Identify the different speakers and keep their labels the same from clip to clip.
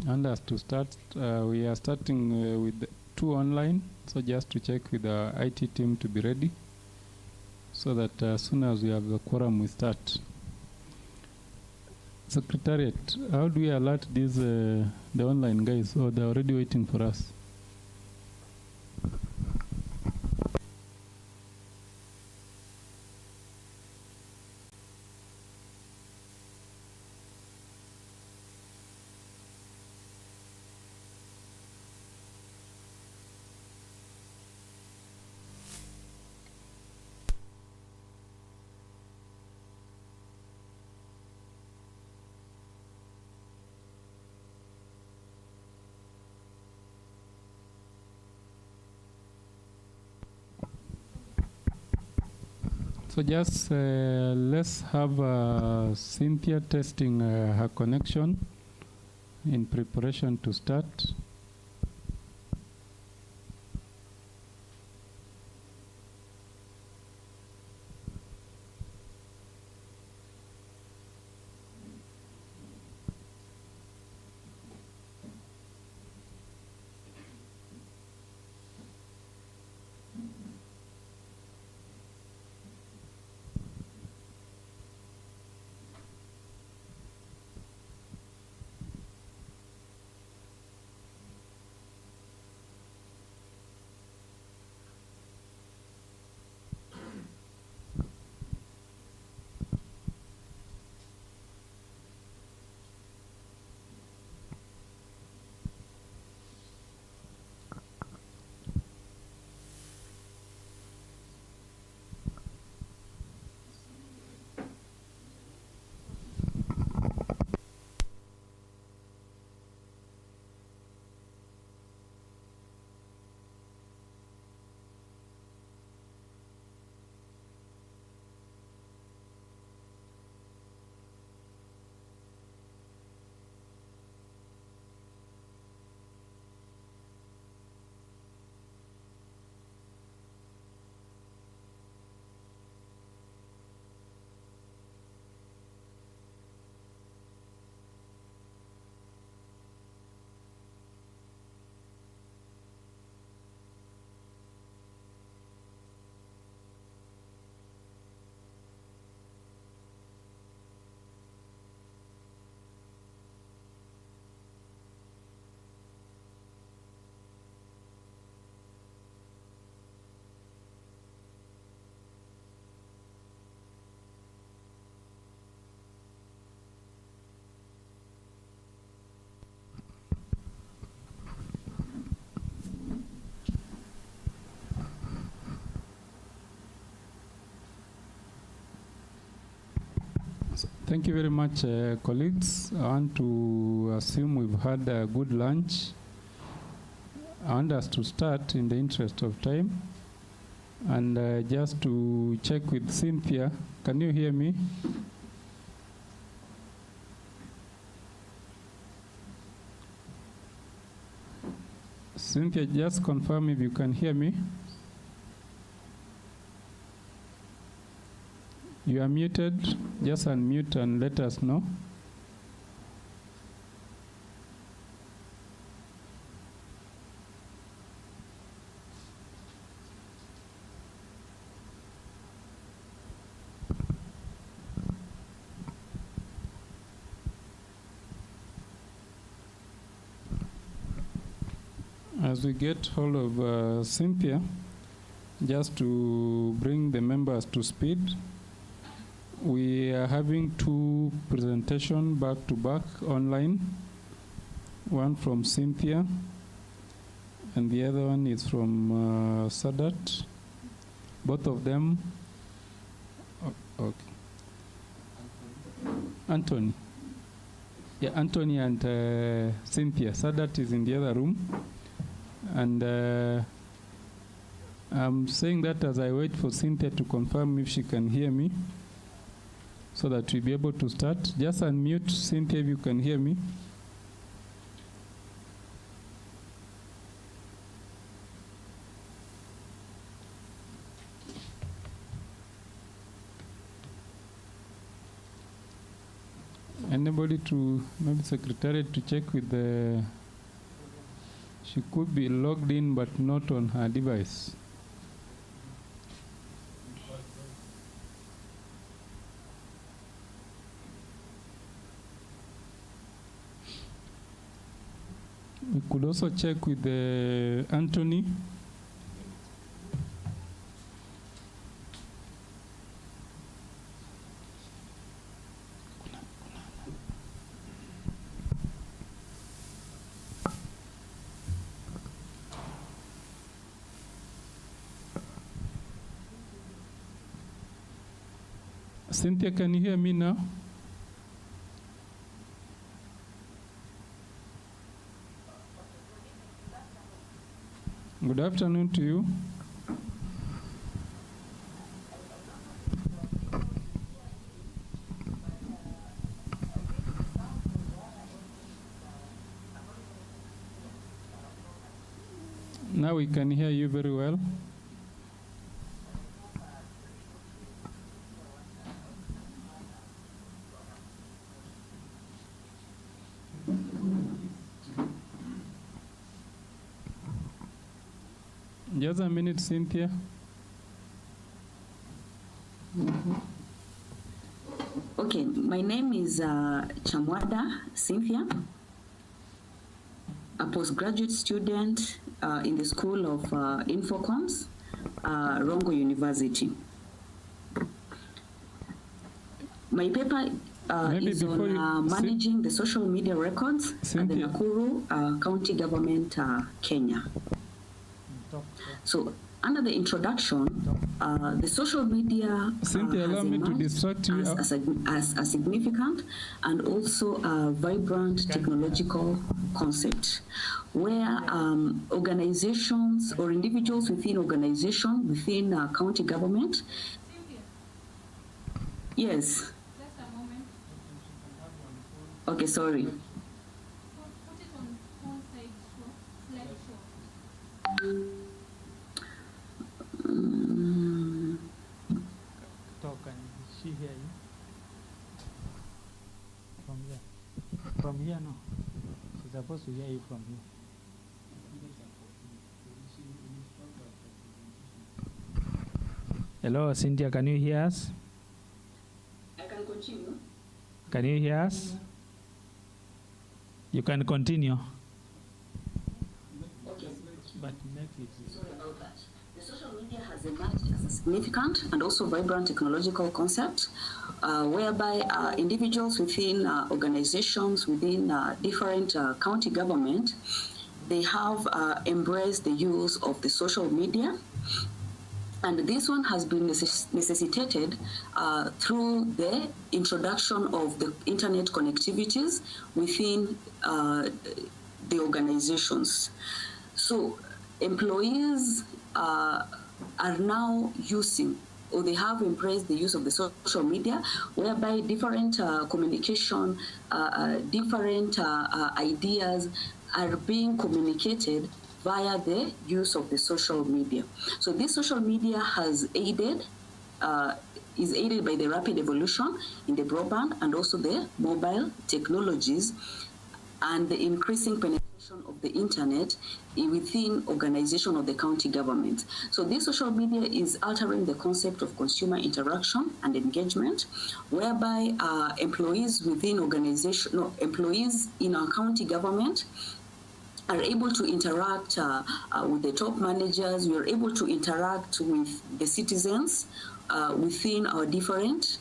Speaker 1: And as to start, we are starting with 2 online, so just to check with the IT team to be ready, so that as soon as we have the quorum, we start. Secretariat, how do we alert these the online guys, or they're already waiting for us? So just let's have Cynthia testing her connection in preparation to start. Thank you very much, colleagues. I want to assume we've had a good lunch. I want us to start in the interest of time. And just to check with Cynthia, can you hear me? Cynthia, just confirm if you can hear me. You are muted. Just unmute and let us know. As we get hold of Cynthia, just to bring the members to speed, we are having 2 presentations back-to-back online. One from Cynthia, and the other one is from Sadat. Both of them. Okay. Anthony. Yeah, Anthony and Cynthia. Sadat is in the other room. And I'm saying that as I wait for Cynthia to confirm if she can hear me, so that we'll be able to start. Just unmute, Cynthia, if you can hear me. anybody to, maybe secretary, to check with the, she could be logged in but not on her device. We could also check with the Anthony. Cynthia, can you hear me now? Good afternoon to you. Now we can hear you very well. Just a minute, Cynthia.
Speaker 2: Okay, my name is Chamwada Cynthia, a postgraduate student in the School of Infocoms, Rongo University. My paper is on managing the social media records at the Nakuru County Government, Kenya. So, under the introduction, the social media
Speaker 1: Cynthia, allow me to distract you
Speaker 2: as a significant and also a vibrant technological concept, where organizations or individuals within organization, within county government. Yes.
Speaker 3: Just a moment.
Speaker 2: Okay, sorry.
Speaker 3: Put it on side slideshow.
Speaker 4: Talk, and she hear you? From here? From here, no. She's supposed to hear you from here. Hello, Cynthia, can you hear us?
Speaker 2: I can continue.
Speaker 4: Can you hear us? You can continue.
Speaker 2: Okay.
Speaker 4: But make it.
Speaker 2: Sorry about that. The social media has emerged as a significant and also vibrant technological concept, whereby individuals within organizations, within different county government, they have embraced the use of the social media. And this one has been necessitated through the introduction of the internet connectivities within the organizations. So employees are now using, or they have embraced the use of the social media, whereby different communication, different ideas are being communicated via the use of the social media. So this social media has aided, is aided by the rapid evolution in the broadband and also the mobile technologies and the increasing penetration of the internet within organization of the county government. So this social media is altering the concept of consumer interaction and engagement, whereby employees within organization, no, employees in our county government are able to interact with the top managers. We are able to interact with the citizens within our different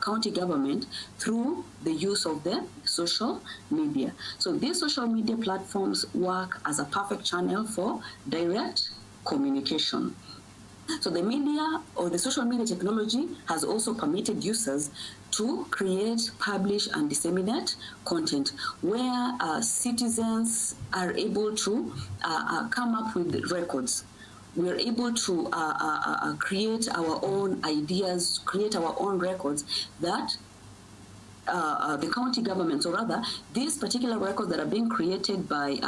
Speaker 2: county government through the use of the social media. So these social media platforms work as a perfect channel for direct communication. So the media or the social media technology has also permitted users to create, publish, and disseminate content where citizens are able to come up with records. We are able to create our own ideas, create our own records that the county governments, or rather, these particular records that are being created by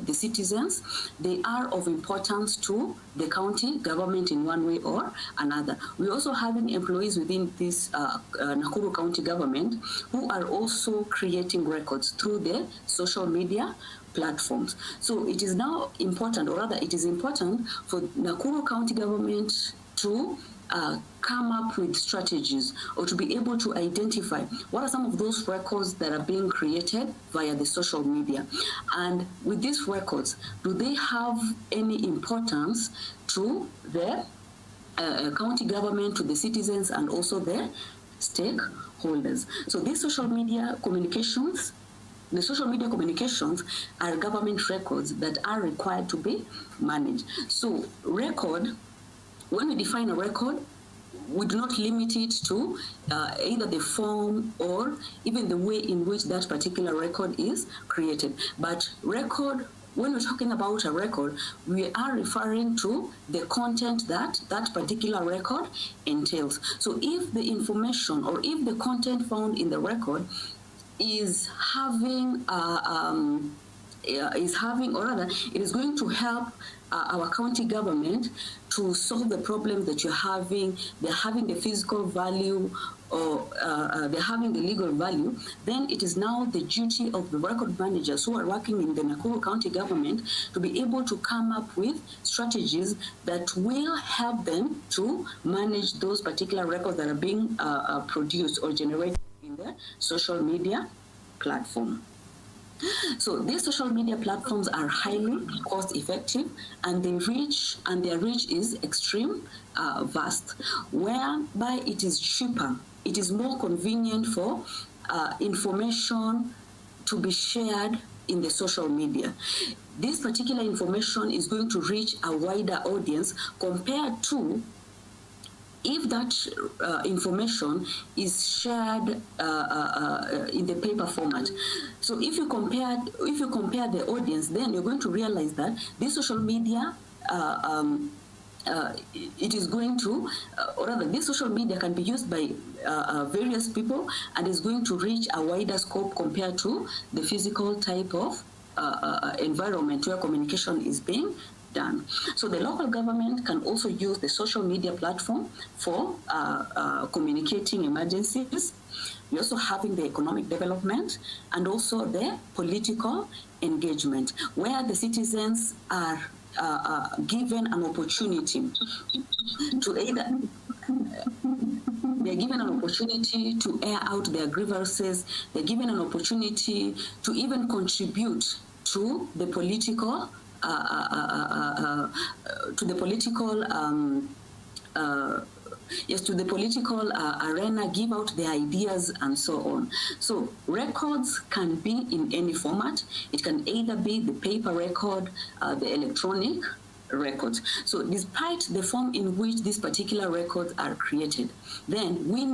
Speaker 2: the citizens, they are of importance to the county government in one way or another. We're also having employees within this Nakuru County government who are also creating records through the social media platforms. So it is now important, or rather, it is important for Nakuru County government to come up with strategies or to be able to identify what are some of those records that are being created via the social media. And with these records, do they have any importance to the county government, to the citizens, and also the stakeholders? So these social media communications, the social media communications are government records that are required to be managed. So record, when we define a record, we do not limit it to either the form or even the way in which that particular record is created. But record, when we're talking about a record, we are referring to the content that that particular record entails. So if the information or if the content found in the record is having, or rather, it is going to help our county government to solve the problem that you're having, they're having the physical value or they're having the legal value, then it is now the duty of the record managers who are working in the Nakuru County government to be able to come up with strategies that will help them to manage those particular records that are being produced or generated in the social media platform. So these social media platforms are highly cost effective, and their reach is extreme vast, whereby it is cheaper, it is more convenient for information to be shared in the social media. This particular information is going to reach a wider audience compared to if that information is shared in the paper format. So if you compare the audience, then you're going to realize that this social media it is going to, or rather, this social media can be used by various people and is going to reach a wider scope compared to the physical type of environment where communication is being done. So the local government can also use the social media platform for communicating emergencies. We're also having the economic development and also the political engagement, where the citizens are given an opportunity to either they're given an opportunity to air out their grievances, they're given an opportunity to even contribute to the political arena, give out their ideas and so on. So records can be in any format. It can either be the paper record, the electronic records. So despite the form in which these particular records are created, then we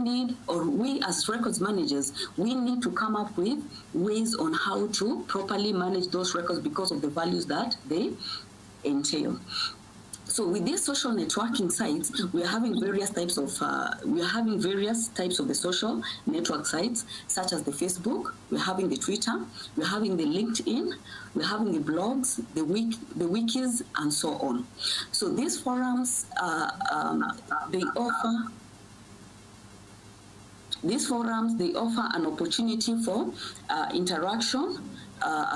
Speaker 2: as records managers, we need to come up with ways on how to properly manage those records because of the values that they entail. So with these social networking sites, we are having various types of the social network sites, such as the Facebook, we're having the Twitter, we're having the LinkedIn, we're having the blogs, the wikis, and so on. So these forums, they offer an opportunity for interaction,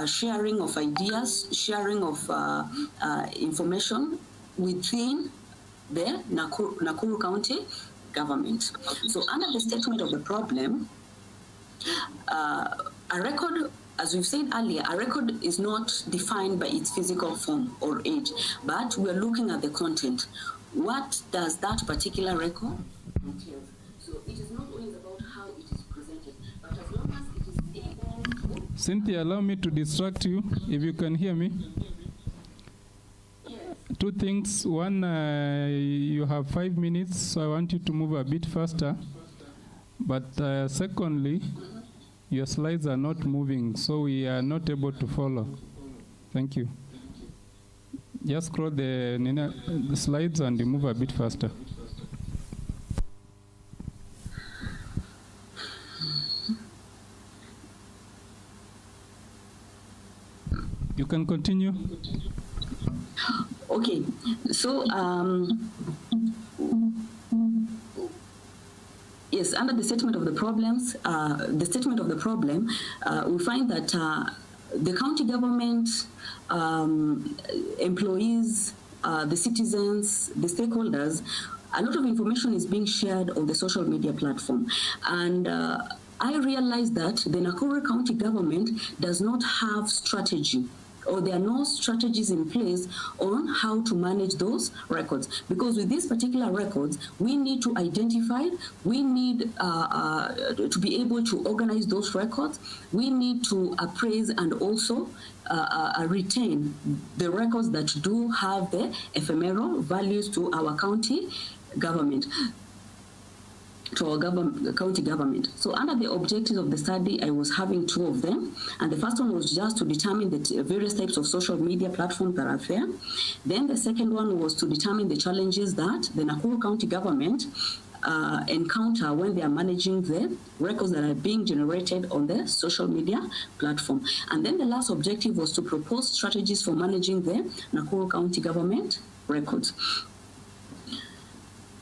Speaker 2: sharing of ideas, sharing of information within the Nakuru County government. So under the statement of the problem, a record, as we've said earlier, a record is not defined by its physical form or age, but we're looking at the content. What does that particular record entail? So it is not always about how it is presented, but as long as it is able to...
Speaker 1: Cynthia, allow me to distract you, if you can hear me. Two things. One, you have 5 minutes, so I want you to move a bit faster. But secondly, your slides are not moving, so we are not able to follow. Thank you. Just scroll the slides and move a bit faster. You can continue.
Speaker 2: Okay, so yes, under the statement of the problems, we find that the county government, employees, the citizens, the stakeholders, a lot of information is being shared on the social media platform. And I realized that the Nakuru County government does not have strategy, or there are no strategies in place on how to manage those records. Because with these particular records, we need to identify, we need to be able to organize those records, we need to appraise and also retain the records that do have the ephemeral values to our county government. To our county government. So under the objectives of the study, I was having two of them. And the first one was just to determine the various types of social media platforms that are there. Then the second one was to determine the challenges that the Nakuru County government encounter when they are managing the records that are being generated on the social media platform. And then the last objective was to propose strategies for managing the Nakuru County government records.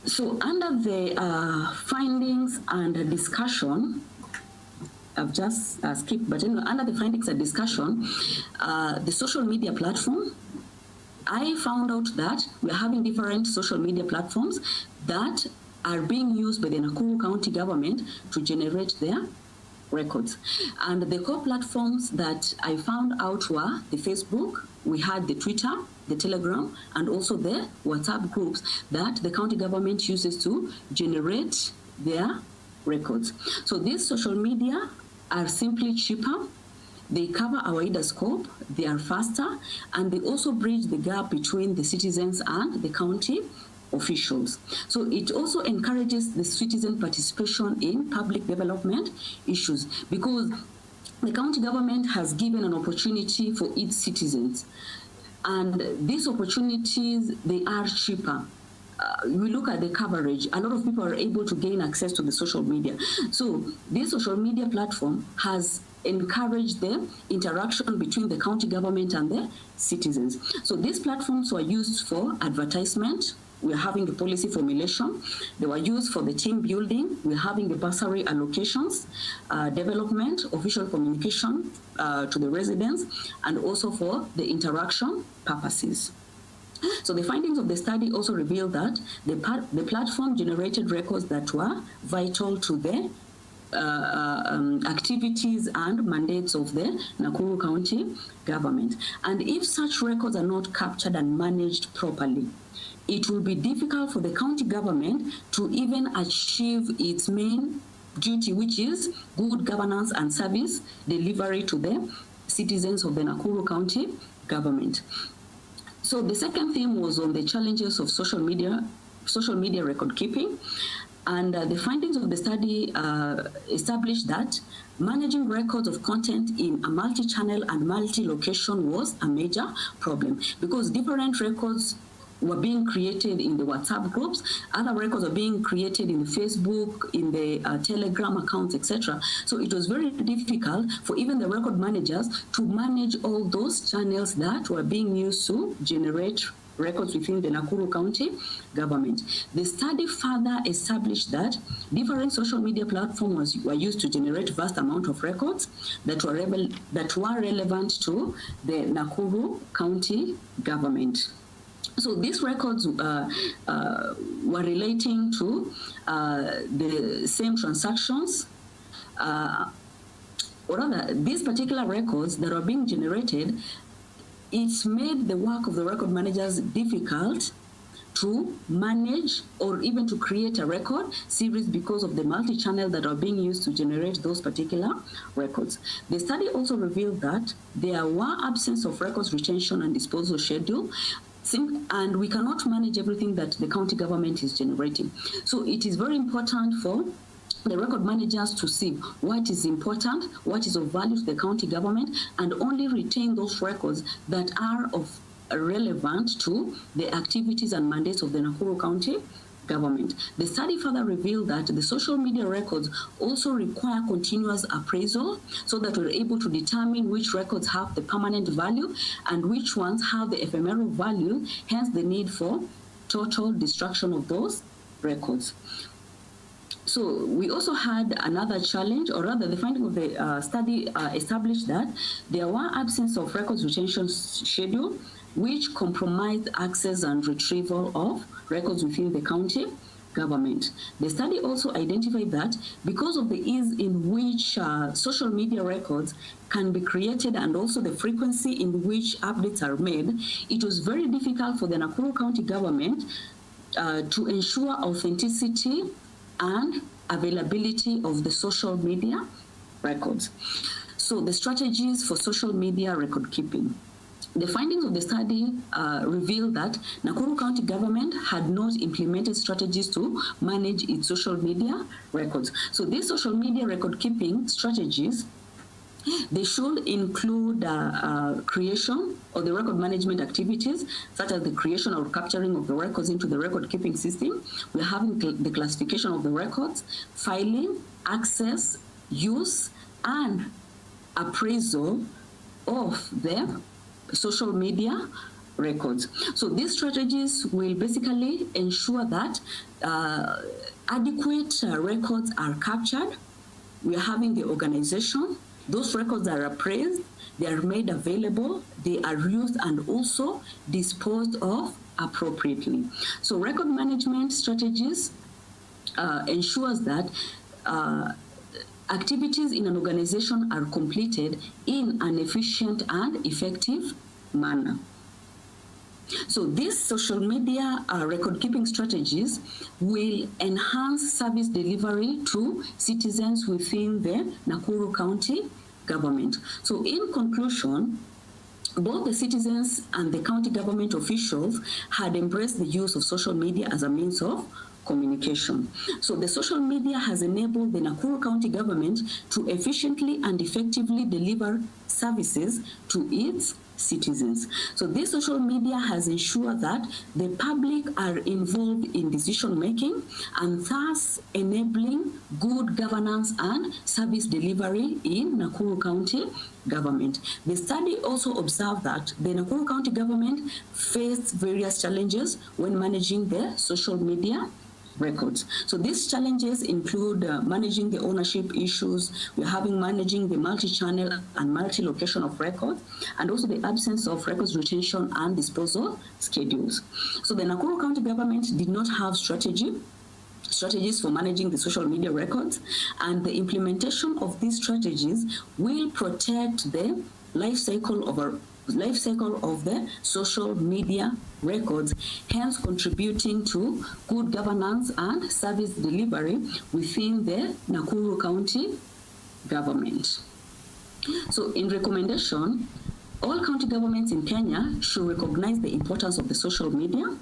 Speaker 2: So under the findings and discussion, I've just skipped, but anyway, under the findings and discussion, the social media platform, I found out that we're having different social media platforms that are being used by the Nakuru County government to generate their records. And the core platforms that I found out were the Facebook, we had the Twitter, the Telegram, and also the WhatsApp groups that the county government uses to generate their records. So these social media are simply cheaper, they cover a wider scope, they are faster, and they also bridge the gap between the citizens and the county officials. So it also encourages the citizen participation in public development issues, because the county government has given an opportunity for its citizens. And these opportunities, they are cheaper. We look at the coverage. A lot of people are able to gain access to the social media. So this social media platform has encouraged the interaction between the county government and the citizens. So these platforms were used for advertisement. We're having the policy formulation. They were used for the team building. We're having the bursary allocations, development, official communication to the residents, and also for the interaction purposes. So the findings of the study also revealed that the platform generated records that were vital to the activities and mandates of the Nakuru County government. And if such records are not captured and managed properly, it will be difficult for the county government to even achieve its main duty, which is good governance and service delivery to the citizens of the Nakuru County government. So the second theme was on the challenges of social media record keeping. And the findings of the study established that managing records of content in a multi-channel and multi-location was a major problem, because different records were being created in the WhatsApp groups, other records are being created in the Facebook, in the Telegram accounts, etc. So it was very difficult for even the record managers to manage all those channels that were being used to generate records within the Nakuru County government. The study further established that different social media platforms were used to generate vast amount of records that were relevant to the Nakuru County government. So these records were relating to the same transactions, or rather, these particular records that are being generated, it's made the work of the record managers difficult to manage or even to create a record series because of the multi-channel that are being used to generate those particular records. The study also revealed that there were absence of records retention and disposal schedule, and we cannot manage everything that the county government is generating. So it is very important for the record managers to see what is important, what is of value to the county government, and only retain those records that are of relevant to the activities and mandates of the Nakuru County government. The study further revealed that the social media records also require continuous appraisal so that we're able to determine which records have the permanent value and which ones have the ephemeral value, hence the need for total destruction of those records. So we also had another challenge, or rather the finding of the study established that there were absence of records retention schedule which compromised access and retrieval of records within the county government. The study also identified that because of the ease in which social media records can be created and also the frequency in which updates are made, it was very difficult for the Nakuru County government to ensure authenticity and availability of the social media records. So the strategies for social media record keeping. The findings of the study revealed that Nakuru County government had not implemented strategies to manage its social media records. So these social media record keeping strategies, they should include creation of the record management activities, such as the creation or capturing of the records into the record keeping system. We're having the classification of the records, filing, access, use, and appraisal of the social media records. So these strategies will basically ensure that adequate records are captured. We are having the organization. Those records are appraised, they are made available, they are used and also disposed of appropriately. So record management strategies ensures that activities in an organization are completed in an efficient and effective manner. So these social media record keeping strategies will enhance service delivery to citizens within the Nakuru County government. So in conclusion, both the citizens and the county government officials had embraced the use of social media as a means of communication. So the social media has enabled the Nakuru County government to efficiently and effectively deliver services to its citizens. So this social media has ensured that the public are involved in decision making and thus enabling good governance and service delivery in Nakuru County government. The study also observed that the Nakuru County government faced various challenges when managing the social media records. So these challenges include managing the ownership issues, we're having managing the multi-channel and multi-location of records, and also the absence of records retention and disposal schedules. So the Nakuru County government did not have strategies for managing the social media records, and the implementation of these strategies will protect the life cycle of the social media records, hence contributing to good governance and service delivery within the Nakuru County government. So in recommendation, all county governments in Kenya should recognize the importance of the social media,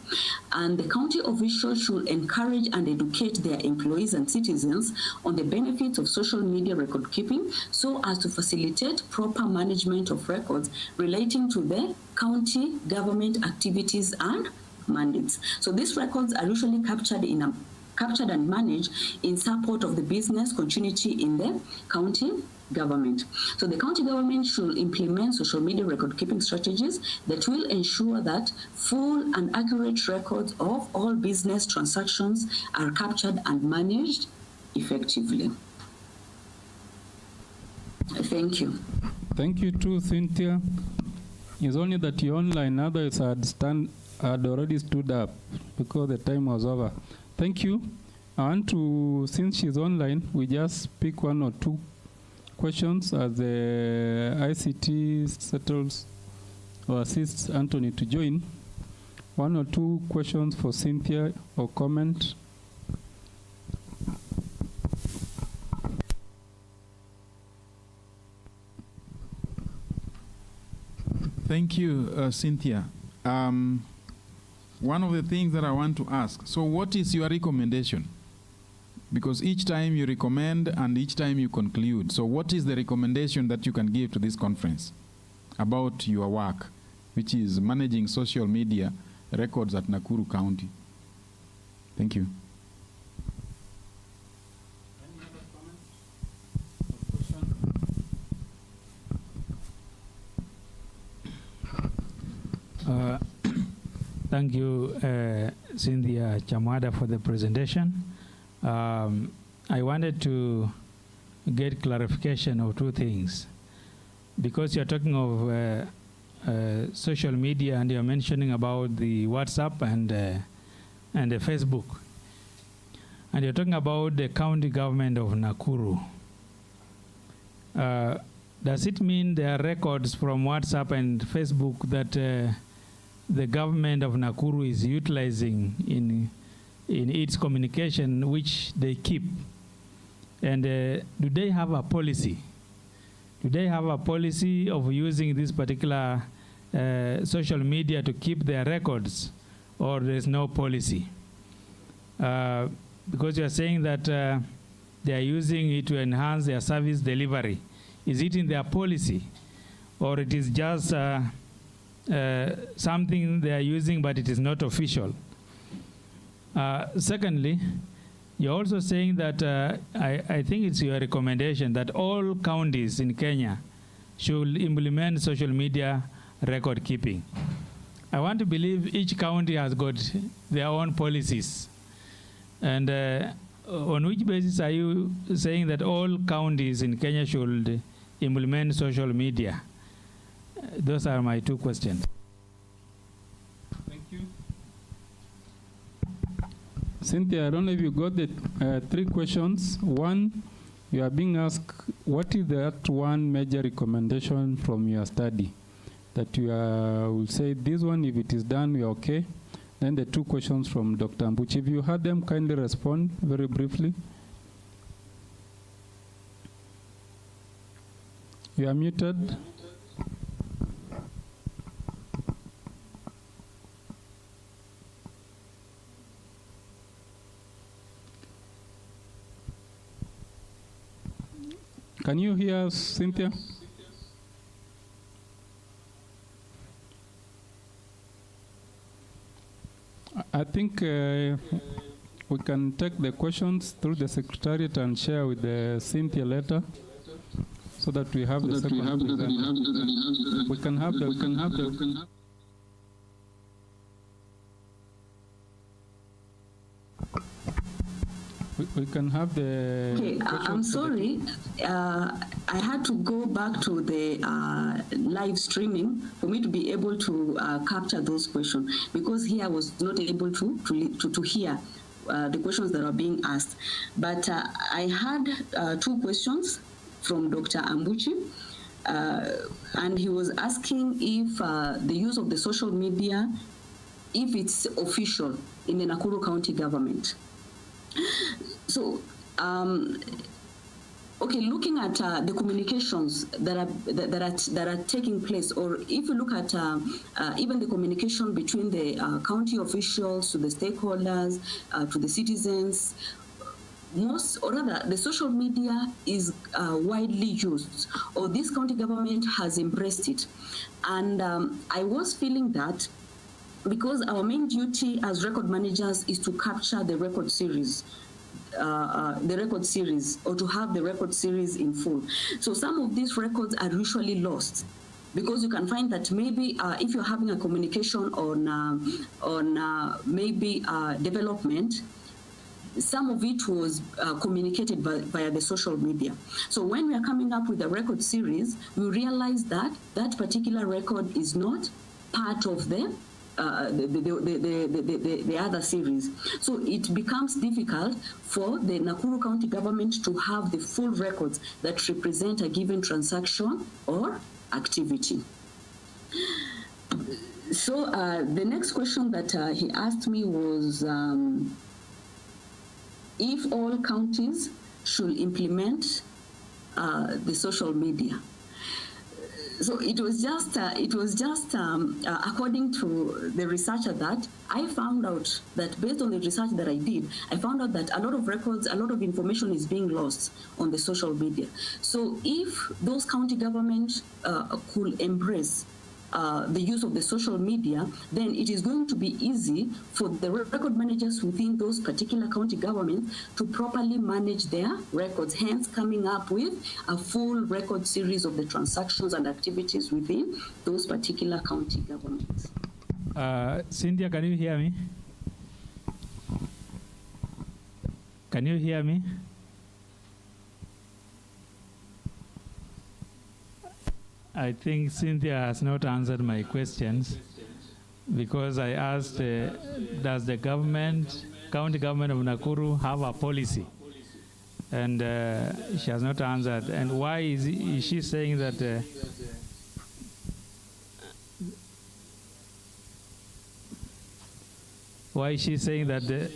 Speaker 2: and the county officials should encourage and educate their employees and citizens on the benefits of social media record keeping so as to facilitate proper management of records relating to the county government activities and mandates. So these records are usually captured and managed in support of the business continuity in the county government. So the county government should implement social media record keeping strategies that will ensure that full and accurate records of all business transactions are captured and managed effectively. Thank you.
Speaker 1: Thank you too, Cynthia. It's only that you're online, others had already stood up because the time was over. Thank you. Since she's online, we just pick one or two questions as the ICT settles or assists Anthony to join. One or two questions for Cynthia or comment.
Speaker 5: Thank you, Cynthia. One of the things that I want to ask, so what is your recommendation? Because each time you recommend and each time you conclude. So what is the recommendation that you can give to this conference about your work, which is managing social media records at Nakuru County? Thank you.
Speaker 4: Thank you, Cynthia Chamada, for the presentation. I wanted to get clarification of two things. Because you're talking of social media and you're mentioning about the WhatsApp and the Facebook. And you're talking about the county government of Nakuru. Does it mean there are records from WhatsApp and Facebook that the government of Nakuru is utilizing in its communication, which they keep? And do they have a policy? Do they have a policy of using this particular social media to keep their records, or there's no policy? Because you're saying that they are using it to enhance their service delivery. Is it in their policy, or it is just something they are using but it is not official? Secondly, you're also saying that I think it's your recommendation that all counties in Kenya should implement social media record keeping. I want to believe each county has got their own policies. And on which basis are you saying that all counties in Kenya should implement social media? Those are my two questions.
Speaker 1: Thank you. Cynthia, I don't know if you got the three questions. One, you are being asked, what is that one major recommendation from your study? That you will say, this one, if it is done, we are okay. Then the two questions from Dr. Ambuchi. If you had them, kindly respond very briefly. You are muted. Can you hear us, Cynthia? I think we can take the questions through the Secretariat and share with the Cynthia later, so that we have the second presenter. We can have the we can have the...
Speaker 2: Okay, I'm sorry. I had to go back to the live streaming for me to be able to capture those questions, because here I was not able to hear the questions that are being asked. But I had two questions from Dr. Ambuchi, and he was asking if the use of the social media, if it's official in the Nakuru County government. So, okay, looking at the communications that are taking place, or if you look at even the communication between the county officials to the stakeholders, to the citizens, most, or rather, the social media is widely used, or this county government has embraced it. And I was feeling that because our main duty as record managers is to capture the record series, or to have the record series in full. So some of these records are usually lost, because you can find that maybe if you're having a communication on maybe development, some of it was communicated via the social media. So when we are coming up with a record series, we realize that that particular record is not part of the other series. So it becomes difficult for the Nakuru County government to have the full records that represent a given transaction or activity. So the next question that he asked me was if all counties should implement the social media. So it was just according to the researcher that I found out that based on the research that I did, I found out that a lot of records, a lot of information is being lost on the social media. So if those county governments could embrace the use of the social media, then it is going to be easy for the record managers within those particular county governments to properly manage their records, hence coming up with a full record series of the transactions and activities within those particular county governments.
Speaker 4: Cynthia, can you hear me? Can you hear me? I think Cynthia has not answered my questions because I asked, does the county government of Nakuru have a policy? And she has not answered. And why is she saying that why is she saying that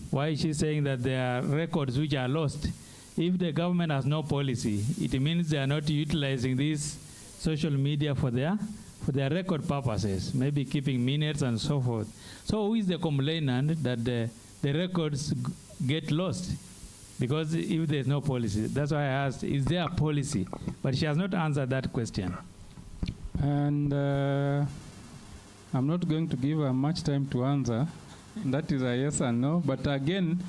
Speaker 4: why is she saying that there are records which are lost? If the government has no policy, it means they are not utilizing this social media for their record purposes, maybe keeping minutes and so forth. So who is the complainant that the records get lost? Because if there's no policy, that's why I asked, is there a policy? But she has not answered that question.
Speaker 1: And I'm not going to give her much time to answer. That is a yes and no. But again,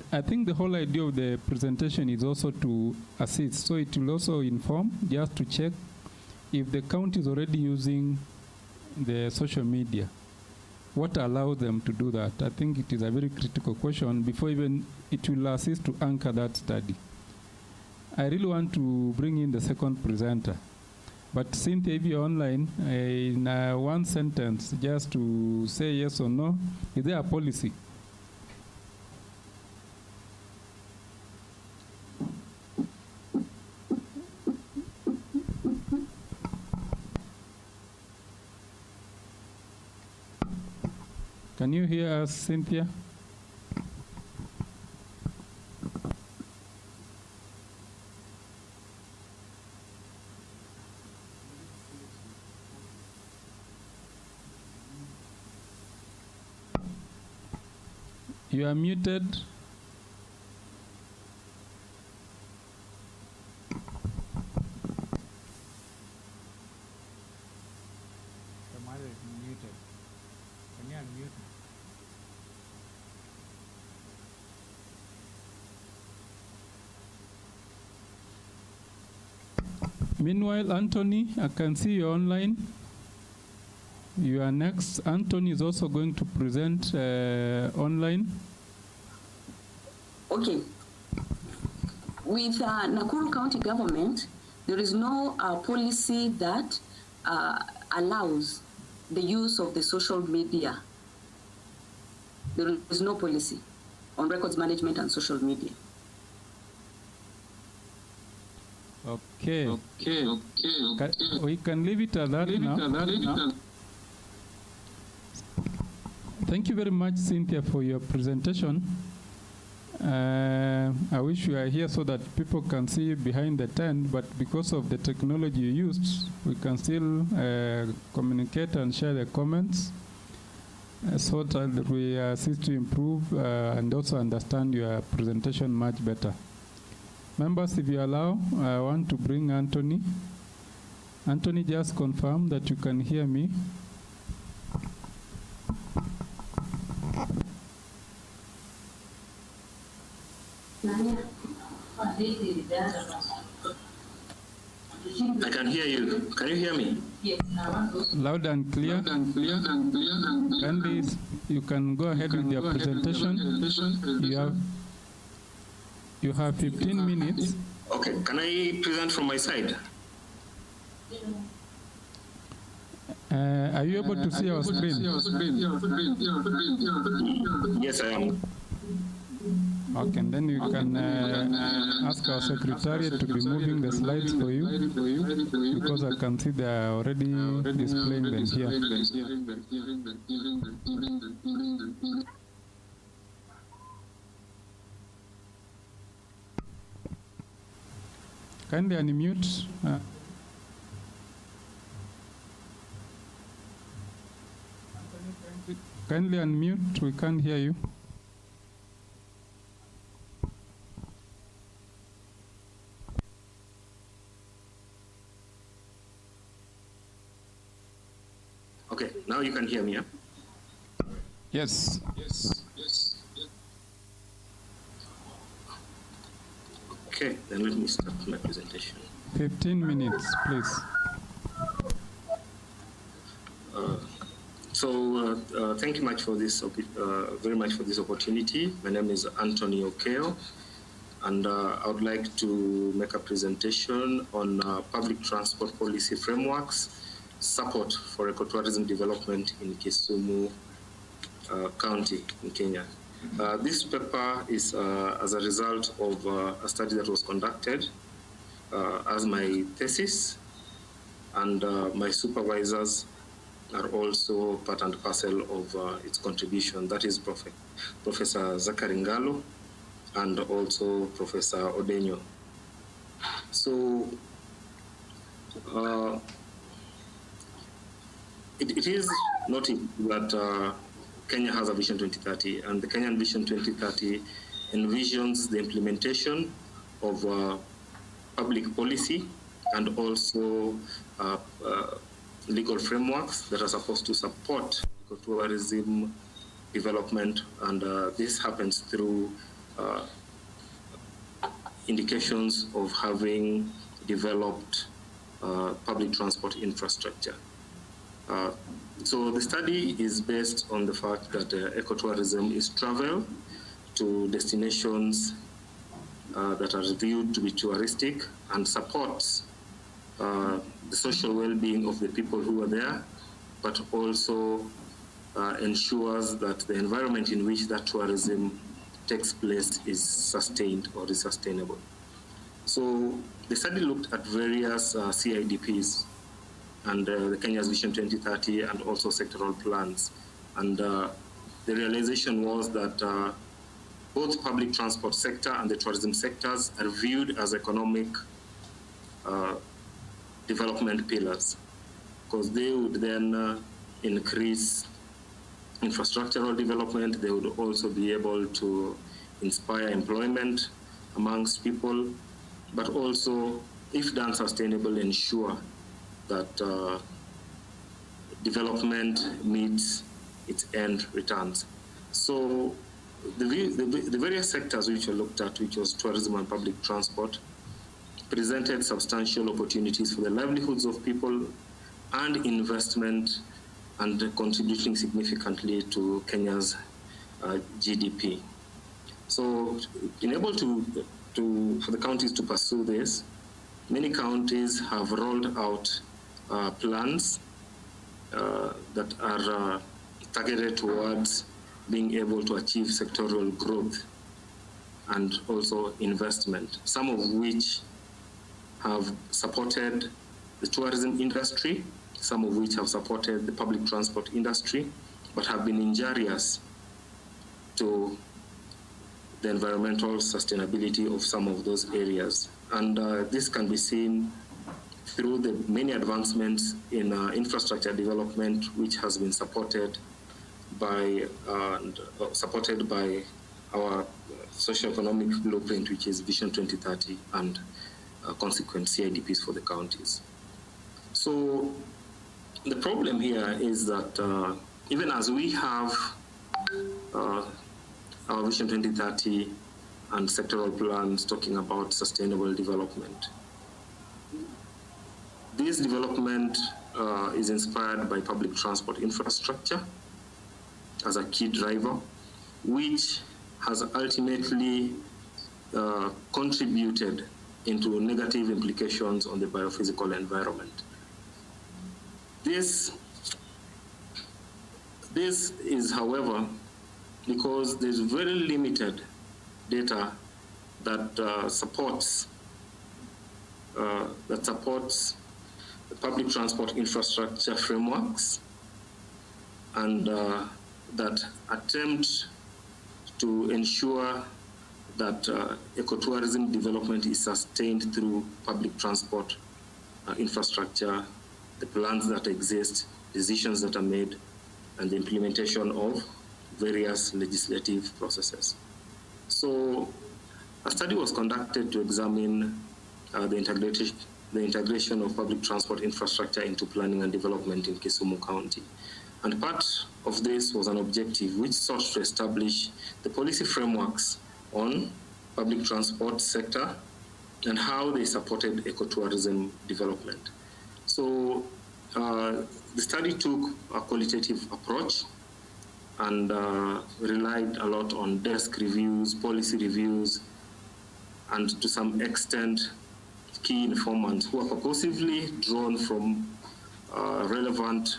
Speaker 1: I think the whole idea of the presentation is also to assist. So it will also inform, just to check if the county is already using the social media, what allows them to do that? I think it is a very critical question before even it will assist to anchor that study. I really want to bring in the second presenter. But Cynthia, if you're online, in one sentence, just to say yes or no, is there a policy? Can you hear us, Cynthia? You are muted. Meanwhile, Anthony, I can see you online. You are next. Anthony is also going to present online.
Speaker 2: Okay. With Nakuru County government, there is no policy that allows the use of the social media. There is no policy on records management and social media.
Speaker 1: Okay. We can leave it at that now. Thank you very much, Cynthia, for your presentation. I wish you were here so that people can see behind the tent, but because of the technology you used, we can still communicate and share the comments so that we assist to improve and also understand your presentation much better. Members, if you allow, I want to bring Anthony. Anthony, just confirm that you can hear me.
Speaker 6: I can hear you. Can you hear me?
Speaker 1: Loud and clear. Kindly, you can go ahead with your presentation. You have 15 minutes.
Speaker 6: Okay, can I present from my side?
Speaker 1: Are you able to see our screen?
Speaker 6: Yes, I am.
Speaker 1: Okay, and then you can ask our secretariat to be moving the slides for you, because I can see they are already displaying them here. Kindly unmute. Kindly unmute, we can't hear you.
Speaker 6: Okay, now you can hear me, yeah?
Speaker 1: Yes.
Speaker 6: Okay, then let me start my presentation.
Speaker 1: 15 minutes, please.
Speaker 6: Thank you much for this, very much for this opportunity. My name is Anthony Okeo, and I would like to make a presentation on public transport policy frameworks, support for ecotourism development in Kisumu County in Kenya. This paper is as a result of a study that was conducted as my thesis, and my supervisors are also part and parcel of its contribution. That is Professor Zachary Ngalo and also Professor Odenyo. So it is noted that Kenya has a Vision 2030, and the Kenyan Vision 2030 envisions the implementation of public policy and also legal frameworks that are supposed to support ecotourism development, and this happens through indications of having developed public transport infrastructure. So the study is based on the fact that ecotourism is travel to destinations that are viewed to be touristic and supports the social well-being of the people who are there, but also ensures that the environment in which that tourism takes place is sustained or is sustainable. So the study looked at various CIDPs and the Kenya's Vision 2030 and also sectoral plans. And the realization was that both public transport sector and the tourism sectors are viewed as economic development pillars, because they would then increase infrastructural development. They would also be able to inspire employment amongst people, but also, if done sustainable, ensure that development meets its end returns. So the various sectors which were looked at, which was tourism and public transport, presented substantial opportunities for the livelihoods of people and investment, and contributing significantly to Kenya's GDP. So, in able for the counties to pursue this, many counties have rolled out plans that are targeted towards being able to achieve sectoral growth and also investment, some of which have supported the tourism industry, some of which have supported the public transport industry, but have been injurious to the environmental sustainability of some of those areas. And this can be seen through the many advancements in infrastructure development, which has been supported by our socio-economic blueprint, which is Vision 2030, and consequent CIDPs for the counties. So the problem here is that even as we have our Vision 2030 and sectoral plans talking about sustainable development, this development is inspired by public transport infrastructure as a key driver, which has ultimately contributed into negative implications on the biophysical environment. This is, however, because there's very limited data that supports the public transport infrastructure frameworks, and that attempt to ensure that ecotourism development is sustained through public transport infrastructure, the plans that exist, decisions that are made, and the implementation of various legislative processes. So a study was conducted to examine the the integration of public transport infrastructure into planning and development in Kisumu County. And part of this was an objective which sought to establish the policy frameworks on public transport sector and how they supported ecotourism development. So the study took a qualitative approach and relied a lot on desk reviews, policy reviews, and to some extent, key informants who are purposively drawn from relevant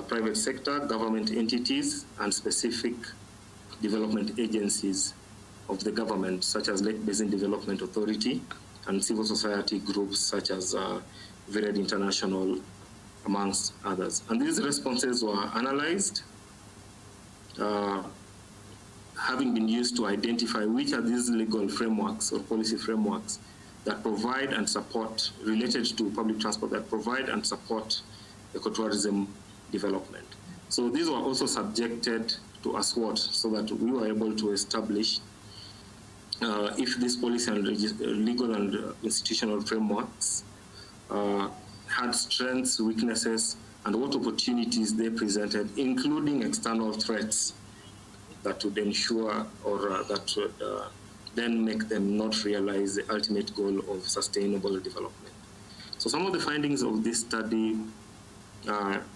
Speaker 6: private sector, government entities, and specific development agencies of the government, such as Lake Basin Development Authority and civil society groups such as Vired International, amongst others. And these responses were analyzed, having been used to identify which are these legal frameworks or policy frameworks that provide and support, related to public transport, that provide and support ecotourism development. So these were also subjected to a SWOT so that we were able to establish if this policy and legal and institutional frameworks had strengths, weaknesses, and what opportunities they presented, including external threats that would ensure or that would then make them not realize the ultimate goal of sustainable development. So some of the findings of this study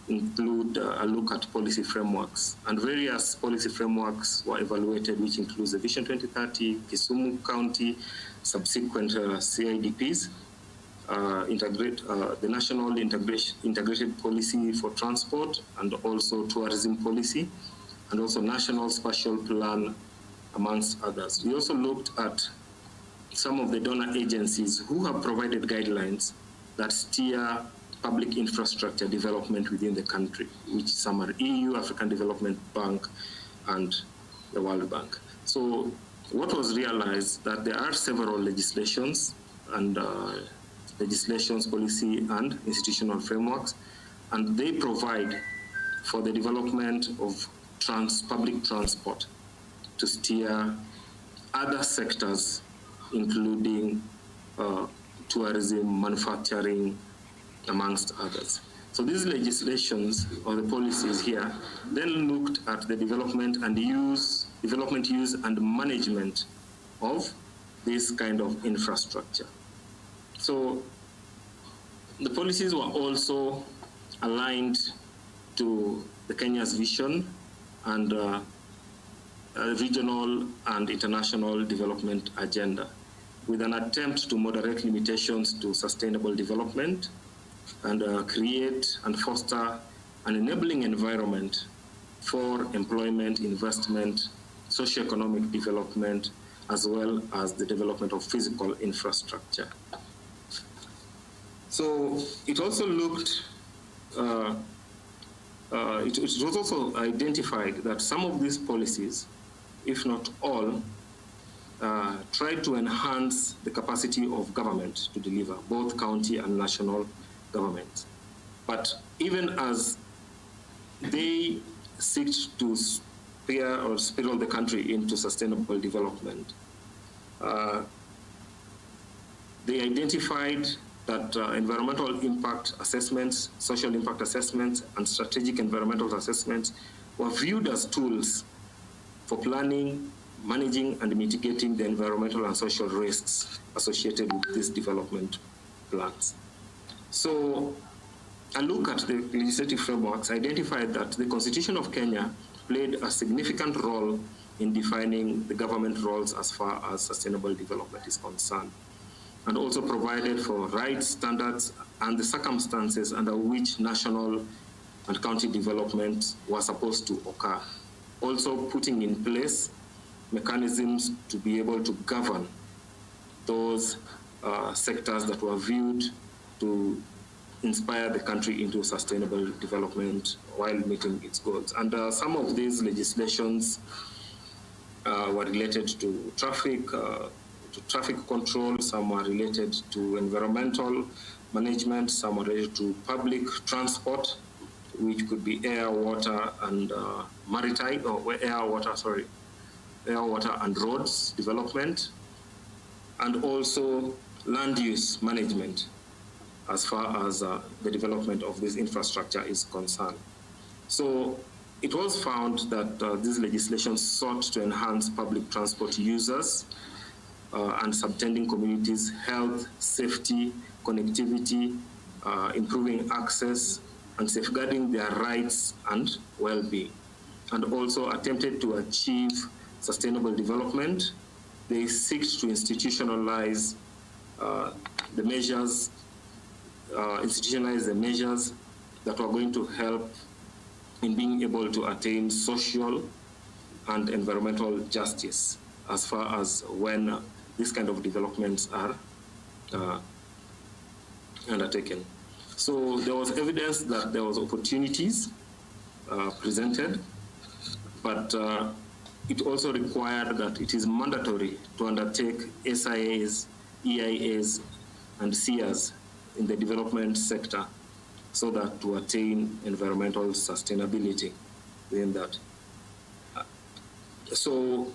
Speaker 6: include a look at policy frameworks, and various policy frameworks were evaluated, which includes the Vision 2030, Kisumu County, subsequent CIDPs, the National Integrated Policy for Transport, and also Tourism Policy, and also National Spatial Plan, amongst others. We also looked at some of the donor agencies who have provided guidelines that steer public infrastructure development within the country, which some are EU, African Development Bank, and the World Bank. So what was realized that there are several legislations and policy and institutional frameworks, and they provide for the development of public transport to steer other sectors, including tourism, manufacturing, amongst others. So these legislations or the policies here then looked at the development use and management of this kind of infrastructure. So the policies were also aligned to the Kenya's vision and regional and international development agenda, with an attempt to moderate limitations to sustainable development and create and foster an enabling environment for employment, investment, socioeconomic development, as well as the development of physical infrastructure. So it also looked, it was also identified that some of these policies, if not all, tried to enhance the capacity of government to deliver, both county and national governments. But even as they seek to steer or spiral the country into sustainable development, they identified that environmental impact assessments, social impact assessments, and strategic environmental assessments were viewed as tools for planning, managing, and mitigating the environmental and social risks associated with these development plans. So a look at the legislative frameworks identified that the Constitution of Kenya played a significant role in defining the government roles as far as sustainable development is concerned, and also provided for rights, standards, and the circumstances under which national and county development were supposed to occur. Also putting in place mechanisms to be able to govern those sectors that were viewed to inspire the country into sustainable development while meeting its goals. And some of these legislations were related to traffic control, some are related to environmental management, some are related to public transport, which could be air, water, and maritime, or air, water, and roads development, and also land use management, as far as the development of this infrastructure is concerned. So it was found that this legislation sought to enhance public transport users and subtending communities' health, safety, connectivity, improving access, and safeguarding their rights and well-being, and also attempted to achieve sustainable development. They seek to institutionalize the measures that are going to help in being able to attain social and environmental justice as far as when these kind of developments are undertaken. So there was evidence that there was opportunities presented, but it also required that it is mandatory to undertake SIAs, EIAs, and SIAs in the development sector so that to attain environmental sustainability within that. So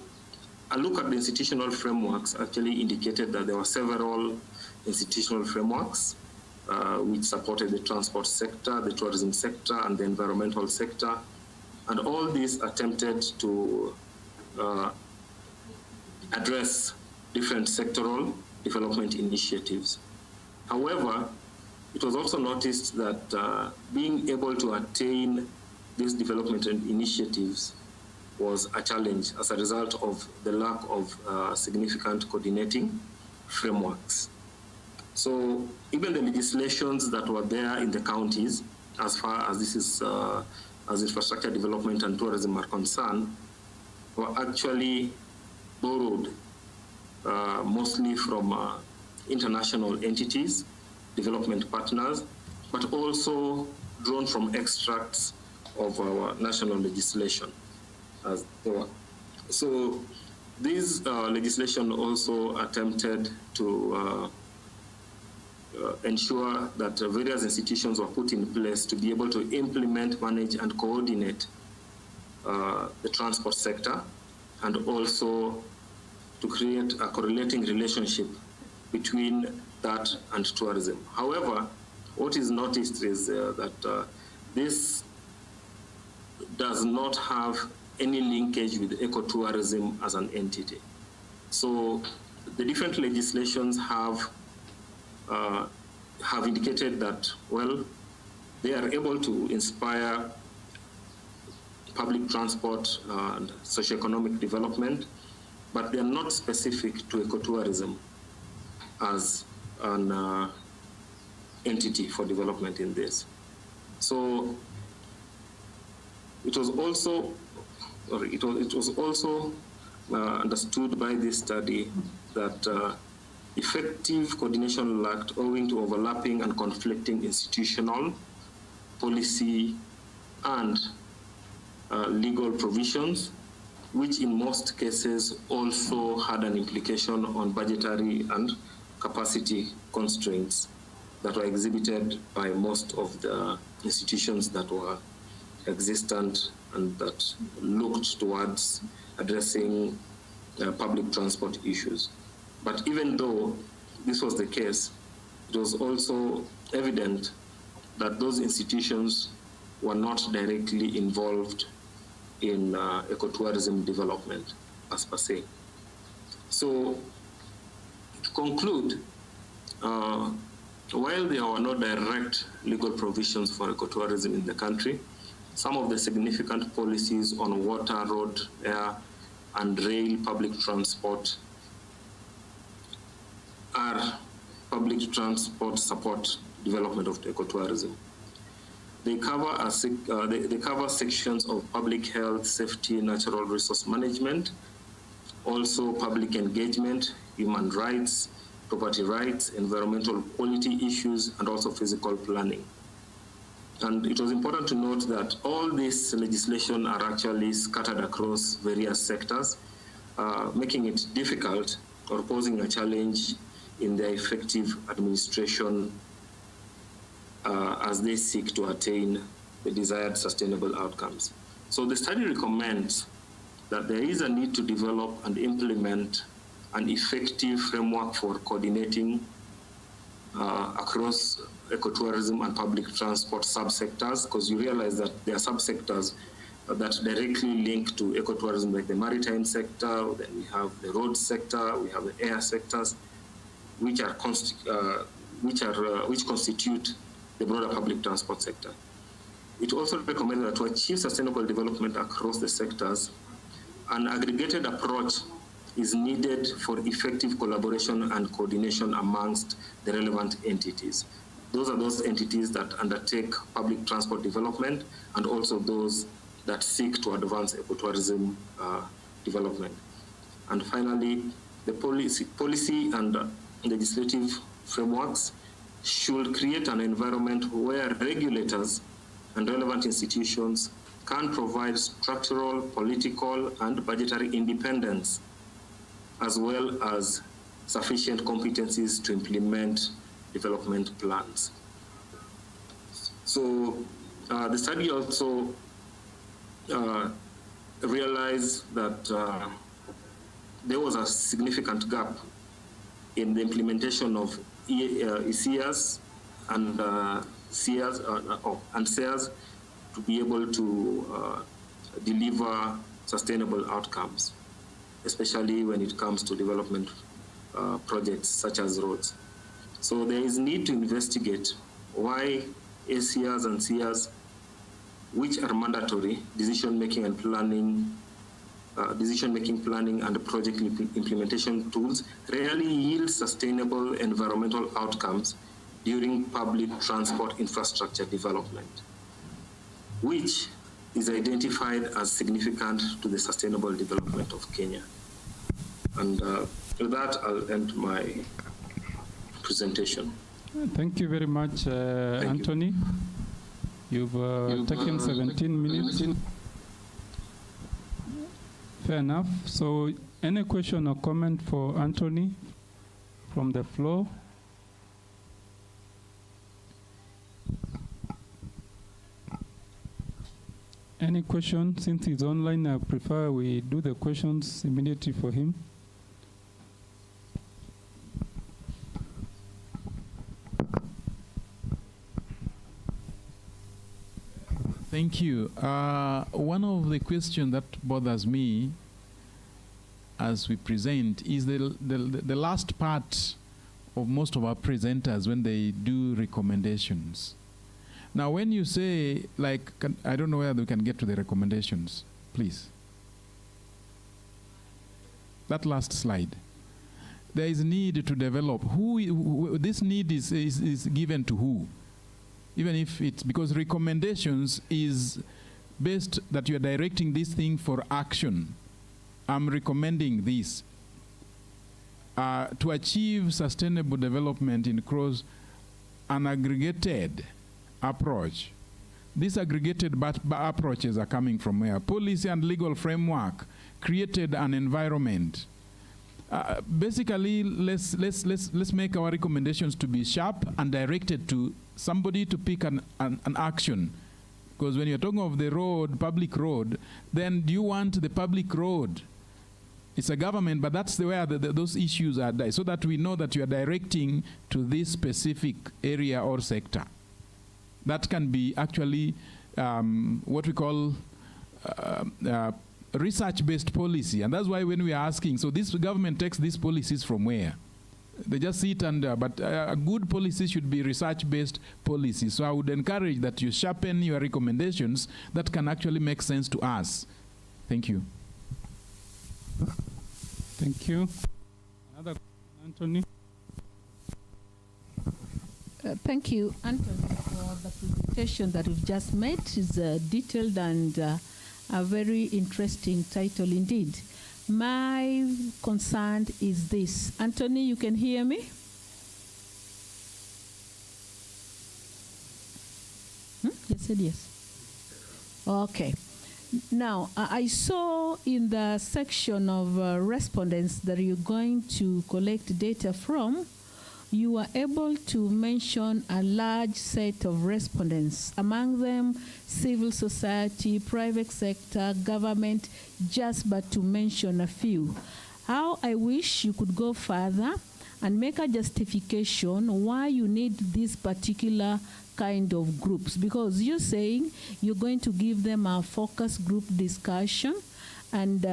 Speaker 6: a look at the institutional frameworks actually indicated that there were several institutional frameworks which supported the transport sector, the tourism sector, and the environmental sector. And all these attempted to address different sectoral development initiatives. However, it was also noticed that being able to attain these development initiatives was a challenge as a result of the lack of significant coordinating frameworks. So even the legislations that were there in the counties, as far as this is as infrastructure development and tourism are concerned, were actually borrowed mostly from international entities, development partners, but also drawn from extracts of our national legislation. As they were. So this legislation also attempted to ensure that various institutions were put in place to be able to implement, manage, and coordinate the transport sector, and also to create a correlating relationship between that and tourism. However, what is noticed is that this does not have any linkage with ecotourism as an entity. So the different legislations have indicated that, well, they are able to inspire public transport and socioeconomic development, but they are not specific to ecotourism as an entity for development in this. So it was also understood by this study that effective coordination lacked owing to overlapping and conflicting institutional, policy, and legal provisions, which in most cases also had an implication on budgetary and capacity constraints that were exhibited by most of the institutions that were existent and that looked towards addressing public transport issues. But even though this was the case, it was also evident that those institutions were not directly involved in ecotourism development as per se. So to conclude, while there were no direct legal provisions for ecotourism in the country, some of the significant policies on water, road, air, and rail public transport are public transport support development of ecotourism. They cover sections of public health, safety, natural resource management, also public engagement, human rights, property rights, environmental quality issues, and also physical planning. And it was important to note that all this legislation are actually scattered across various sectors, making it difficult or posing a challenge in their effective administration as they seek to attain the desired sustainable outcomes. So the study recommends that there is a need to develop and implement an effective framework for coordinating across ecotourism and public transport subsectors, because you realize that there are subsectors that directly link to ecotourism, like the maritime sector, then we have the road sector, we have the air sectors, which constitute the broader public transport sector. It also recommended that to achieve sustainable development across the sectors, an aggregated approach is needed for effective collaboration and coordination amongst the relevant entities. Those are those entities that undertake public transport development and also those that seek to advance ecotourism development. And finally, the policy and legislative frameworks should create an environment where regulators and relevant institutions can provide structural, political, and budgetary independence, as well as sufficient competencies to implement development plans. So the study also realized that there was a significant gap in the implementation of ECS and SEAS to be able to deliver sustainable outcomes, especially when it comes to development projects such as roads. So there is need to investigate why ACRs and SEAS, which are mandatory decision-making planning and project implementation tools, rarely yield sustainable environmental outcomes during public transport infrastructure development, which is identified as significant to the sustainable development of Kenya. And with that, I'll end my presentation.
Speaker 1: Thank you very much, Anthony. You've taken 17 minutes. Fair enough. So any question or comment for Anthony from the floor? Any question? Since he's online, I prefer we do the questions immediately for him.
Speaker 5: Thank you. One of the questions that bothers me as we present is the last part of most of our presenters when they do recommendations. Now, when you say, like, I don't know whether we can get to the recommendations, please. That last slide. There is need to develop. Who this need is given to who? Even if it's because recommendations is based that you are directing this thing for action. I'm recommending this to achieve sustainable development in cross an aggregated approach. These aggregated approaches are coming from where? Policy and legal framework created an environment. Basically, let's make our recommendations to be sharp and directed to somebody to pick an action. Because when you're talking of the road, public road, then do you want the public road? It's a government, but that's where those issues are, so that we know that you are directing to this specific area or sector. That can be actually what we call research-based policy. And that's why when we are asking, so this government takes these policies from where? They just sit under, but a good policy should be research-based policy. So I would encourage that you sharpen your recommendations that can actually make sense to us. Thank you.
Speaker 1: Thank you. Another Anthony.
Speaker 7: Thank you, Anthony, for the presentation that we've just made. It's detailed and a very interesting title indeed. My concern is this. Anthony, you can hear me? You said yes. Okay. Now, I saw in the section of respondents that you're going to collect data from, you were able to mention a large set of respondents, among them civil society, private sector, government, just but to mention a few. How I wish you could go further and make a justification why you need this particular kind of groups, because you're saying you're going to give them a focus group discussion, and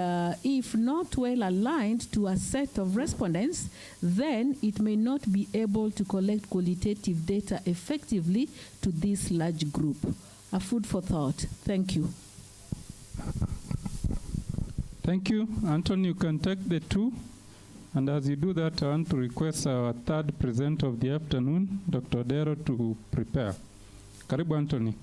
Speaker 7: if not well aligned to a set of respondents, then it may not be able to collect qualitative data effectively to this large group. A food for thought. Thank you.
Speaker 1: Thank you. Anthony, you can take the two. And as you do that, I want to request our third presenter of the afternoon, Dr. Dero, to prepare. Karibu, Anthony.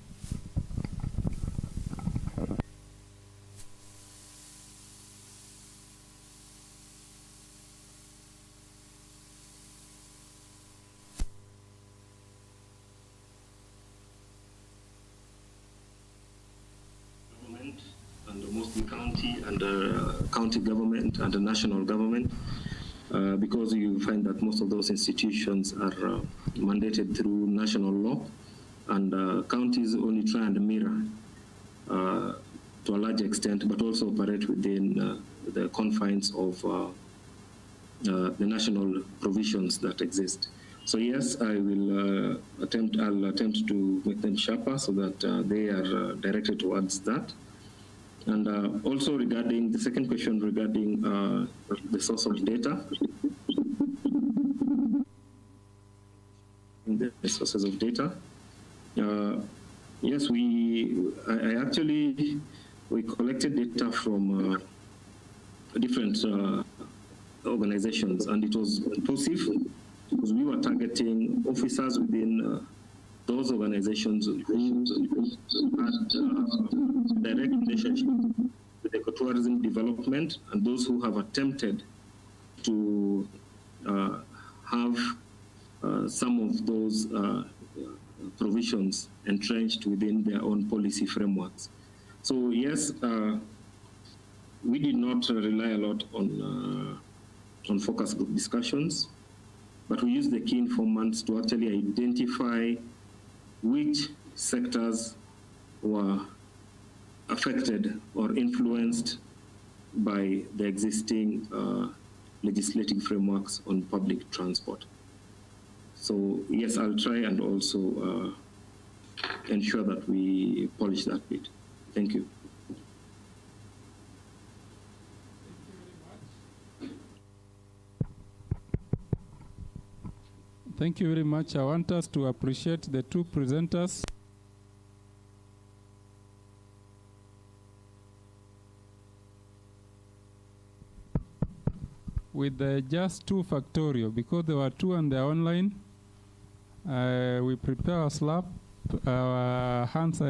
Speaker 6: And mostly county and county government and the national government, because you find that most of those institutions are mandated through national law, and counties only try and mirror to a large extent, but also operate within the confines of the national provisions that exist. So yes, I'll attempt to make them sharper so that they are directed towards that. And also regarding the second question regarding the source of data, the sources of data, yes, we collected data from different organizations, and it was inclusive because we were targeting officers within those organizations who had direct relationship with ecotourism development, and those who have attempted to have some of those provisions entrenched within their own policy frameworks. So yes, we did not rely a lot on focus group discussions, but we used the key informants to actually identify which sectors were affected or influenced by the existing legislative frameworks on public transport. So yes, I'll try and also ensure that we polish that bit. Thank you.
Speaker 1: Thank you very much. I want us to appreciate the two presenters. With just 2 factorial, because there were 2 and they're online. We prepare our slap, our hands.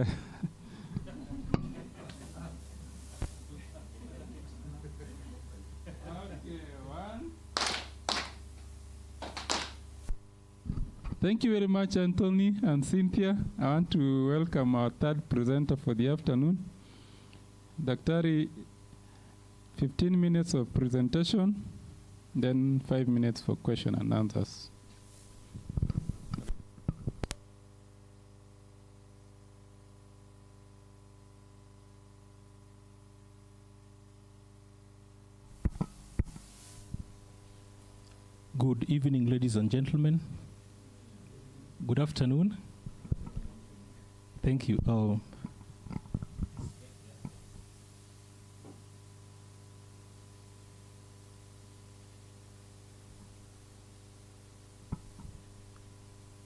Speaker 1: Thank you very much, Anthony and Cynthia. I want to welcome our third presenter for the afternoon. Daktari, 15 minutes of presentation, then 5 minutes for question and answers.
Speaker 8: Good evening, ladies and gentlemen. Good afternoon. Thank you.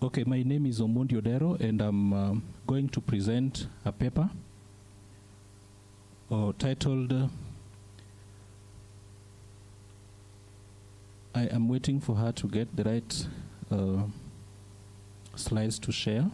Speaker 8: Okay, my name is Omondi Odero, and I'm going to present a paper titled I am waiting for her to get the right slides to share.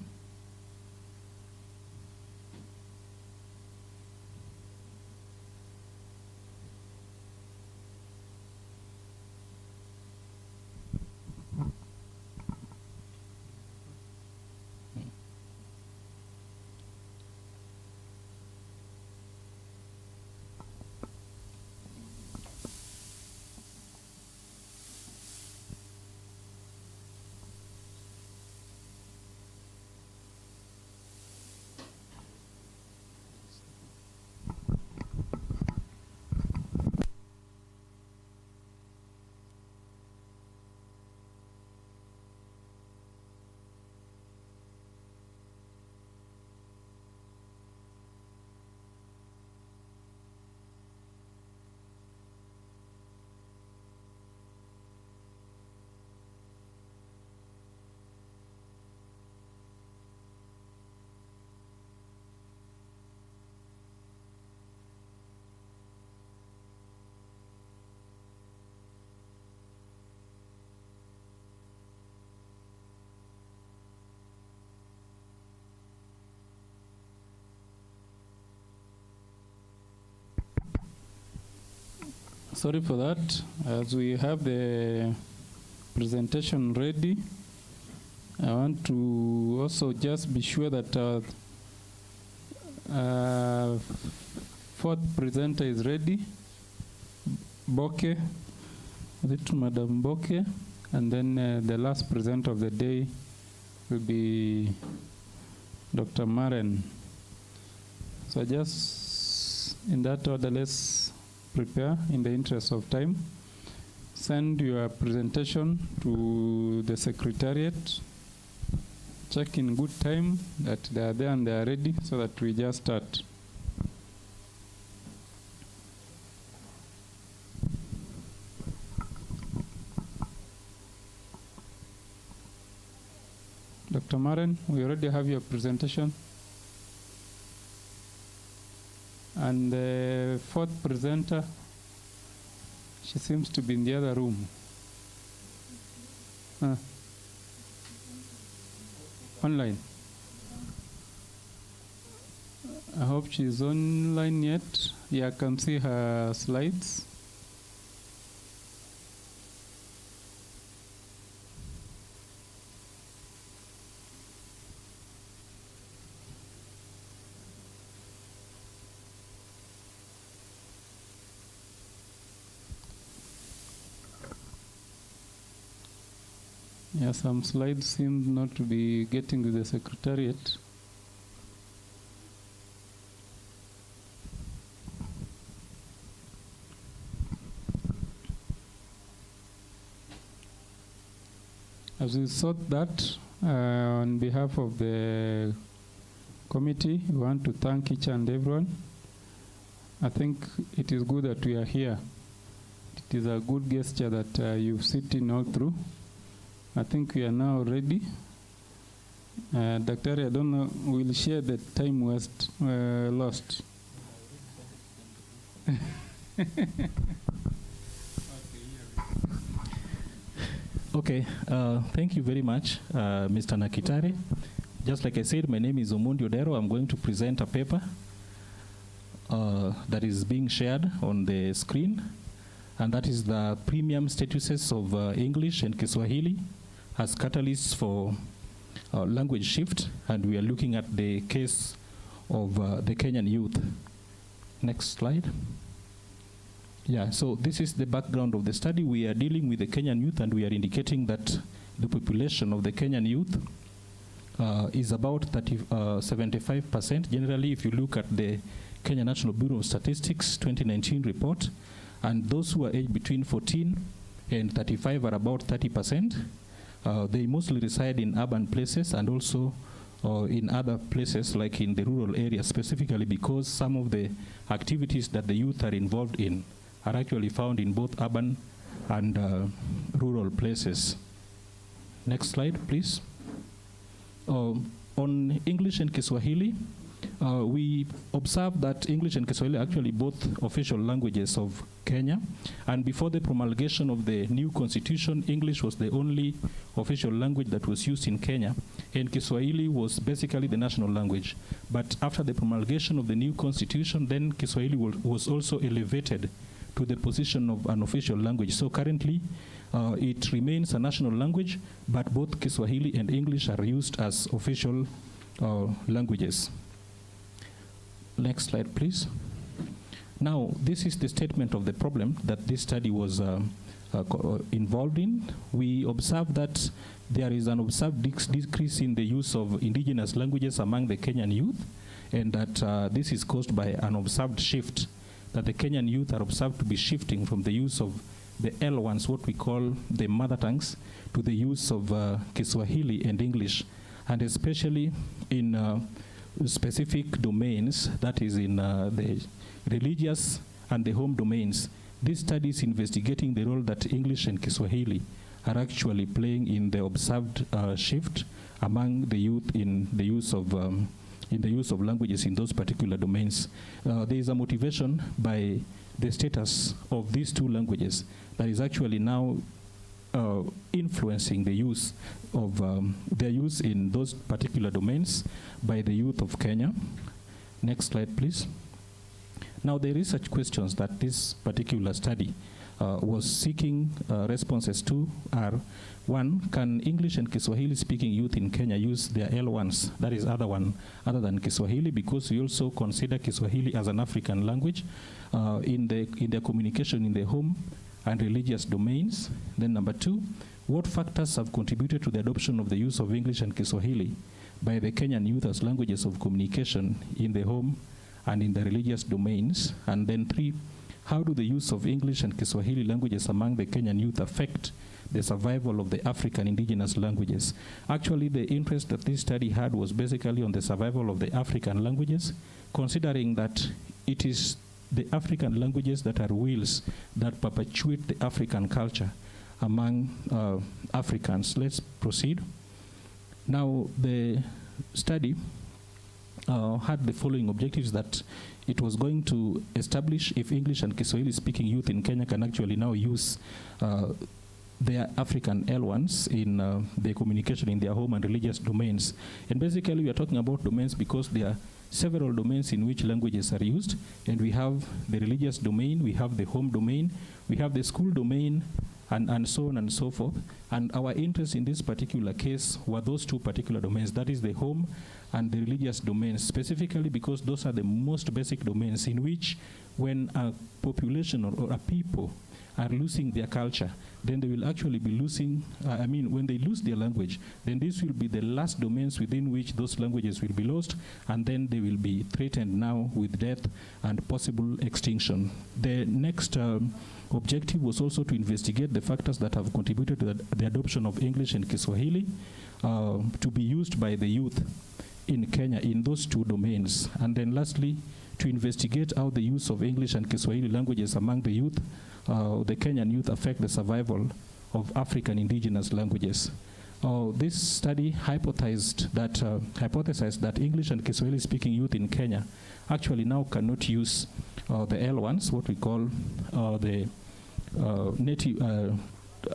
Speaker 1: Sorry for that. As we have the presentation ready, I want to also just be sure that fourth presenter is ready. Boke, is it Madam Boke? And then the last presenter of the day will be Dr. Maren. So just in that order, let's prepare in the interest of time. Send your presentation to the Secretariat. Check in good time that they are there and they are ready so that we just start. Dr. Maren, we already have your presentation. And the fourth presenter, she seems to be in the other room. Online. I hope she's online yet. Yeah, I can see her slides. Yeah, some slides seem not to be getting to the Secretariat. As we sort that, on behalf of the committee, we want to thank each and everyone. I think it is good that we are here. It is a good gesture that you've sitting all through. I think we are now ready. Dr. I don't know, we'll share the time lost.
Speaker 8: Okay, thank you very much, Mr. Nakitare. Just like I said, my name is Omondi Odero. I'm going to present a paper that is being shared on the screen, and that is the premium statuses of English and Kiswahili as catalysts for language shift, and we are looking at the case of the Kenyan youth. Next slide. Yeah, so this is the background of the study. We are dealing with the Kenyan youth, and we are indicating that the population of the Kenyan youth is about 75%. Generally, if you look at the Kenya National Bureau of Statistics 2019 report, and those who are aged between 14 and 35 are about 30%. They mostly reside in urban places and also in other places like in the rural areas, specifically because some of the activities that the youth are involved in are actually found in both urban and rural places. Next slide, please. On English and Kiswahili, we observed that English and Kiswahili are actually both official languages of Kenya. And before the promulgation of the new constitution, English was the only official language that was used in Kenya, and Kiswahili was basically the national language. But after the promulgation of the new constitution, then Kiswahili was also elevated to the position of an official language. So currently, it remains a national language, but both Kiswahili and English are used as official languages. Next slide, please. Now, this is the statement of the problem that this study was involved in. We observed that there is an observed decrease in the use of indigenous languages among the Kenyan youth, and that this is caused by an observed shift, that the Kenyan youth are observed to be shifting from the use of the L1s, what we call the mother tongues, to the use of Kiswahili and English, and especially in specific domains, that is in the religious and the home domains. This study is investigating the role that English and Kiswahili are actually playing in the observed shift among the youth in the use of languages in those particular domains. There is a motivation by the status of these two languages that is actually now influencing the use of their use in those particular domains by the youth of Kenya. Next slide, please. Now, the research questions that this particular study was seeking responses to are: one, can English and Kiswahili speaking youth in Kenya use their L1s, that is other than Kiswahili, because we also consider Kiswahili as an African language in their communication in the home and religious domains? Then number two, what factors have contributed to the adoption of the use of English and Kiswahili by the Kenyan youth as languages of communication in the home and in the religious domains? And then three, how do the use of English and Kiswahili languages among the Kenyan youth affect the survival of the African indigenous languages? Actually, the interest that this study had was basically on the survival of the African languages, considering that it is the African languages that are wheels that perpetuate the African culture among Africans. Let's proceed. Now, the study had the following objectives: that it was going to establish if English and Kiswahili speaking youth in Kenya can actually now use their African L1s in their communication in their home and religious domains. And basically we are talking about domains because there are several domains in which languages are used, and we have the religious domain, we have the home domain, we have the school domain, and so on and so forth. And our interest in this particular case were those two particular domains, that is the home and the religious domains, specifically because those are the most basic domains in which when a population or a people are losing their culture, then they will actually be losing, when they lose their language, then this will be the last domains within which those languages will be lost, and then they will be threatened now with death and possible extinction. The next objective was also to investigate the factors that have contributed to the adoption of English and Kiswahili to be used by the youth in Kenya in those two domains. And then lastly, to investigate how the use of English and Kiswahili languages among the youth, the Kenyan youth, affect the survival of African indigenous languages. This study hypothesized that English and Kiswahili speaking youth in Kenya actually now cannot use the L1s, what we call the native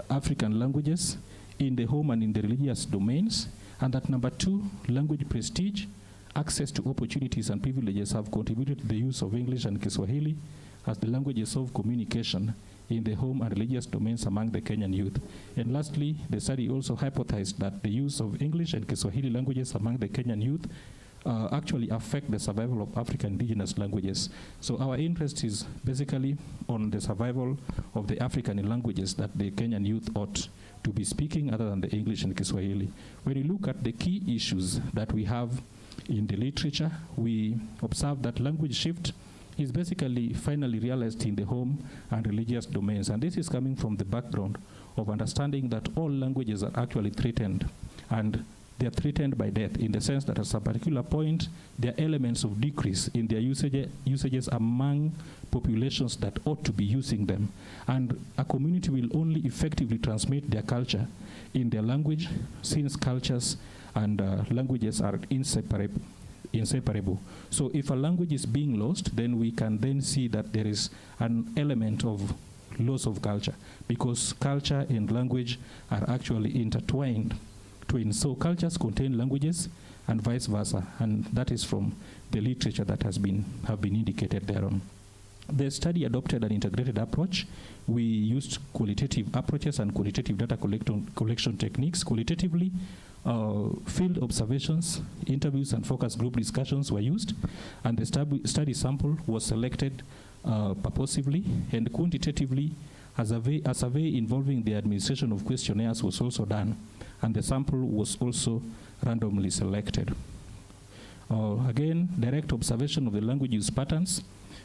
Speaker 8: African languages, in the home and in the religious domains, and that number two, language prestige, access to opportunities and privileges have contributed to the use of English and Kiswahili as the languages of communication in the home and religious domains among the Kenyan youth. And lastly, the study also hypothesized that the use of English and Kiswahili languages among the Kenyan youth actually affect the survival of African indigenous languages. So our interest is basically on the survival of the African languages that the Kenyan youth ought to be speaking other than the English and Kiswahili. When you look at the key issues that we have in the literature, we observe that language shift is basically finally realized in the home and religious domains. And this is coming from the background of understanding that all languages are actually threatened, and they are threatened by death, in the sense that at a particular point, there are elements of decrease in their usages among populations that ought to be using them. And a community will only effectively transmit their culture in their language, since cultures and languages are inseparable. So if a language is being lost, then we can then see that there is an element of loss of culture, because culture and language are actually intertwined. So cultures contain languages and vice versa, and that is from the literature that have been indicated thereon. The study adopted an integrated approach. We used qualitative approaches and qualitative data collection techniques. Qualitatively, field observations, interviews, and focus group discussions were used, and the study sample was selected purposively. And quantitatively, a survey involving the administration of questionnaires was also done, and the sample was also randomly selected. Again, direct observation of the language use patterns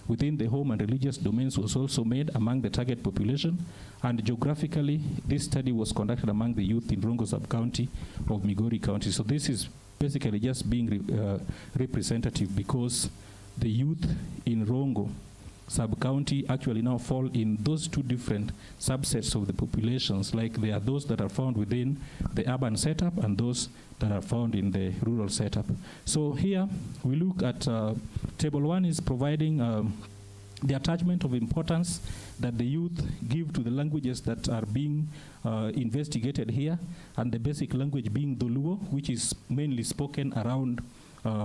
Speaker 8: within the home and religious domains was also made among the target population, and geographically, this study was conducted among the youth in Rongo sub-county of Migori County. So this is basically just being representative, because the youth in Rongo sub-county actually now fall in those two different subsets of the populations, like there are those that are found within the urban setup and those that are found in the rural setup. So here we look at table 1 is providing the attachment of importance that the youth give to the languages that are being investigated here, and the basic language being the Luo, which is mainly spoken around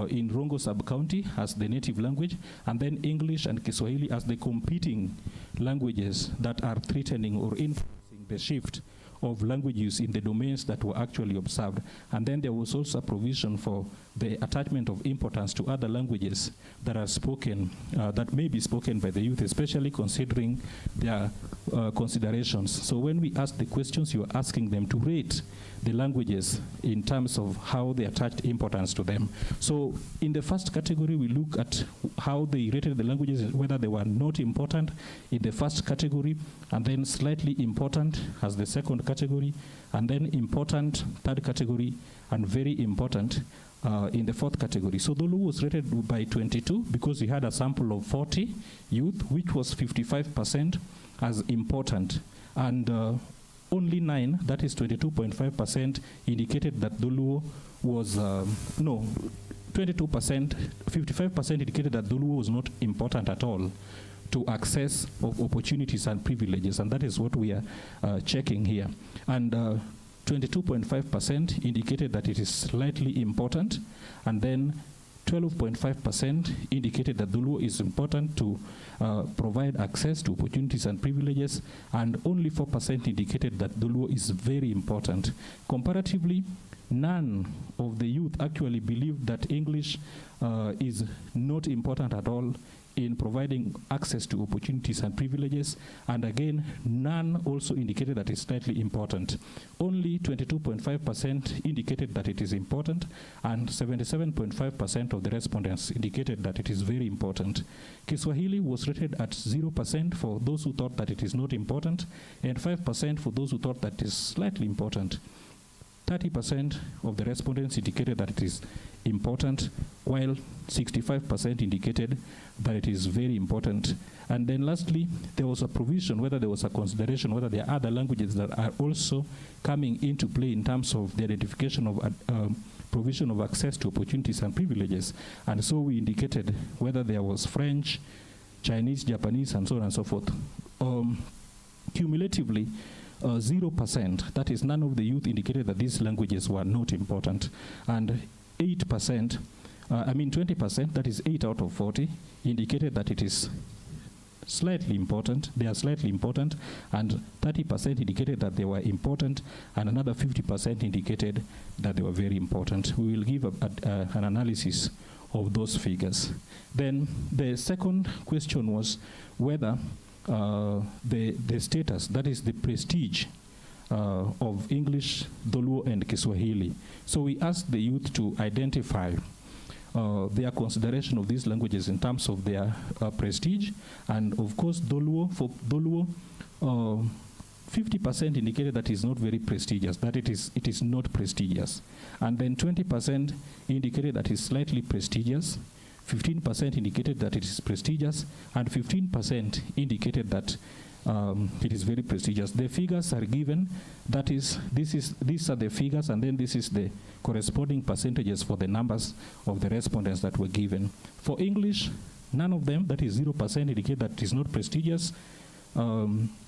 Speaker 8: in Rongo sub-county as the native language, and then English and Kiswahili as the competing languages that are threatening or influencing the shift of language use in the domains that were actually observed. And then there was also a provision for the attachment of importance to other languages that are spoken, that may be spoken by the youth, especially considering their considerations. So when we ask the questions, you are asking them to rate the languages in terms of how they attached importance to them. So in the first category, we look at how they rated the languages, whether they were not important in the first category, and then slightly important as the second category, and then important third category, and very important in the fourth category. So Dolu was rated by 22 because we had a sample of 40 youth, which was 55% as important. And only 9, that is 22.5%, indicated that Doluo was, 22%, 55% indicated that Doluo was not important at all to access of opportunities and privileges, and that is what we are checking here. And 22.5% indicated that it is slightly important, and then 12.5% indicated that Duluo is important to provide access to opportunities and privileges, and only 4% indicated that Duluo is very important. Comparatively, none of the youth actually believed that English is not important at all in providing access to opportunities and privileges, and again, none also indicated that it's slightly important. Only 22.5% indicated that it is important, and 77.5% of the respondents indicated that it is very important. Kiswahili was rated at 0% for those who thought that it is not important, and 5% for those who thought that it is slightly important. 30% of the respondents indicated that it is important, while 65% indicated that it is very important. And then lastly, there was a provision, whether there was a consideration, whether there are other languages that are also coming into play in terms of the identification of provision of access to opportunities and privileges. And so we indicated whether there was French, Chinese, Japanese, and so on and so forth. Cumulatively, 0%, that is, none of the youth indicated that these languages were not important. And 20%, that is 8 out of 40, indicated that it is slightly important, they are slightly important, and 30% indicated that they were important, and another 50% indicated that they were very important. We will give an analysis of those figures. Then the second question was whether the status, that is the prestige of English, Doluo, and Kiswahili. So we asked the youth to identify their consideration of these languages in terms of their prestige. And of course, for Doluo, 50% indicated that it is not very prestigious, that it is not prestigious. And then 20% indicated that it is slightly prestigious. 15% indicated that it is prestigious, and 15% indicated that it is very prestigious. The figures are given, that is, these are the figures, and then this is the corresponding percentages for the numbers of the respondents that were given. For English, none of them, that is 0%, indicate that it is not prestigious.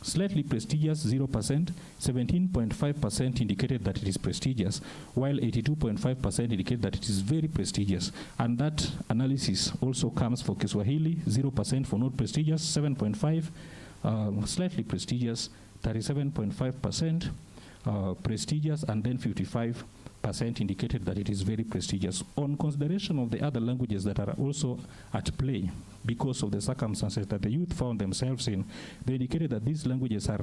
Speaker 8: Slightly prestigious, 0%. 17.5% indicated that it is prestigious, while 82.5% indicate that it is very prestigious. And that analysis also comes for Kiswahili, 0% for not prestigious, 7.5% slightly prestigious, 37.5% prestigious, and then 55% indicated that it is very prestigious. On consideration of the other languages that are also at play because of the circumstances that the youth found themselves in, they indicated that these languages are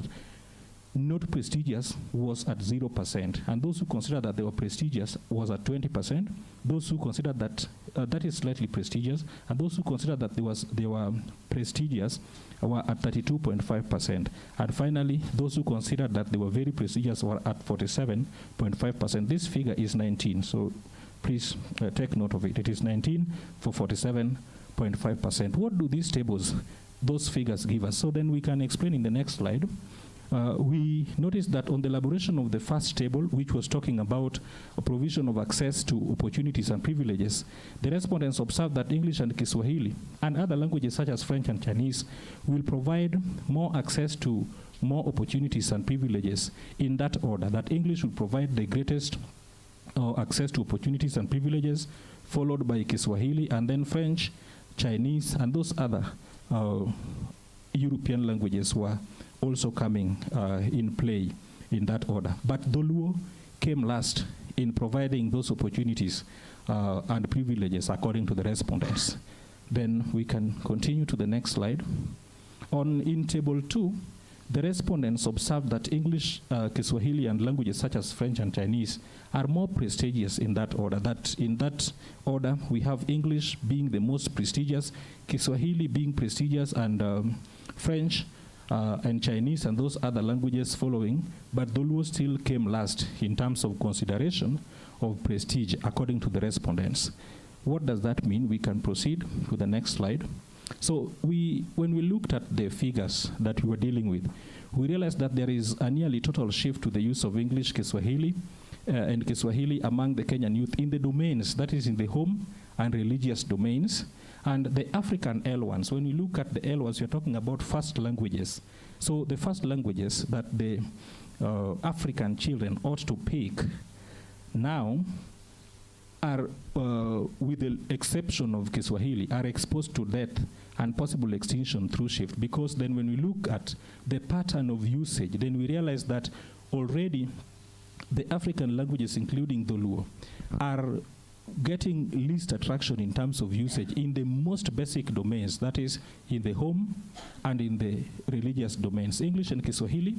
Speaker 8: not prestigious was at 0%, and those who considered that they were prestigious was at 20%. Those who considered that that is slightly prestigious, and those who considered that they were prestigious were at 32.5%. And finally, those who considered that they were very prestigious were at 47.5%. This figure is 19, so please take note of it. It is 19 for 47.5%. What do these tables, those figures give us? So then we can explain in the next slide. We noticed that on the elaboration of the first table, which was talking about a provision of access to opportunities and privileges, the respondents observed that English and Kiswahili and other languages such as French and Chinese will provide more access to more opportunities and privileges in that order, that English will provide the greatest access to opportunities and privileges, followed by Kiswahili, and then French, Chinese, and those other European languages were also coming in play in that order. But Dholuo came last in providing those opportunities and privileges according to the respondents. Then we can continue to the next slide. In table 2, the respondents observed that English, Kiswahili, and languages such as French and Chinese are more prestigious in that order. That in that order, we have English being the most prestigious, Kiswahili being prestigious, and French and Chinese and those other languages following, but Dholuo still came last in terms of consideration of prestige according to the respondents. What does that mean? We can proceed to the next slide. So when we looked at the figures that we were dealing with, we realized that there is a nearly total shift to the use of English, Kiswahili, and Kiswahili among the Kenyan youth in the domains, that is in the home and religious domains. And the African L1s, when we look at the L1s, we're talking about first languages. So the first languages that the African children ought to pick now are, with the exception of Kiswahili, are exposed to death and possible extinction through shift. Because then when we look at the pattern of usage, then we realize that already the African languages, including Dholuo, are getting least attraction in terms of usage in the most basic domains, that is in the home and in the religious domains. English and Kiswahili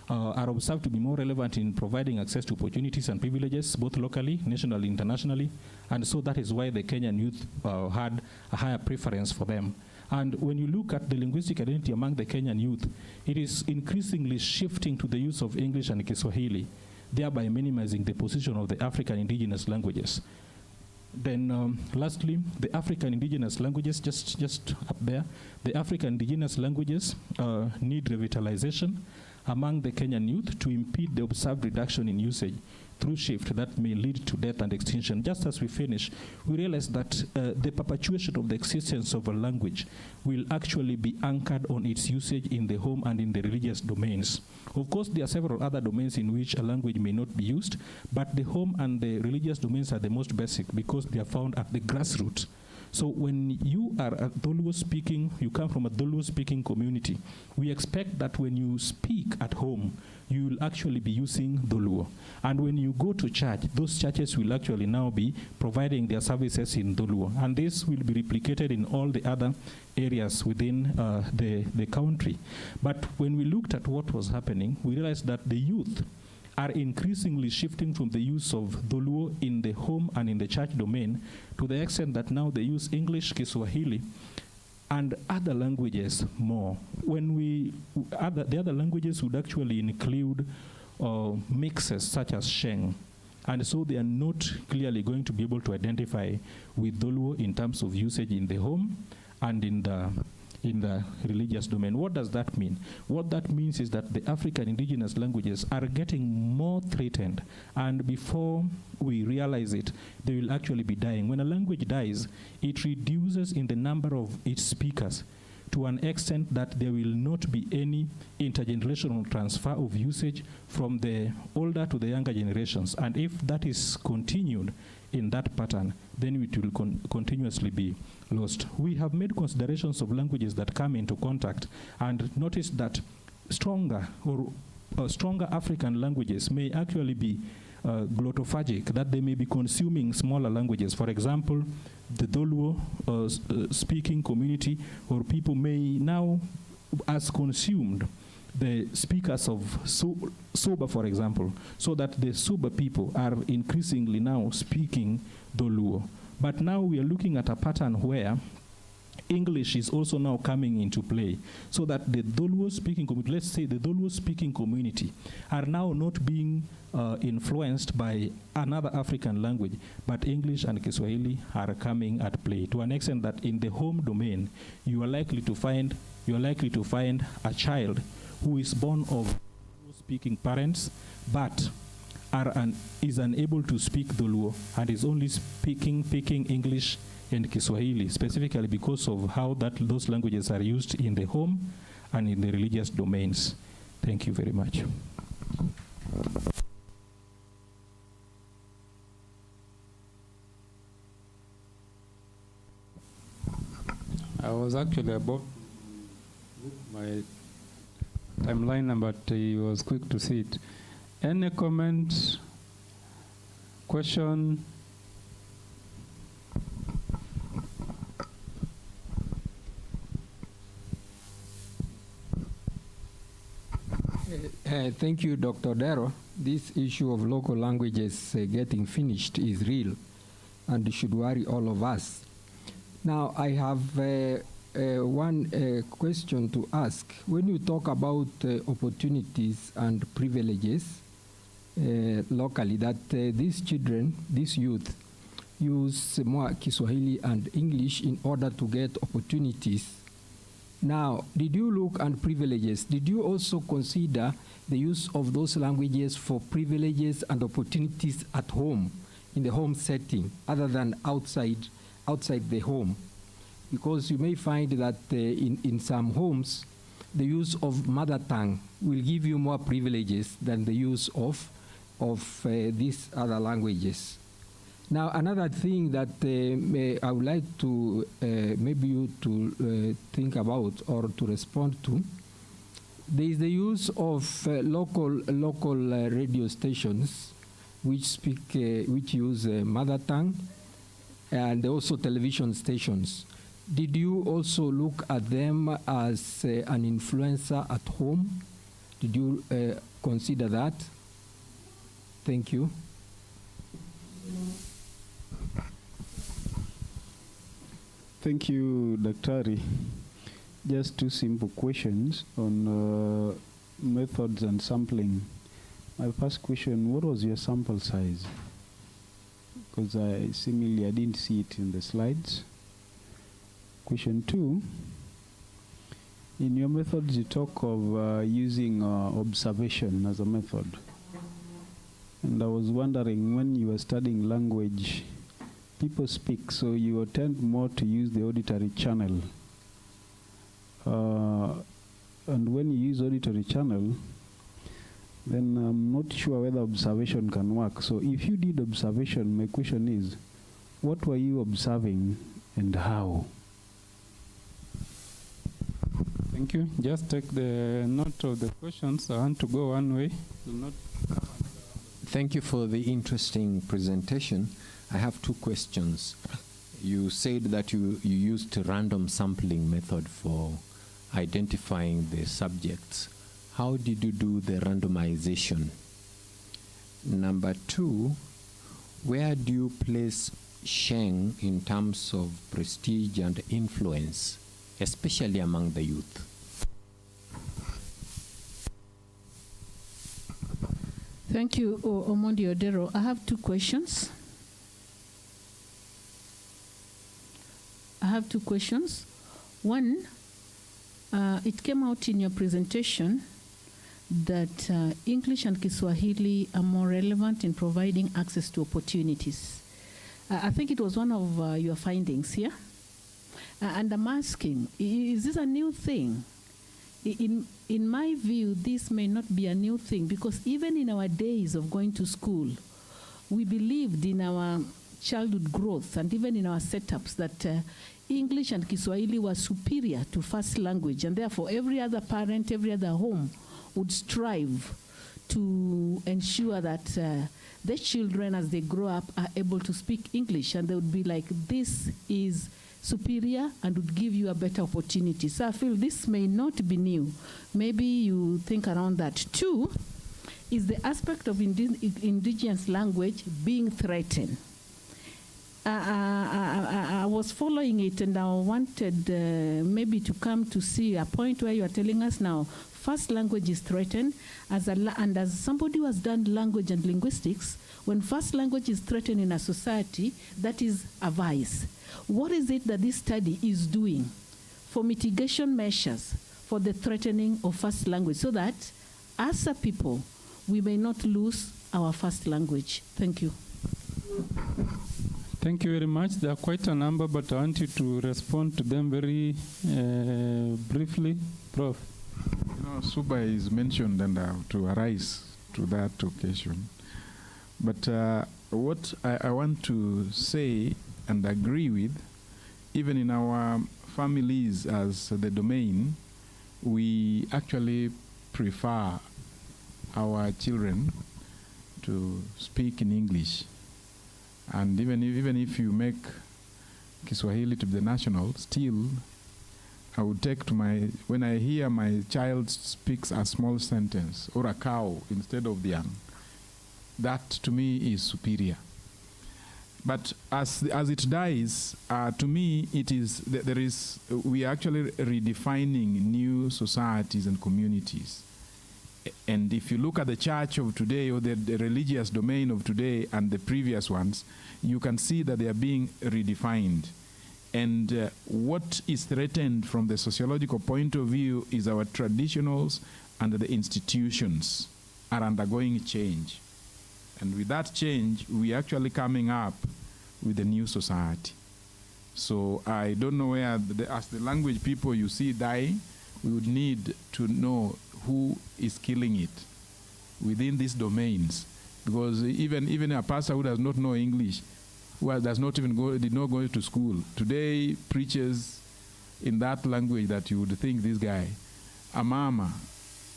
Speaker 8: are observed to be more relevant in providing access to opportunities and privileges, both locally, nationally, internationally, and so that is why the Kenyan youth had a higher preference for them. And when you look at the linguistic identity among the Kenyan youth, it is increasingly shifting to the use of English and Kiswahili, thereby minimizing the position of the African indigenous languages. Then lastly, the African indigenous languages, just up there, the African indigenous languages need revitalization among the Kenyan youth to impede the observed reduction in usage through shift that may lead to death and extinction. Just as we finish, we realize that the perpetuation of the existence of a language will actually be anchored on its usage in the home and in the religious domains. Of course, there are several other domains in which a language may not be used, but the home and the religious domains are the most basic because they are found at the grassroots. So when you are a Dholuo speaking, you come from a Dholuo speaking community, we expect that when you speak at home, you will actually be using Dholuo. And when you go to church, those churches will actually now be providing their services in Dholuo. And this will be replicated in all the other areas within the country. But when we looked at what was happening, we realized that the youth are increasingly shifting from the use of Dholuo in the home and in the church domain to the extent that now they use English, Kiswahili, and other languages more. When the other languages would actually include mixes such as Sheng. And so they are not clearly going to be able to identify with Dholuo in terms of usage in the home and in the religious domain. What does that mean? What that means is that the African indigenous languages are getting more threatened, and before we realize it, they will actually be dying. When a language dies, it reduces in the number of its speakers to an extent that there will not be any intergenerational transfer of usage from the older to the younger generations. And if that is continued in that pattern, then it will continuously be lost. We have made considerations of languages that come into contact and noticed that stronger African languages may actually be glottophagic, that they may be consuming smaller languages. For example, the Dholuo speaking community or people may now, as consumed, the speakers of Suba, for example, so that the Suba people are increasingly now speaking Dholuo. But now we are looking at a pattern where English is also now coming into play, so that the Dholuo speaking community, let's say the Dholuo speaking community, are now not being influenced by another African language, but English and Kiswahili are coming at play to an extent that in the home domain, you are likely to find a child who is born of speaking parents, but is unable to speak Dholuo and is only speaking English and Kiswahili, specifically because of how those languages are used in the home and in the religious domains. Thank you very much.
Speaker 1: I was actually about to book my timeline, but he was quick to see it. Any comment, question?
Speaker 9: Thank you, Dr. Dero. This issue of local languages getting finished is real and should worry all of us. Now, I have one question to ask. When you talk about opportunities and privileges locally, that these children, this youth, use more Kiswahili and English in order to get opportunities. Now, did you look at privileges? Did you also consider the use of those languages for privileges and opportunities at home, in the home setting, other than outside the home? Because you may find that in some homes, the use of mother tongue will give you more privileges than the use of these other languages. Now, another thing that I would like to maybe you to think about or to respond to, there is the use of local radio stations which use mother tongue, and also television stations. Did you also look at them as an influencer at home? Did you consider that? Thank you.
Speaker 10: Thank you, Daktari. Just two simple questions on methods and sampling. My first question, what was your sample size? Because I didn't see it in the slides. Question two, in your methods you talk of using observation as a method. And I was wondering, when you were studying language, people speak, so you tend more to use the auditory channel. And when you use auditory channel, then I'm not sure whether observation can work. So if you did observation, my question is, what were you observing and how?
Speaker 1: Thank you. Just take the note of the questions. I want to go one way.
Speaker 11: Thank you for the interesting presentation. I have two questions. You said that you used a random sampling method for identifying the subjects. How did you do the randomization? Number two, where do you place Sheng in terms of prestige and influence, especially among the youth?
Speaker 7: Thank you, Omondi Odero. I have two questions. One, it came out in your presentation that English and Kiswahili are more relevant in providing access to opportunities. I think it was one of your findings here. And I'm asking, is this a new thing? In my view, this may not be a new thing, because even in our days of going to school, we believed in our childhood growth and even in our setups that English and Kiswahili were superior to first language, and therefore every other parent, every other home would strive to ensure that their children, as they grow up, are able to speak English, and they would be like, this is superior and would give you a better opportunity. So I feel this may not be new. Maybe you think around that. Two is the aspect of indigenous language being threatened. I was following it, and I wanted maybe to come to see a point where you are telling us now first language is threatened, and as somebody who has done language and linguistics, when first language is threatened in a society, that is a vice. What is it that this study is doing for mitigation measures for the threatening of first language, so that as a people, we may not lose our first language? Thank you.
Speaker 1: Thank you very much. There are quite a number, but I want you to respond to them very briefly. Prof.
Speaker 5: Suba is mentioned, and I have to arise to that occasion. But what I want to say and agree with even in our families as the domain, we actually prefer our children to speak in English. And even if you make Kiswahili to be the national, still I would take to when I hear my child speaks a small sentence or a cow instead of the young, that to me is superior. But as it dies, to me it is, we are actually redefining new societies and communities. And if you look at the church of today or the religious domain of today and the previous ones, you can see that they are being redefined. And what is threatened from the sociological point of view is our traditionals and the institutions are undergoing change. And with that change, we are actually coming up with a new society. So I don't know where, as the language people you see die, we would need to know who is killing it within these domains. Because even a pastor who does not know English, who does not even did not go to school, today preaches in that language that you would think this guy, a mama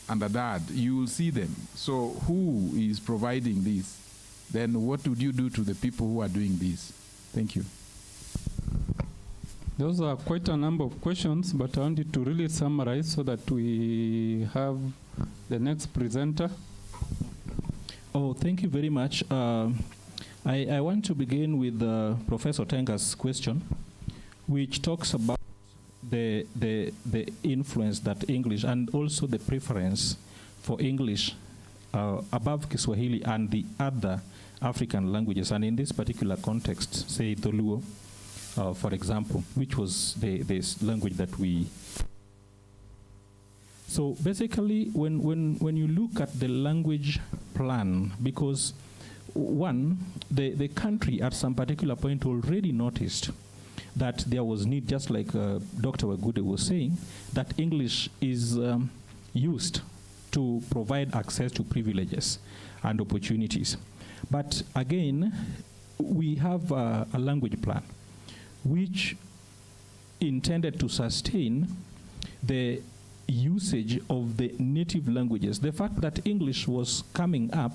Speaker 5: and a dad, you will see them. So who is providing this? Then what would you do to the people who are doing this? Thank you.
Speaker 1: Those are quite a number of questions, but I wanted to really summarize so that we have the next presenter.
Speaker 8: Oh, thank you very much. I want to begin with Professor Tenga's question, which talks about the influence that English and also the preference for English above Kiswahili and the other African languages, and in this particular context, say the Luo, for example, which was this language that we. So basically, when you look at the language plan, because one, the country at some particular point already noticed that there was need, just like Dr. Wagude was saying, that English is used to provide access to privileges and opportunities. But again, we have a language plan which intended to sustain the usage of the native languages. The fact that English was coming up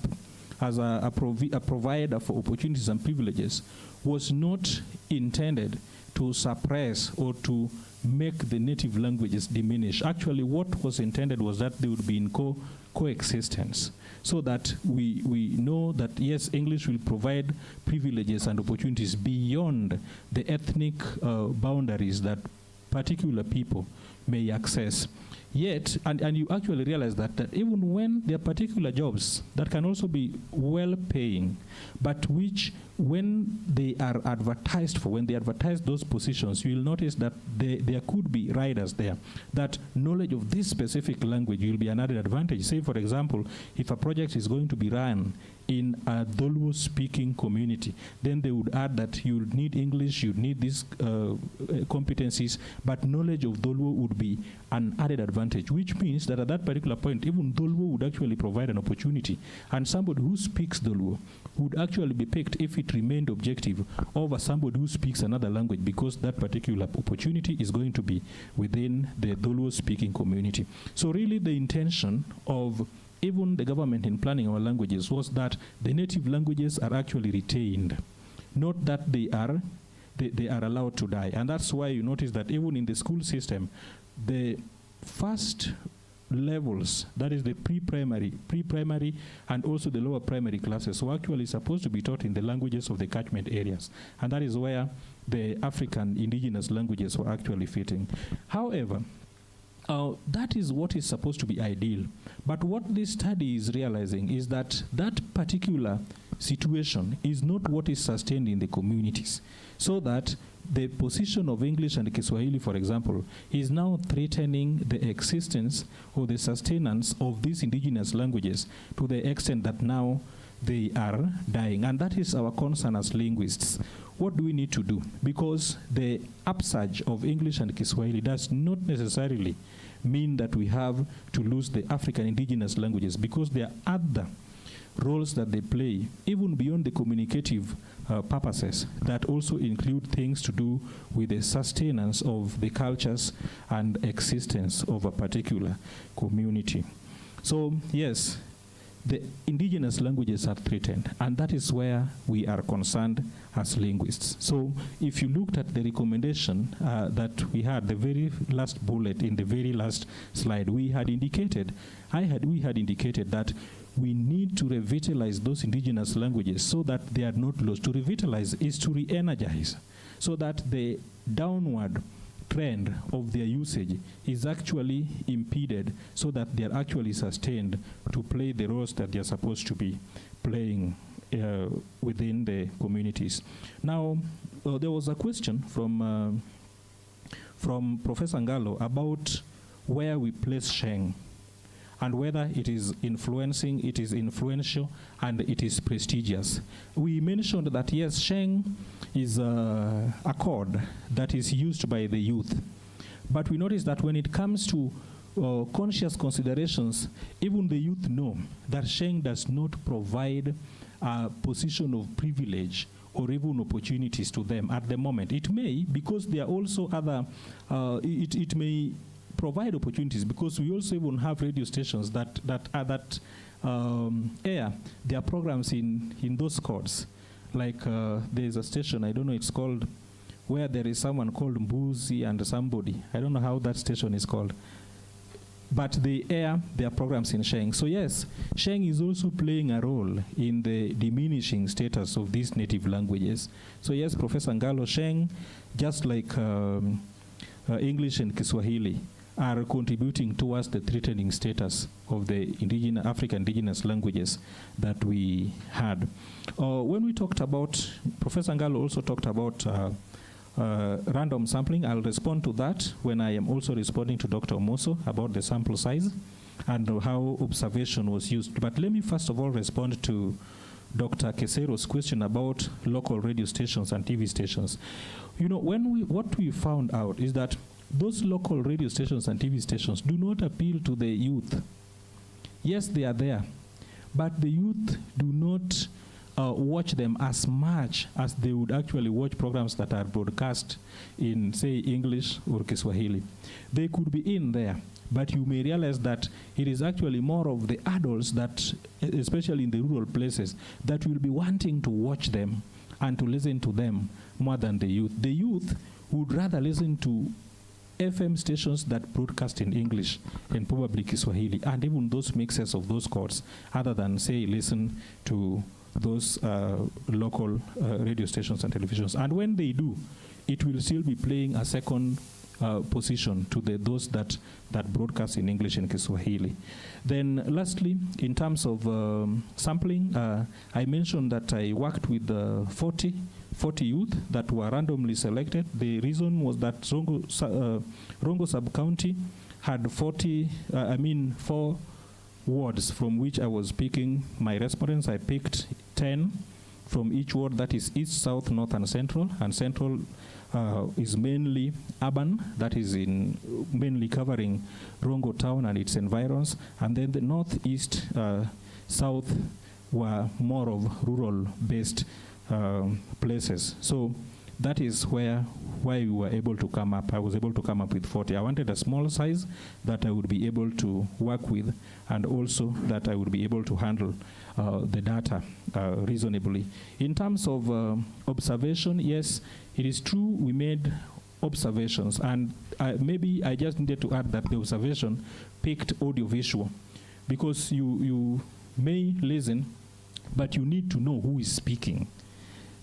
Speaker 8: as a provider for opportunities and privileges was not intended to suppress or to make the native languages diminish. Actually, what was intended was that they would be in coexistence, so that we know that, yes, English will provide privileges and opportunities beyond the ethnic boundaries that particular people may access. Yet, and you actually realize that even when there are particular jobs that can also be well-paying, but which, when they are advertised for, when they advertise those positions, you will notice that there could be riders there, that knowledge of this specific language will be an added advantage. Say, for example, if a project is going to be run in a Dholuo-speaking community, then they would add that you need English, you need these competencies, but knowledge of Dholuo would be an added advantage, which means that at that particular point, even Dholuo would actually provide an opportunity, and somebody who speaks Dholuo would actually be picked if it remained objective over somebody who speaks another language, because that particular opportunity is going to be within the Dholuo-speaking community. So really the intention of even the government in planning our languages was that the native languages are actually retained, not that they are allowed to die. And that's why you notice that even in the school system, the first levels, that is the pre-primary and also the lower primary classes, so actually supposed to be taught in the languages of the catchment areas. And that is where the African indigenous languages were actually fitting. However, that is what is supposed to be ideal. But what this study is realizing is that that particular situation is not what is sustained in the communities. So that the position of English and Kiswahili, for example, is now threatening the existence or the sustenance of these indigenous languages to the extent that now they are dying. And that is our concern as linguists. What do we need to do? Because the upsurge of English and Kiswahili does not necessarily mean that we have to lose the African indigenous languages, because there are other roles that they play, even beyond the communicative purposes, that also include things to do with the sustenance of the cultures and existence of a particular community. So yes, the indigenous languages are threatened, and that is where we are concerned as linguists. So if you looked at the recommendation that we had, the very last bullet in the very last slide, we had indicated that we need to revitalize those indigenous languages so that they are not lost. To revitalize is to re-energize, so that the downward trend of their usage is actually impeded, so that they are actually sustained to play the roles that they are supposed to be playing within the communities. Now, there was a question from Professor Ngalo about where we place Sheng and whether it is influential, and it is prestigious. We mentioned that yes, Sheng is a chord that is used by the youth. But we notice that when it comes to conscious considerations, even the youth know that Sheng does not provide a position of privilege or even opportunities to them at the moment. It may, because there are also other, it may provide opportunities, because we also even have radio stations that air their programs in those chords. Like there's a station, I don't know, it's called, where there is someone called Mbuzi and somebody. I don't know how that station is called. But they air their programs in Sheng. So yes, Sheng is also playing a role in the diminishing status of these native languages. So yes, Professor Ngalo, Sheng, just like English and Kiswahili, are contributing towards the threatening status of the African indigenous languages that we had. When we talked about, Professor Ngalo also talked about random sampling. I'll respond to that when I am also responding to Dr. Omoso about the sample size and how observation was used. But let me first of all respond to Dr. Kesero's question about local radio stations and TV stations. You know, what we found out is that those local radio stations and TV stations do not appeal to the youth. Yes, they are there, but the youth do not watch them as much as they would actually watch programs that are broadcast in, say, English or Kiswahili. They could be in there, but you may realize that it is actually more of the adults that, especially in the rural places, that will be wanting to watch them and to listen to them more than the youth. The youth would rather listen to FM stations that broadcast in English and probably Kiswahili, and even those mixes of those chords, other than, say, listen to those local radio stations and televisions. And when they do, it will still be playing a second position to those that broadcast in English and Kiswahili. Then lastly, in terms of sampling, I mentioned that I worked with 40 youth that were randomly selected. The reason was that Rongo sub-county had 4 wards from which I was picking my respondents. I picked 10 from each ward, that is East, South, North, and Central. And Central is mainly urban, that is mainly covering Rongo town and its environs. And then the Northeast, South were more of rural-based places. So that is why we were able to come up. I was able to come up with 40. I wanted a small size that I would be able to work with, and also that I would be able to handle the data reasonably. In terms of observation, yes, it is true we made observations, and maybe I just needed to add that the observation picked audio-visual, because you may listen, but you need to know who is speaking.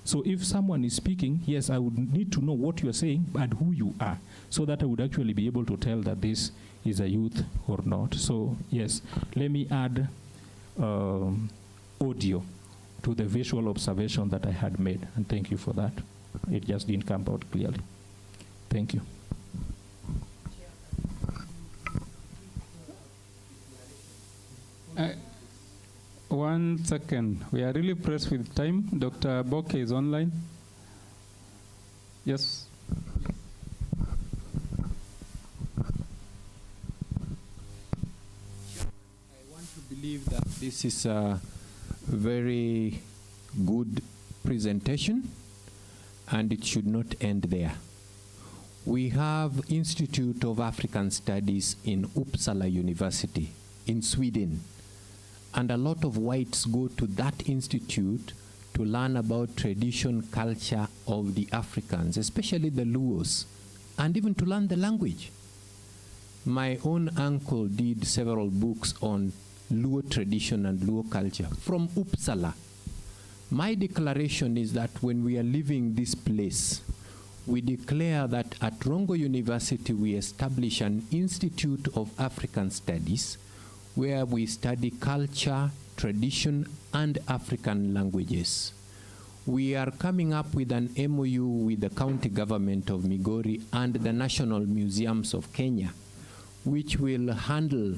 Speaker 8: So if someone is speaking, yes, I would need to know what you are saying and who you are, so that I would actually be able to tell that this is a youth or not. So yes, let me add audio to the visual observation that I had made, and thank you for that. It just didn't come out clearly. Thank you.
Speaker 1: 1 second. We are really pressed with time. Dr. Boke is online. Yes.
Speaker 11: I want to believe that this is a very good presentation, and it should not end there. We have Institute of African Studies in Uppsala University in Sweden, and a lot of whites go to that institute to learn about tradition, culture of the Africans, especially the Luos, and even to learn the language. My own uncle did several books on Luo tradition and Luo culture from Uppsala. My declaration is that when we are leaving this place, we declare that at Rongo University we establish an Institute of African Studies where we study culture, tradition, and African languages. We are coming up with an MOU with the county government of Migori and the National Museums of Kenya, which will handle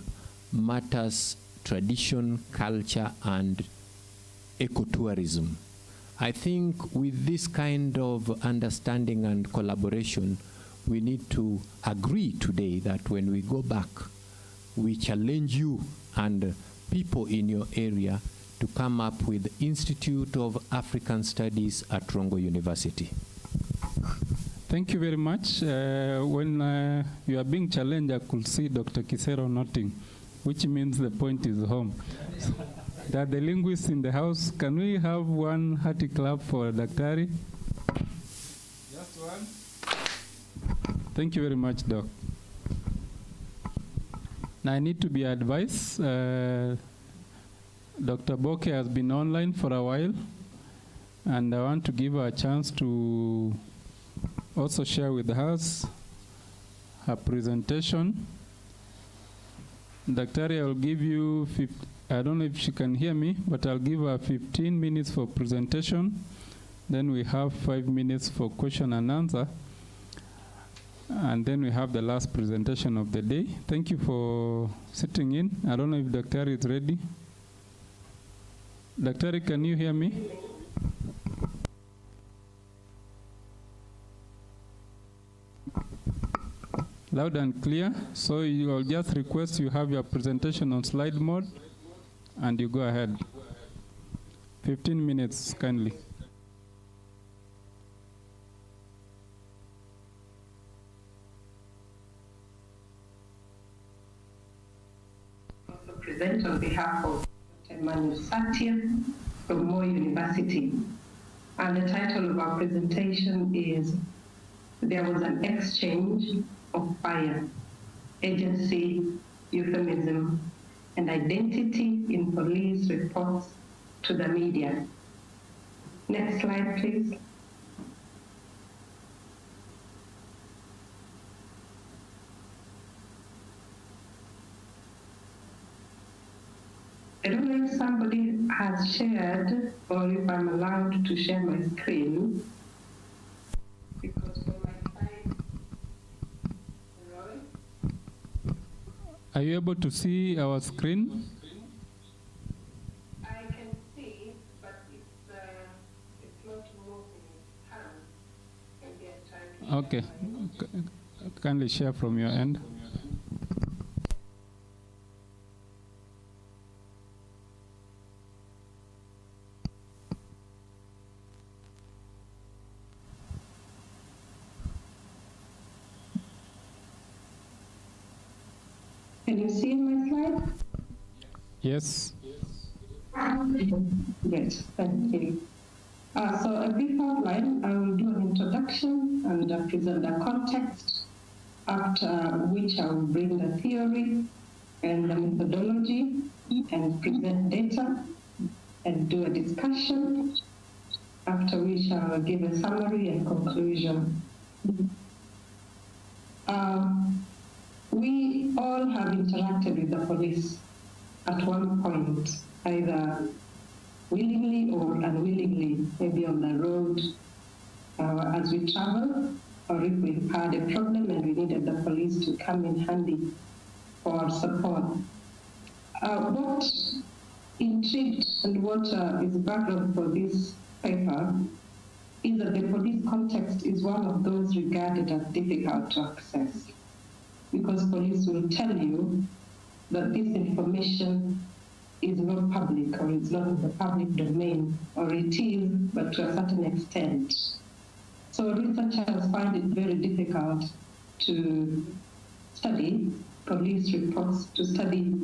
Speaker 11: matters, tradition, culture, and ecotourism. I think with this kind of understanding and collaboration, we need to agree today that when we go back, we challenge you and people in your area to come up with Institute of African Studies at Rongo University.
Speaker 1: Thank you very much. When you are being challenged, I could see Dr. Kisero nodding, which means the point is home. That the linguists in the house, can we have one hearty clap for Daktari? Just one. Thank you very much, Doc. Now I need to be advised. Dr. Boke has been online for a while, and I want to give her a chance to also share with us her presentation. Daktari, I will give you, I don't know if she can hear me, but I'll give her 15 minutes for presentation. Then we have 5 minutes for question and answer. And then we have the last presentation of the day. Thank you for sitting in. I don't know if Daktari is ready. Daktari, can you hear me? Loud and clear. So you will just request you have your presentation on slide mode, and you go ahead. 15 minutes, kindly.
Speaker 12: Present on behalf of Dr. Emmanuel Satya from Moi University. And the title of our presentation is There Was an Exchange of Fire, Agency, Euphemism, and Identity in Police Reports to the Media. Next slide, please. I don't know if somebody has shared or if I'm allowed to share my screen. Because for my side,
Speaker 1: Are you able to see our screen?
Speaker 12: I can see, but it's not moving.
Speaker 1: Okay. Kindly share from your end.
Speaker 12: Can you see my slide?
Speaker 1: Yes.
Speaker 12: Yes, thank you. So a brief outline, I will do an introduction and present the context, after which I will bring the theory and the methodology and present data and do a discussion, after which I will give a summary and conclusion. We all have interacted with the police at one point, either willingly or unwillingly, maybe on the road as we travel, or if we've had a problem and we needed the police to come in handy for support. What intrigued and what is the background for this paper is that the police context is one of those regarded as difficult to access, because police will tell you that this information is not public or it's not in the public domain, or it is, but to a certain extent. So researchers find it very difficult to study police reports, to study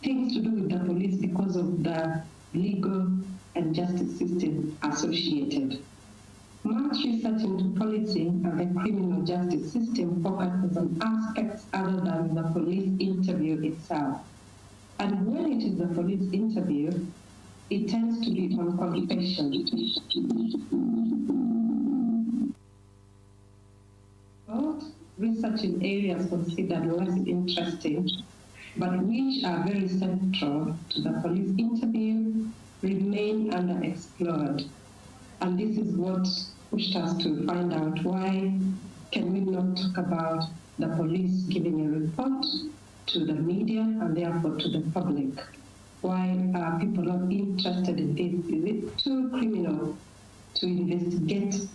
Speaker 12: things to do with the police because of the legal and justice system associated. Much research into policing and the criminal justice system focuses on aspects other than the police interview itself. And when it is the police interview, it tends to be on confession. Research in areas considered less interesting, but which are very central to the police interview, remain underexplored. And this is what pushed us to find out why can we not talk about the police giving a report to the media and therefore to the public. Why are people not interested in this? Is it too criminal to investigate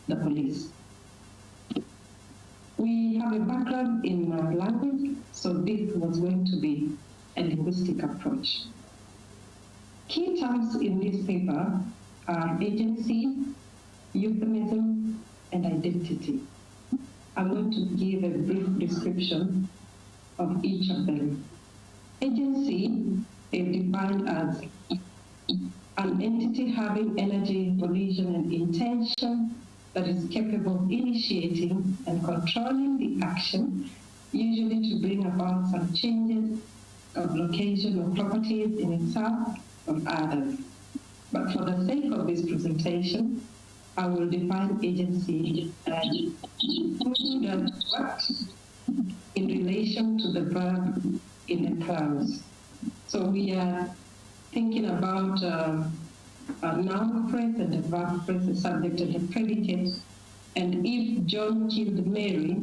Speaker 12: the police? We have a background in language, so this was going to be a linguistic approach. Key terms in this paper are agency, euphemism, and identity. I'm going to give a brief description of each of them. Agency is defined as an entity having energy, volition, and intention that is capable of initiating and controlling the action, usually to bring about some changes of location or properties in itself or others. But for the sake of this presentation, I will define agency as who does what in relation to the verb in the clause. So we are thinking about a noun phrase and a verb phrase, a subject and a predicate. And if John killed Mary,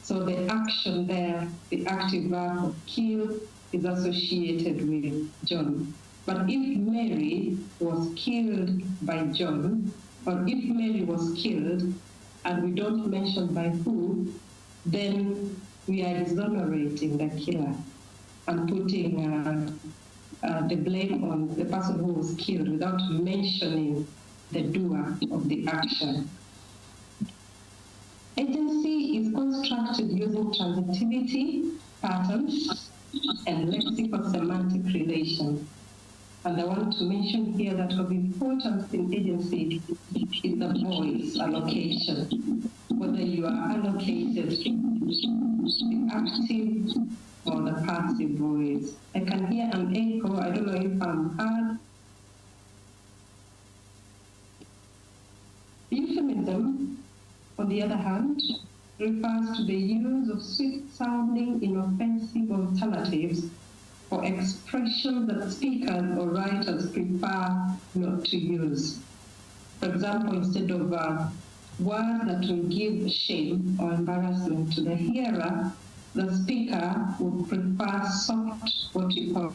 Speaker 12: so the action there, the active verb of kill, is associated with John. But if Mary was killed by John, or if Mary was killed and we don't mention by who, then we are exonerating the killer and putting the blame on the person who was killed without mentioning the doer of the action. Agency is constructed using transitivity, patterns, and lexicosemantic relations. And I want to mention here that of importance in agency is the voice allocation, whether you are allocated the active or the passive voice. I can hear an echo. I don't know if I'm heard. Euphemism, on the other hand, refers to the use of sweet-sounding, inoffensive alternatives for expressions that speakers or writers prefer not to use. For example, instead of words that will give shame or embarrassment to the hearer, the speaker would prefer soft, what we call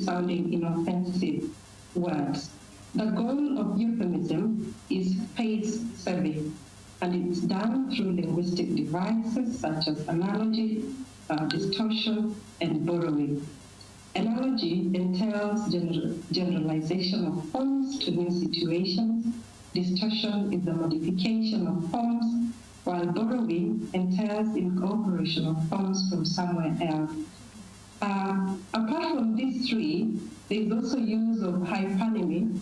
Speaker 12: sounding inoffensive words. The goal of euphemism is space saving, and it's done through linguistic devices such as analogy, distortion, and borrowing. Analogy entails generalization of forms to new situations. Distortion is the modification of forms, while borrowing entails incorporation of forms from somewhere else. Apart from these three, there is also use of hyponymy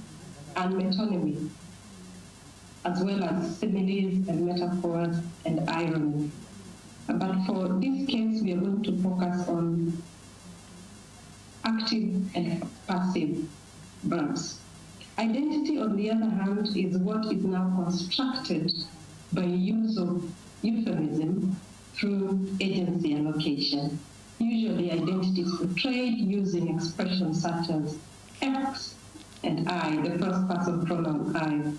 Speaker 12: and metonymy, as well as similes and metaphors and irony. But for this case, we are going to focus on active and passive verbs. Identity, on the other hand, is what is now constructed by use of euphemism through agency allocation. Usually identity is portrayed using expressions such as X and I, the first person pronoun I,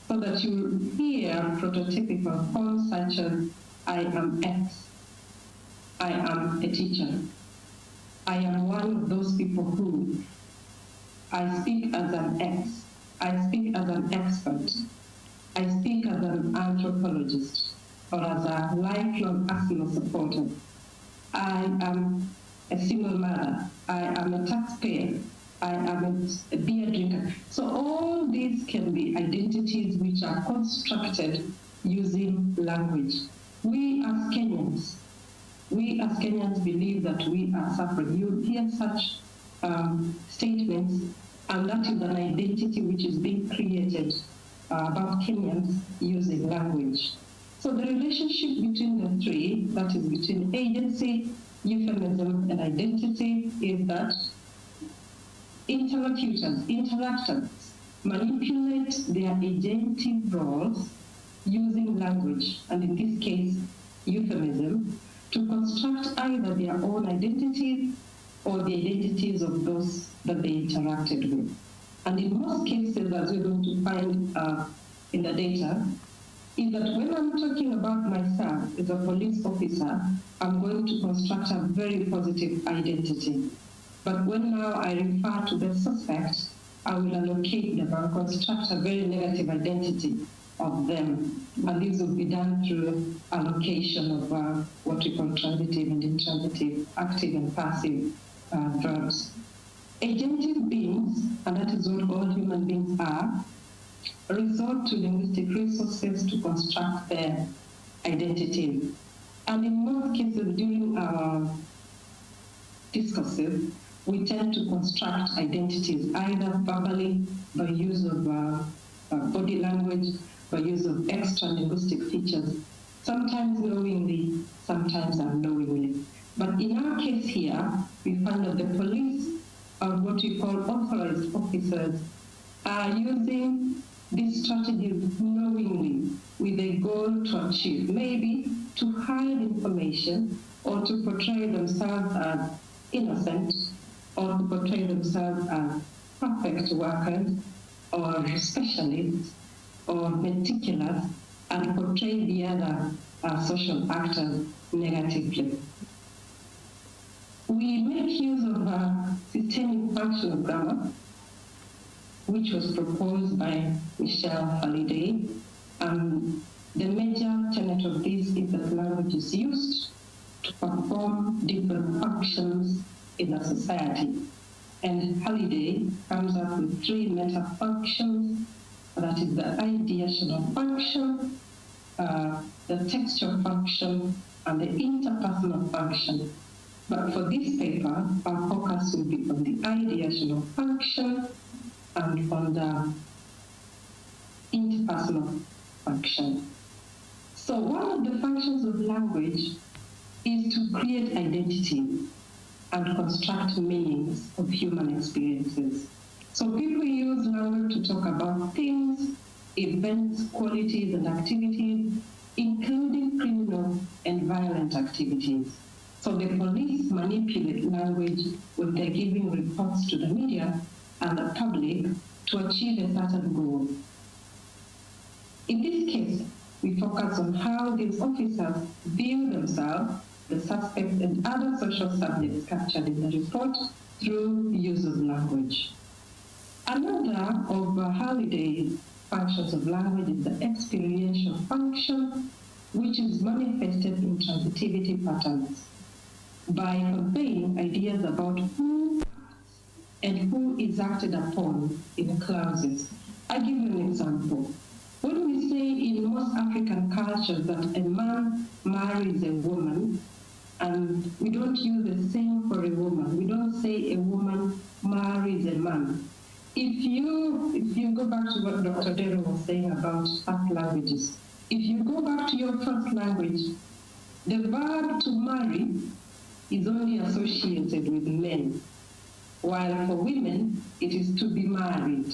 Speaker 12: so that you hear prototypical forms such as I am X, I am a teacher, I am one of those people who, I speak as an X, I speak as an expert, I speak as an anthropologist, or as a lifelong asthma supporter. I am a single mother, I am a taxpayer, I am a beer drinker. So all these can be identities which are constructed using language. We as Kenyans believe that we are suffering. You hear such statements, and that is an identity which is being created about Kenyans using language. So the relationship between the three, that is between agency, euphemism, and identity, is that interactors manipulate their agentive roles using language, and in this case, euphemism, to construct either their own identities or the identities of those that they interacted with. And in most cases, as we're going to find in the data, is that when I'm talking about myself as a police officer, I'm going to construct a very positive identity. But when now I refer to the suspect, I will allocate them and construct a very negative identity of them. And this will be done through allocation of what we call transitive and intransitive, active and passive verbs. Agentive beings, and that is what all human beings are, resort to linguistic resources to construct their identity. And in most cases during our discusses, we tend to construct identities either verbally by use of body language, by use of extra linguistic features, sometimes knowingly, sometimes unknowingly. But in our case here, we find that the police, or what we call authorized officers, are using these strategies knowingly with a goal to achieve, maybe to hide information or to portray themselves as innocent or to portray themselves as perfect workers or specialists or meticulous and portray the other social actors negatively. We make use of systemic functional grammar, which was proposed by Michelle Halliday. The major tenet of this is that language is used to perform different functions in a society. And Halliday comes up with three meta functions, that is the ideational function, the textual function, and the interpersonal function. But for this paper, our focus will be on the ideational function and on the interpersonal function. So one of the functions of language is to create identity and construct meanings of human experiences. So people use language to talk about things, events, qualities, and activities, including criminal and violent activities. So the police manipulate language when they're giving reports to the media and the public to achieve a certain goal. In this case, we focus on how these officers view themselves, the suspects, and other social subjects captured in the report through use of language. Another of Halliday's functions of language is the experiential function, which is manifested in transitivity patterns by conveying ideas about who and who is acted upon in clauses. I give you an example. When we say in most African cultures that a man marries a woman, and we don't use the same for a woman. We don't say a woman marries a man. If you go back to what Dr. Dero was saying about first languages, if you go back to your first language, the verb to marry is only associated with men, while for women, it is to be married.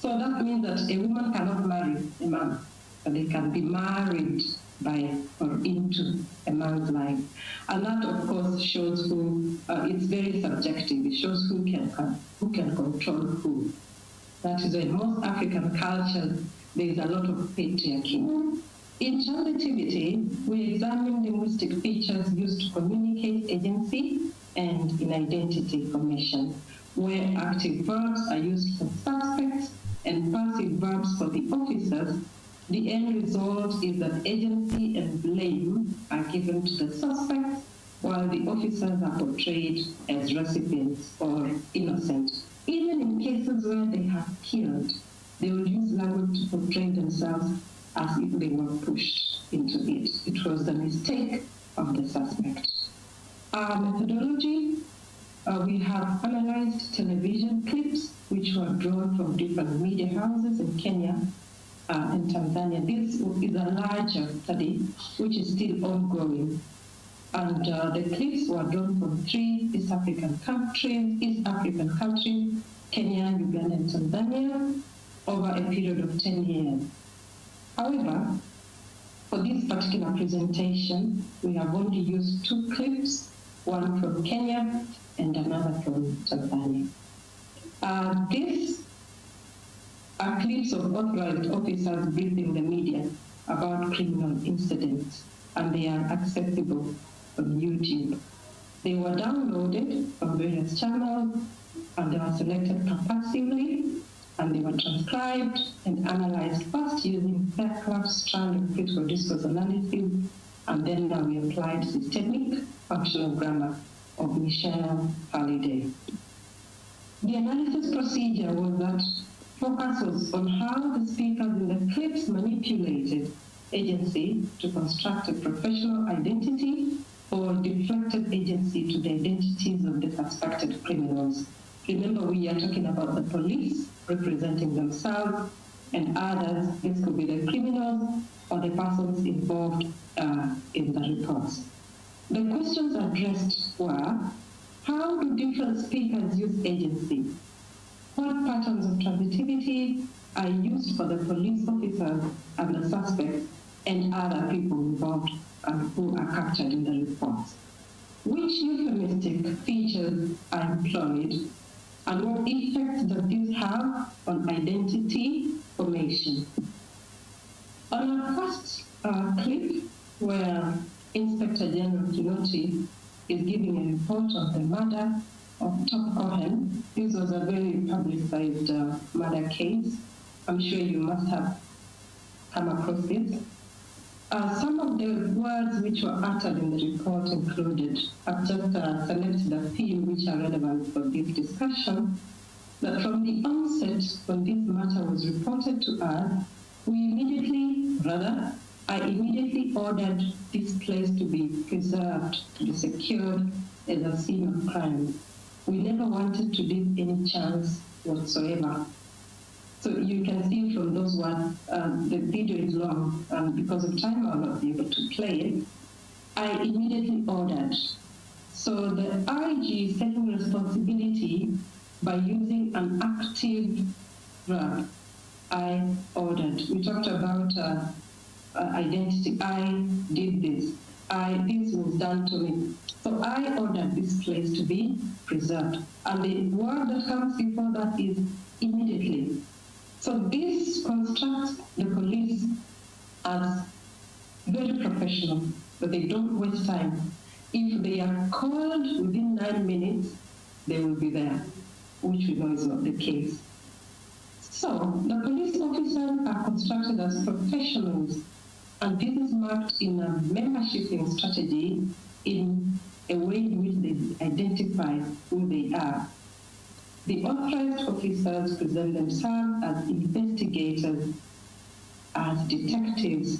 Speaker 12: So that means that a woman cannot marry a man, but they can be married by or into a man's life. And that, of course, shows who, it's very subjective. It shows who can control who. That is why in most African cultures, there is a lot of patriarchy. In transitivity, we examine linguistic features used to communicate agency and in identity formation, where active verbs are used for suspects and passive verbs for the officers. The end result is that agency and blame are given to the suspects, while the officers are portrayed as recipients or innocent. Even in cases where they have killed, they will use language to portray themselves as if they were pushed into it. It was the mistake of the suspect. Our methodology, we have analyzed television clips which were drawn from different media houses in Kenya and Tanzania. This is a larger study which is still ongoing. And the clips were drawn from 3 East African countries, Kenya, Uganda, and Tanzania, over a period of 10 years. However, for this particular presentation, we have only used 2 clips, one from Kenya and another from Tanzania. These are clips of authorized officers briefing the media about criminal incidents, and they are accessible on YouTube. They were downloaded from various channels, and they were selected purposively, and they were transcribed and analyzed first using Faircraft's strand of critical discourse analysis, and then now we applied systemic functional grammar of Michelle Halliday. The analysis procedure was that focus was on how the speakers in the clips manipulated agency to construct a professional identity or deflected agency to the identities of the suspected criminals. Remember, we are talking about the police representing themselves and others. This could be the criminals or the persons involved in the reports. The questions addressed were, how do different speakers use agency? What patterns of transitivity are used for the police officers and the suspects and other people involved and who are captured in the reports? Which euphemistic features are employed, and what effect does this have on identity formation? On our first clip, where Inspector General Kinoti is giving a report on the murder of Top Cohen, this was a very publicized murder case. I'm sure you must have come across this. Some of the words which were uttered in the report included, I've just selected a few which are relevant for this discussion, that from the onset, when this matter was reported to us, I immediately ordered this place to be preserved, to be secured as a scene of crime. We never wanted to leave any chance whatsoever. So you can see from those words, the video is long, and because of time I'll not be able to play it. I immediately ordered. So the IG is taking responsibility by using an active verb. I ordered. We talked about identity. I did this. This was done to me. So I ordered this place to be preserved. And the word that comes before that is immediately. So this constructs the police as very professional, but they don't waste time. If they are called within 9 minutes, they will be there, which we know is not the case. So the police officers are constructed as professionals, and this is marked in a membershiping strategy in a way in which they identify who they are. The authorized officers present themselves as investigators, as detectives,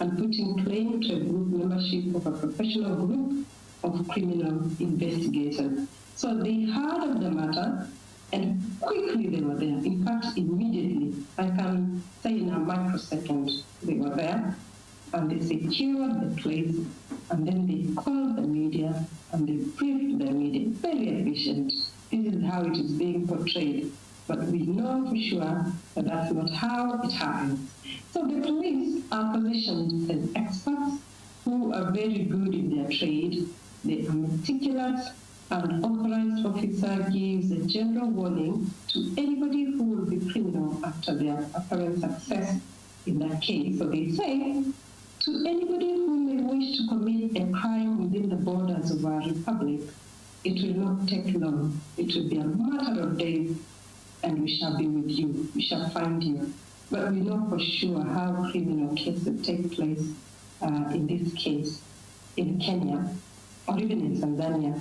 Speaker 12: and putting claim to a group membership of a professional group of criminal investigators. So they heard of the matter, and quickly they were there. In fact, immediately, I can say in a microsecond, they were there, and they secured the place, and then they called the media, and they briefed the media. Very efficient. This is how it is being portrayed. But we know for sure that that's not how it happens. So the police are positioned as experts who are very good in their trade. They are meticulous, and authorized officer gives a general warning to anybody who will be criminal after their apparent success in that case. So they say, to anybody who may wish to commit a crime within the borders of our republic, it will not take long. It will be a matter of days, and we shall be with you. We shall find you. But we know for sure how criminal cases take place in this case in Kenya. or even in Tanzania,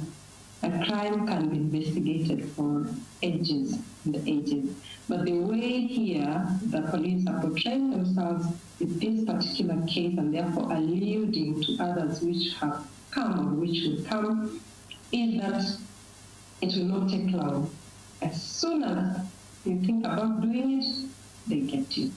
Speaker 12: a crime can be investigated for ages and ages. But the way here the police are portraying themselves in this particular case and therefore alluding to others which have come or which will come is that it will not take long. As soon as you think about doing it, they get you.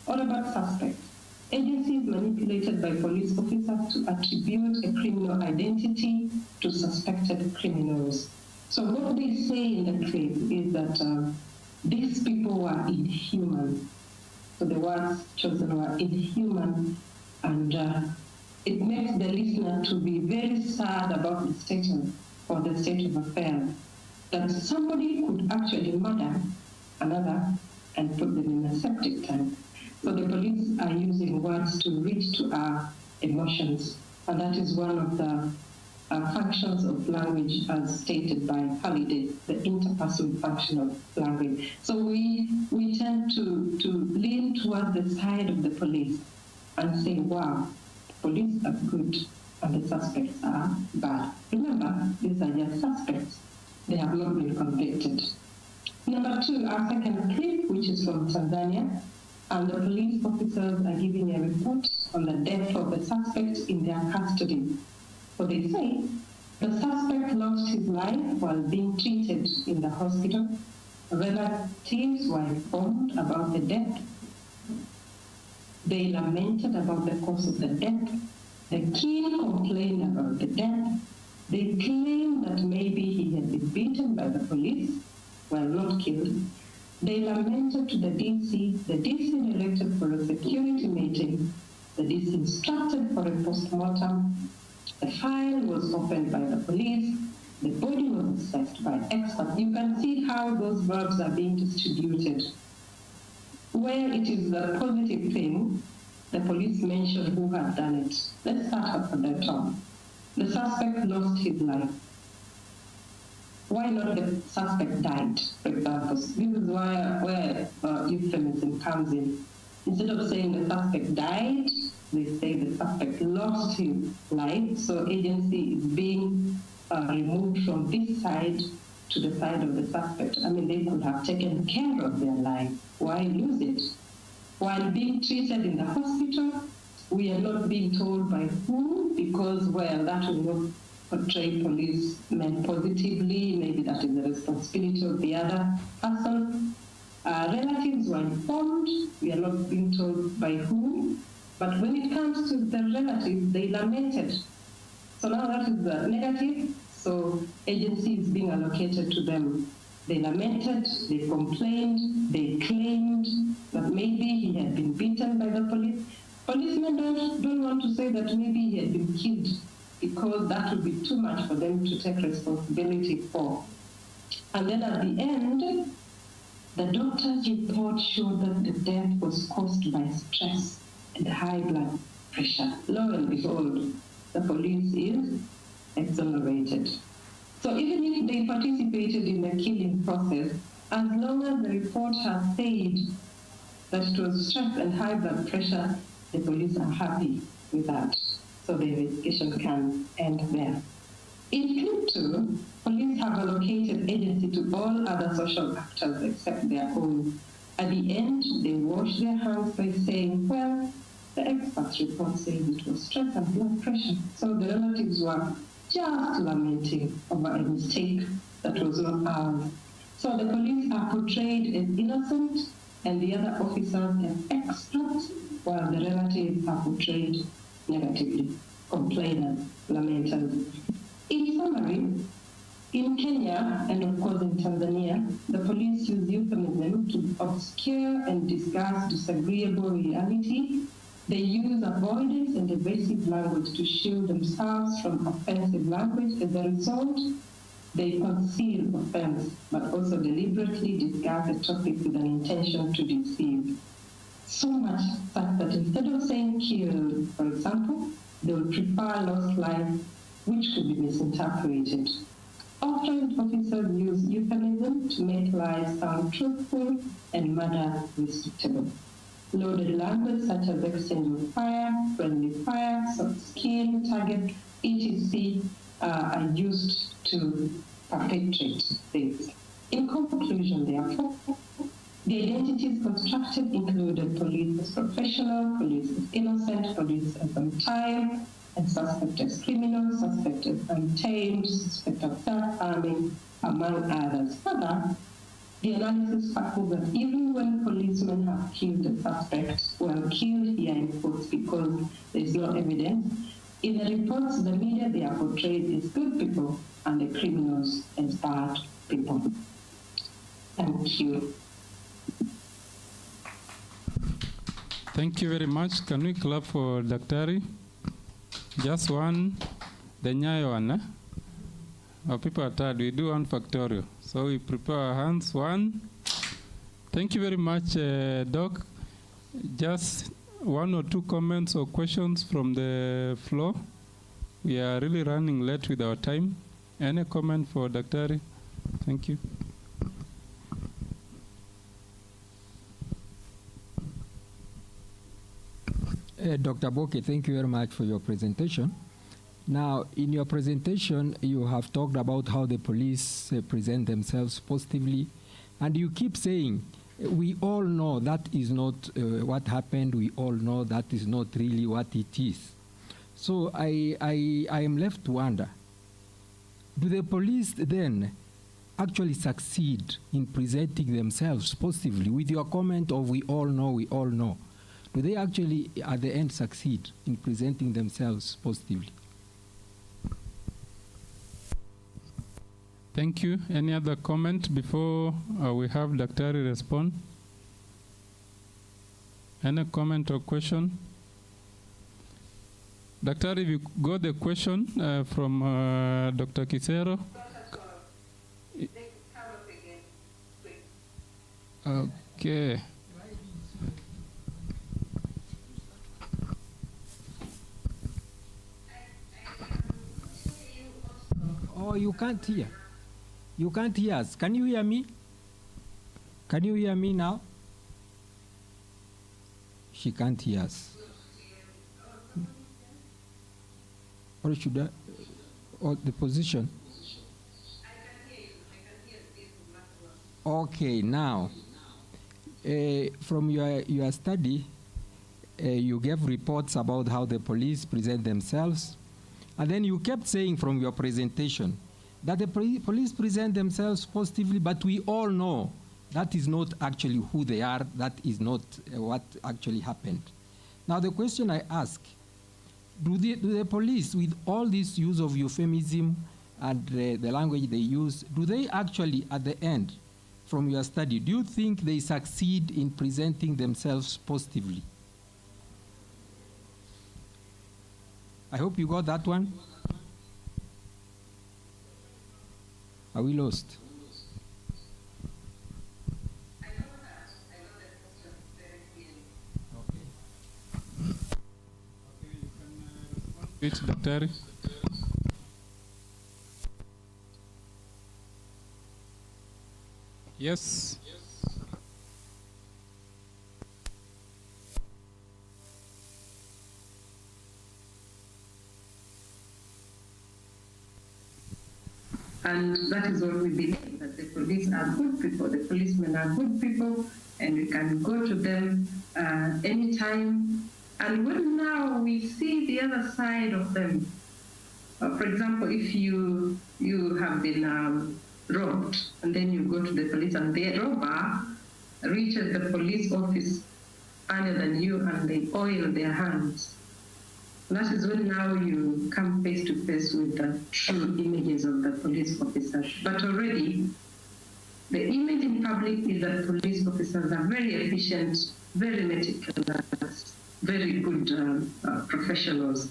Speaker 12: What about suspects? Agencies manipulated by police officers to attribute a criminal identity to suspected criminals. So what they say in the clip is that these people were inhuman. So the words chosen were inhuman, and it makes the listener to be very sad about the state of affairs, that somebody could actually murder another and put them in a septic tank. So the police are using words to reach to our emotions, and that is one of the functions of language as stated by Halliday, the interpersonal function of language. So we tend to lean towards the side of the police and say, wow, the police are good and the suspects are bad. Remember, these are just suspects. They have not been convicted. Number two, our second clip, which is from Tanzania, and the police officers are giving a report on the death of the suspect in their custody. So they say the suspect lost his life while being treated in the hospital. Relatives were informed about the death. They lamented about the cause of the death. The king complained about the death. They claimed that maybe he had been beaten by the police while not killed. They lamented to the DC. The DC directed for a security meeting. The DC instructed for a post-mortem. The file was opened by the police. The body was assessed by experts. You can see how those verbs are being distributed. Where it is a positive thing, the police mentioned who had done it. Let's start at the top. The suspect lost his life. Why not the suspect died, for example? This is where euphemism comes in. Instead of saying the suspect died, they say the suspect lost his life. So agency is being removed from this side to the side of the suspect. I mean, they could have taken care of their life. Why lose it? While being treated in the hospital, we are not being told by who, because, well, that will not portray policemen positively. Maybe that is the responsibility of the other person. Relatives were informed. We are not being told by who. But when it comes to the relatives, they lamented. So now that is the negative. So agency is being allocated to them. They lamented, they complained, they claimed that maybe he had been beaten by the police. Policemen don't want to say that maybe he had been killed, because that would be too much for them to take responsibility for. And then at the end, the doctor's report showed that the death was caused by stress and high blood pressure. Lo and behold, the police is exonerated. So even if they participated in the killing process, as long as the report has said that it was stress and high blood pressure, the police are happy with that. So the investigation can end there. In clip 2, police have allocated agency to all other social actors except their own. At the end, they wash their hands by saying, well, the expert's report says it was stress and blood pressure. So the relatives were just lamenting over a mistake that was not ours. So the police are portrayed as innocent and the other officers as experts, while the relatives are portrayed negatively, complainers, lamenters. In summary, in Kenya, and of course in Tanzania, the police use euphemism to obscure and disguise disagreeable reality. They use avoidance and evasive language to shield themselves from offensive language. As a result, they conceal offense, but also deliberately disguise the topic with an intention to deceive. So much such that instead of saying killed, for example, they would prefer lost life, which could be misinterpreted. Often officers use euphemism to make lies sound truthful and murder respectable. Loaded language such as exchange of fire, friendly fire, soft skin, target etc. Are used to perpetrate things. In conclusion, therefore, the identities constructed included police as professional, police as innocent, police as on time, and suspect as criminal, suspect as untamed, suspect of self-harming, among others. Further, the analysis found that even when policemen have killed the suspect, well, killed here in quotes because there is no evidence, in the reports, the media, they are portrayed as good people and the criminals as bad people. Thank you.
Speaker 1: Thank you very much. Can we clap for Daktari? Just one, the Nyayo one, eh? Our people are tired. We do one factorial. So we prepare our hands. One. Thank you very much, Doc. Just one or two comments or questions from the floor. We are really running late with our time. Any comment for Daktari? Thank you.
Speaker 9: Dr. Boke, thank you very much for your presentation. Now, in your presentation, you have talked about how the police present themselves positively, and you keep saying, we all know that is not what happened, we all know that is not really what it is. So I am left to wonder, do the police then actually succeed in presenting themselves positively with your comment of we all know, we all know? Do they actually at the end succeed in presenting themselves positively?
Speaker 1: Thank you. Any other comment before we have Daktari respond? Any comment or question? Daktari, if you got the question from Dr. Kisero. Okay.
Speaker 9: Oh, you can't hear. You can't hear us. Can you hear me? Can you hear me now? She can't hear us. Or should I? Or the position? Okay, now, from your study, you gave reports about how the police present themselves, and then you kept saying from your presentation that the police present themselves positively, but we all know that is not actually who they are, that is not what actually happened. Now the question I ask, do the police, with all this use of euphemism and the language they use, do they actually, at the end, from your study, do you think they succeed in presenting themselves positively? I hope you got that one. Are we lost?
Speaker 12: I know the question very clearly.
Speaker 1: Okay, you can respond. Daktari. Yes.
Speaker 12: And that is what we believe, that the police are good people, the policemen are good people, and we can go to them anytime. And when now we see the other side of them, for example, if you have been robbed, and then you go to the police, and the robber reaches the police office earlier than you, and they oil their hands. That is when now you come face to face with the true images of the police officers. But already, the image in public is that police officers are very efficient, very meticulous, very good professionals.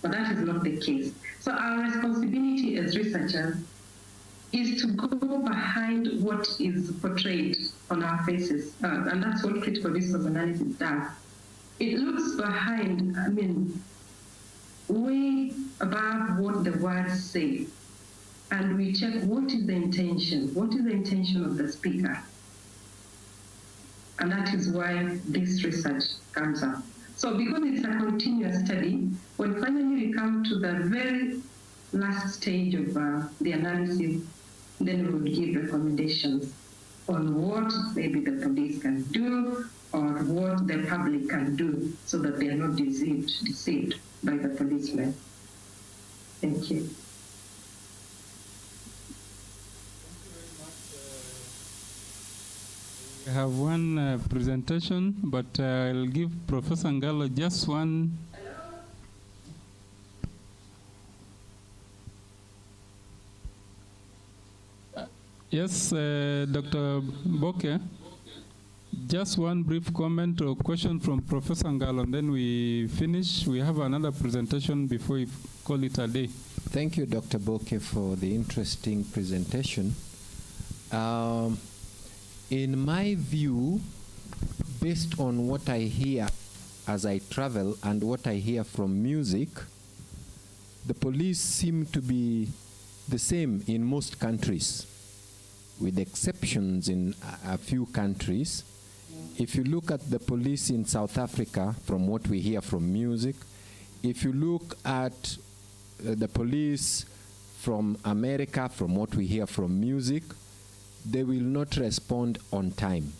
Speaker 12: But that is not the case. So our responsibility as researchers is to go behind what is portrayed on our faces. And that's what critical resource analysis does. It looks behind, way above what the words say. And we check what is the intention. What is the intention of the speaker? And that is why this research comes up. So because it's a continuous study, when finally we come to the very last stage of the analysis, then we will give recommendations on what maybe the police can do or what the public can do so that they are not deceived by the policemen. Thank you.
Speaker 1: We have one presentation, but I'll give Professor Ngalo just one. Yes, Dr. Boke, just one brief comment or question from Professor Ngalo, and then we finish. We have another presentation before we call it a day.
Speaker 11: Thank you, Dr. Boke, for the interesting presentation. In my view, based on what I hear as I travel and what I hear from music, the police seem to be the same in most countries, with exceptions in a few countries. If you look at the police in South Africa, from what we hear from music, if you look at the police from America, from what we hear from music, they will not respond on time.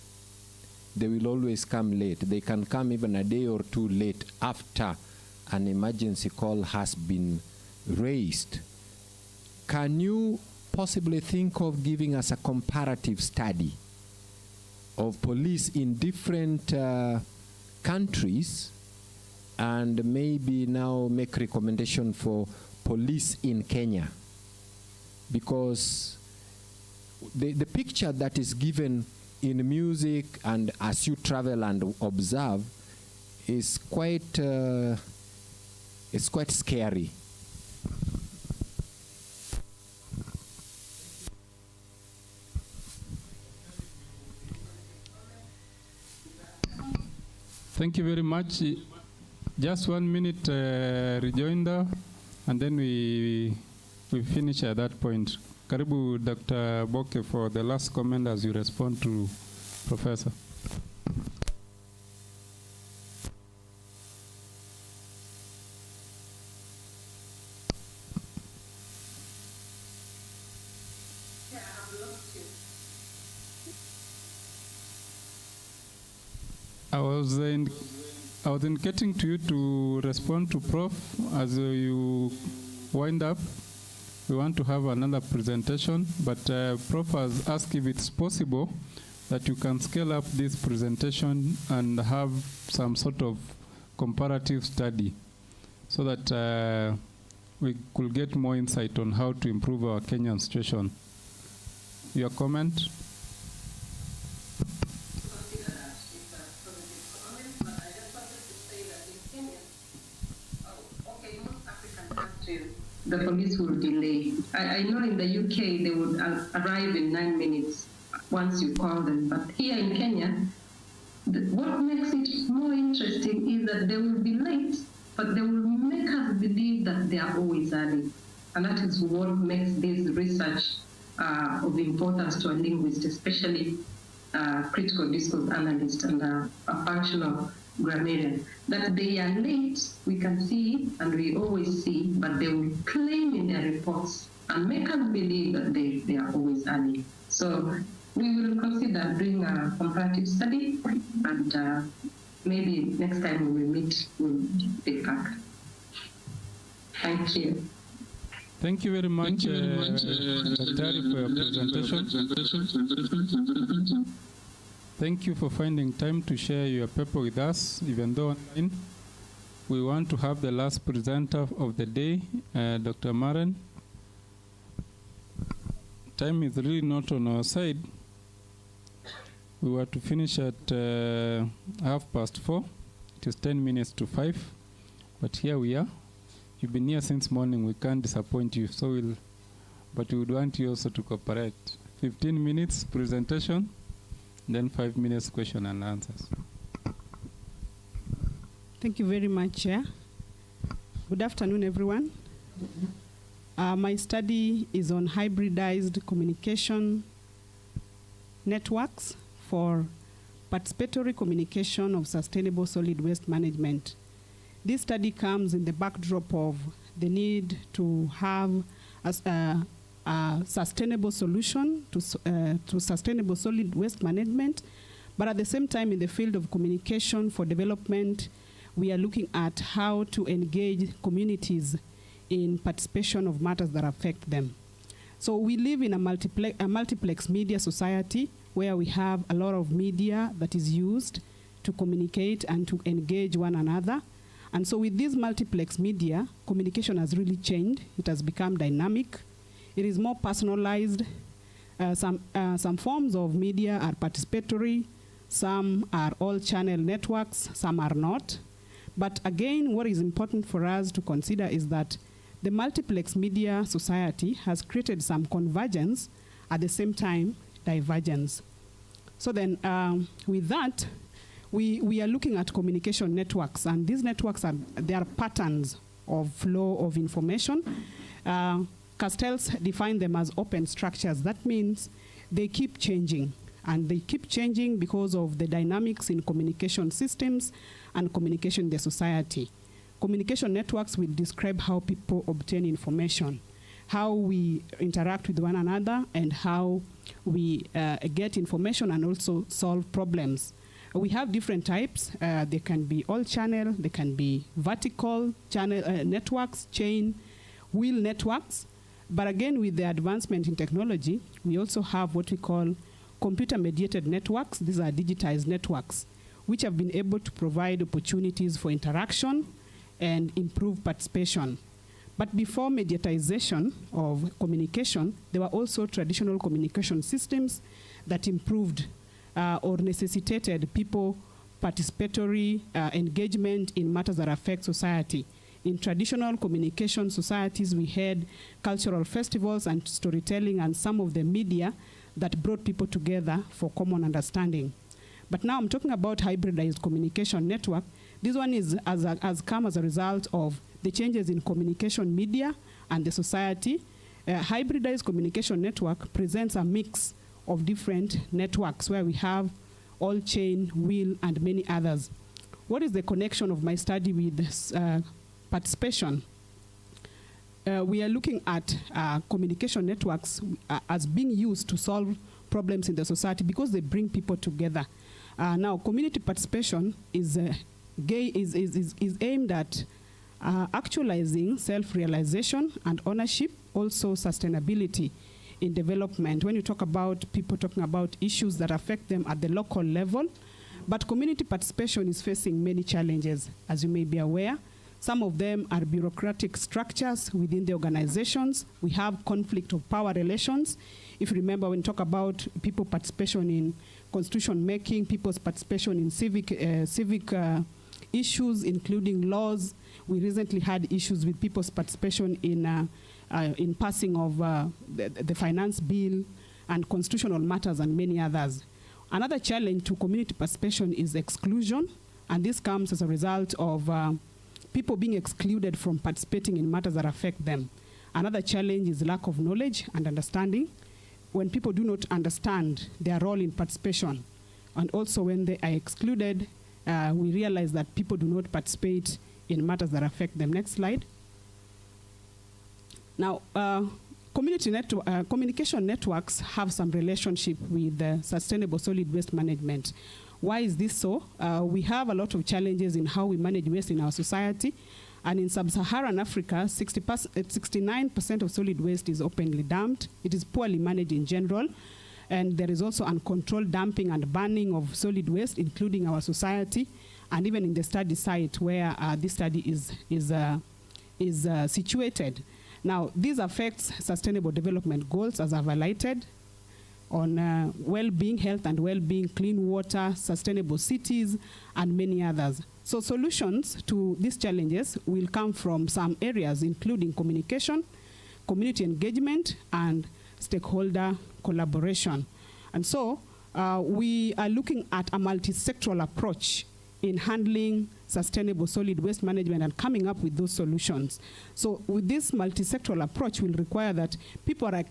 Speaker 11: They will always come late. They can come even a day or two late after an emergency call has been raised. Can you possibly think of giving us a comparative study of police in different countries, and maybe now make recommendation for police in Kenya? Because the picture that is given in music and as you travel and observe is quite scary.
Speaker 1: Thank you very much. Just 1 minute rejoinder, and then we finish at that point. Karibu, Dr. Boke, for the last comment as you respond to Professor. I was indicating to you to respond to Prof as you wind up. We want to have another presentation, but Prof has asked if it's possible that you can scale up this presentation and have some sort of comparative study so that we could get more insight on how to improve our Kenyan situation. Your comment?
Speaker 12: The police will delay. I know in the UK they would arrive in 9 minutes once you call them, but here in Kenya, what makes it more interesting is that they will be late, but they will make us believe that they are always early. And that is what makes this research of importance to a linguist, especially critical discourse analyst and a functional grammarian. That they are late, we can see, and we always see, but they will claim in their reports and make us believe that they are always early. So we will consider doing a comparative study, and maybe next time we will meet, we'll be back. Thank you.
Speaker 1: Thank you very much, Daktari, for your presentation. Thank you for finding time to share your paper with us, even though online. We want to have the last presenter of the day, Dr. Maren. Time is really not on our side. We were to finish at 4:30. It is 10 minutes to 5, but here we are. You've been here since morning. We can't disappoint you, but we would want you also to cooperate. 15 minutes presentation, then 5 minutes question and answers.
Speaker 13: Thank you very much, Chair. Good afternoon, everyone. My study is on hybridized communication networks for Participatory Communication of Sustainable Solid Waste Management. This study comes in the backdrop of the need to have a sustainable solution to sustainable solid waste management, but at the same time in the field of communication for development, we are looking at how to engage communities in participation of matters that affect them. So we live in a multiplex media society where we have a lot of media that is used to communicate and to engage one another. And so with this multiplex media, communication has really changed. It has become dynamic. It is more personalized. Some forms of media are participatory. Some are all-channel networks. Some are not. But again, what is important for us to consider is that the multiplex media society has created some convergence, at the same time, divergence. So then, with that, we are looking at communication networks, and these networks are patterns of flow of information. Castells define them as open structures. That means they keep changing, and they keep changing because of the dynamics in communication systems and communication in the society. Communication networks will describe how people obtain information, how we interact with one another, and how we get information and also solve problems. We have different types. They can be all-channel, they can be vertical channel networks, chain, wheel networks. But again, with the advancement in technology, we also have what we call computer-mediated networks. These are digitized networks, which have been able to provide opportunities for interaction and improve participation. But before mediatization of communication, there were also traditional communication systems that improved or necessitated people participatory engagement in matters that affect society. In traditional communication societies, we had cultural festivals and storytelling and some of the media that brought people together for common understanding. But now I'm talking about hybridized communication network. This one has come as a result of the changes in communication media and the society. Hybridized communication network presents a mix of different networks where we have all chain, wheel, and many others. What is the connection of my study with this, participation? We are looking at communication networks as being used to solve problems in the society because they bring people together. Now, community participation is aimed at actualizing self-realization and ownership, also sustainability in development. When you talk about people talking about issues that affect them at the local level, but community participation is facing many challenges, as you may be aware. Some of them are bureaucratic structures within the organizations. We have conflict of power relations. If you remember, when we talk about people participation in constitution making, people's participation in civic issues, including laws. We recently had issues with people's participation in passing of the finance bill and constitutional matters and many others. Another challenge to community participation is exclusion, and this comes as a result of people being excluded from participating in matters that affect them. Another challenge is lack of knowledge and understanding. When people do not understand their role in participation, and also when they are excluded, we realize that people do not participate in matters that affect them. Next slide. Now, communication networks have some relationship with sustainable solid waste management. Why is this so? We have a lot of challenges in how we manage waste in our society. And in sub-Saharan Africa, 69% of solid waste is openly dumped. It is poorly managed in general. And there is also uncontrolled dumping and burning of solid waste, including our society, and even in the study site where this study is situated. Now, this affects sustainable development goals, as I've highlighted, on well-being, health and well-being, clean water, sustainable cities, and many others. So solutions to these challenges will come from some areas, including communication, community engagement, and stakeholder collaboration. And so we are looking at a multi-sectoral approach in handling sustainable solid waste management and coming up with those solutions. So with this multi-sectoral approach will require that people are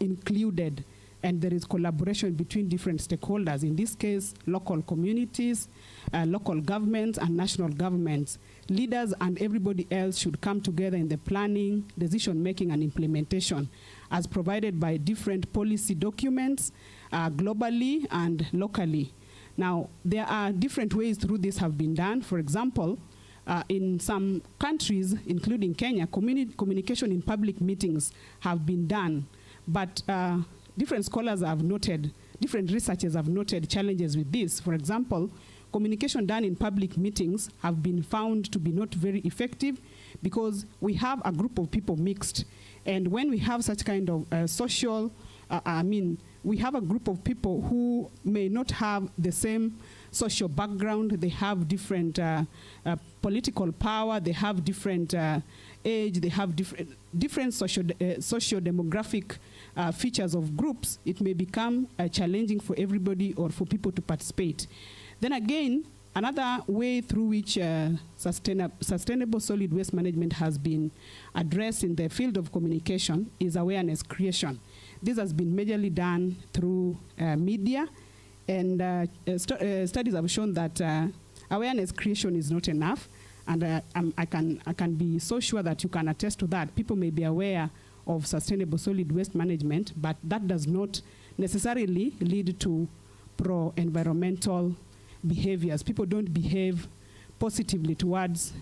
Speaker 13: included. and there is collaboration between different stakeholders, in this case, local communities, local governments, and national governments. Leaders and everybody else should come together in the planning, decision-making, and implementation as provided by different policy documents globally and locally. Now, there are different ways through this have been done. For example, in some countries, including Kenya, communication in public meetings have been done, but different scholars have noted, different researchers have noted challenges with this. For example, communication done in public meetings have been found to be not very effective because we have a group of people mixed. And when we have such kind of we have a group of people who may not have the same social background, they have different political power, they have different age, they have different socio-demographic features of groups. It may become challenging for everybody or for people to participate. Then again, another way through which sustainable solid waste management has been addressed in the field of communication is awareness creation. This has been majorly done through media, and studies have shown that awareness creation is not enough, and I can be so sure that you can attest to that. People may be aware of sustainable solid waste management, but that does not necessarily lead to pro-environmental behaviors. People don't behave positively towards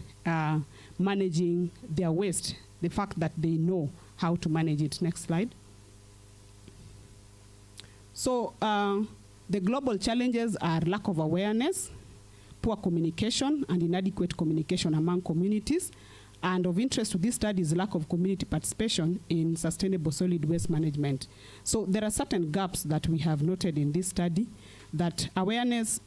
Speaker 13: managing their waste, the fact that they know how to manage it. Next slide. So the global challenges are lack of awareness, poor communication, and inadequate communication among communities. And of interest to this study is lack of community participation in sustainable solid waste management. So there are certain gaps that we have noted in this study, that awareness,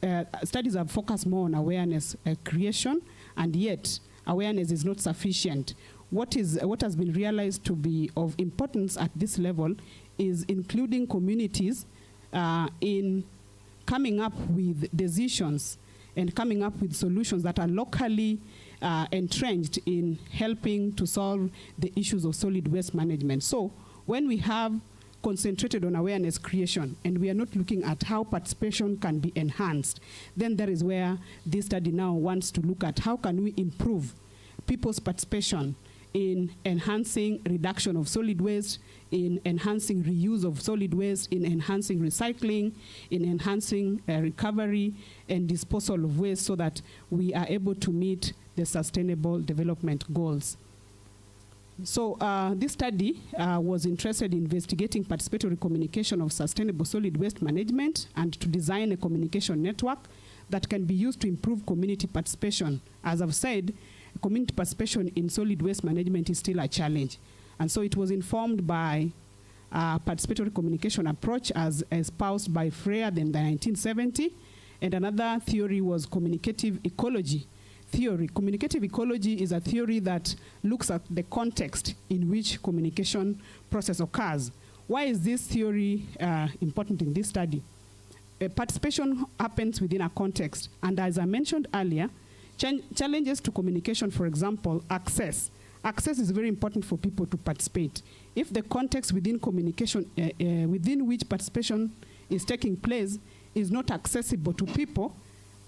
Speaker 13: studies have focused more on awareness creation, and yet awareness is not sufficient. What has been realized to be of importance at this level is including communities in coming up with decisions and coming up with solutions that are locally entrenched in helping to solve the issues of solid waste management. So when we have concentrated on awareness creation and we are not looking at how participation can be enhanced, then that is where this study now wants to look at how can we improve people's participation in enhancing reduction of solid waste, in enhancing reuse of solid waste, in enhancing recycling, in enhancing recovery and disposal of waste, so that we are able to meet the sustainable development goals. So this study was interested in investigating participatory communication of sustainable solid waste management and to design a communication network that can be used to improve community participation. As I've said, community participation in solid waste management is still a challenge. And so it was informed by participatory communication approach as espoused by Freire in the 1970. And another theory was communicative ecology theory. Communicative ecology is a theory that looks at the context in which communication process occurs. Why is this theory important in this study? Participation happens within a context. And as I mentioned earlier, challenges to communication, for example, access. Access is very important for people to participate. If the context within communication, within which participation is taking place, is not accessible to people,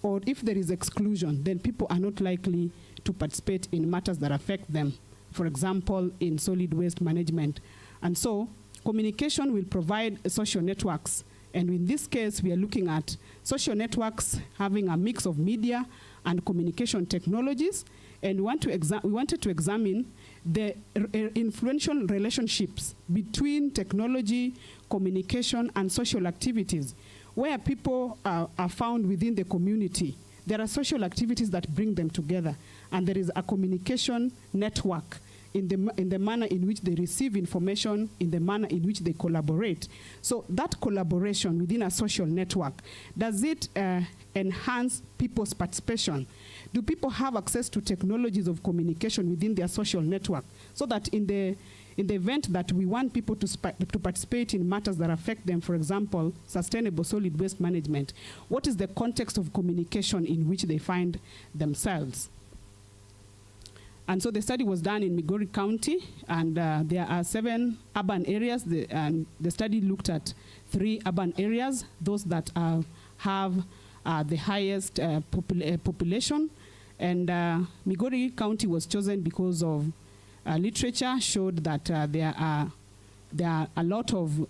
Speaker 13: or if there is exclusion, then people are not likely to participate in matters that affect them, for example, in solid waste management. And so communication will provide social networks. And in this case, we are looking at social networks having a mix of media and communication technologies. And we wanted to examine the influential relationships between technology, communication, and social activities. Where people are found within the community, there are social activities that bring them together, and there is a communication network in the manner in which they receive information, in the manner in which they collaborate. So that collaboration within a social network, does it enhance people's participation? Do people have access to technologies of communication within their social network, so that in the event that we want people to participate in matters that affect them, for example, sustainable solid waste management, what is the context of communication in which they find themselves? And so the study was done in Migori County, and there are 7 urban areas. And the study looked at 3 urban areas, those that have the highest population. And Migori County was chosen because of literature showed that there are a lot of,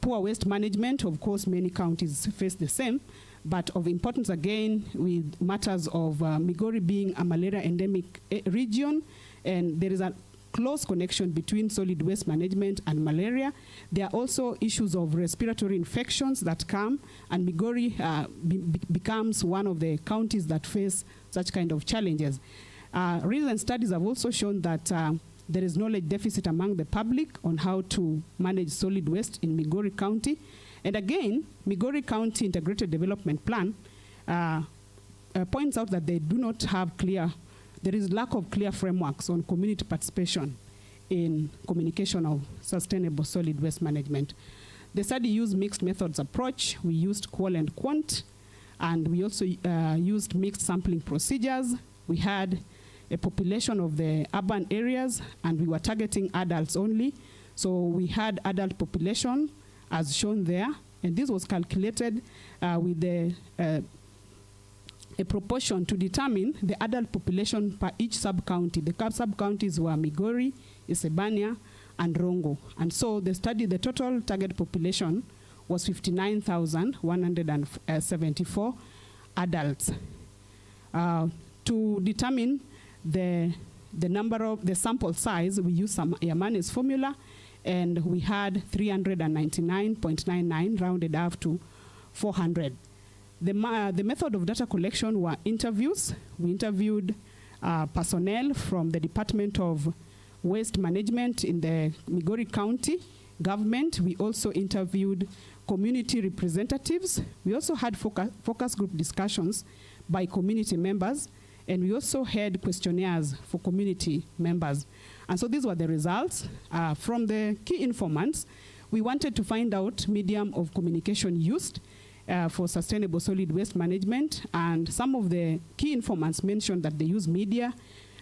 Speaker 13: poor waste management. Of course, many counties face the same. But of importance again with matters of Migori being a malaria endemic region, and there is a close connection between solid waste management and malaria. There are also issues of respiratory infections that come, and Migori becomes one of the counties that face such kind of challenges. Recent studies have also shown that there is knowledge deficit among the public on how to manage solid waste in Migori County. And again, Migori County Integrated Development Plan points out that they do not have there is lack of clear frameworks on community participation in communication of sustainable solid waste management. The study used mixed methods approach. We used qual and quant, and we also used mixed sampling procedures. We had a population of the urban areas, and we were targeting adults only. So we had adult population, as shown there, and this was calculated with a proportion to determine the adult population per each sub-county. The sub-counties were Migori, Isebania, and Rongo. And so the total target population was 59,174 adults. To determine the sample size, we used some Yamane's formula, and we had 399.99 rounded up to 400. The method of data collection were interviews. We interviewed personnel from the Department of Waste Management in the Migori County government. We also interviewed community representatives. We also had focus group discussions by community members, and we also had questionnaires for community members. And so these were the results. From the key informants, we wanted to find out medium of communication used for sustainable solid waste management. And some of the key informants mentioned that they use media,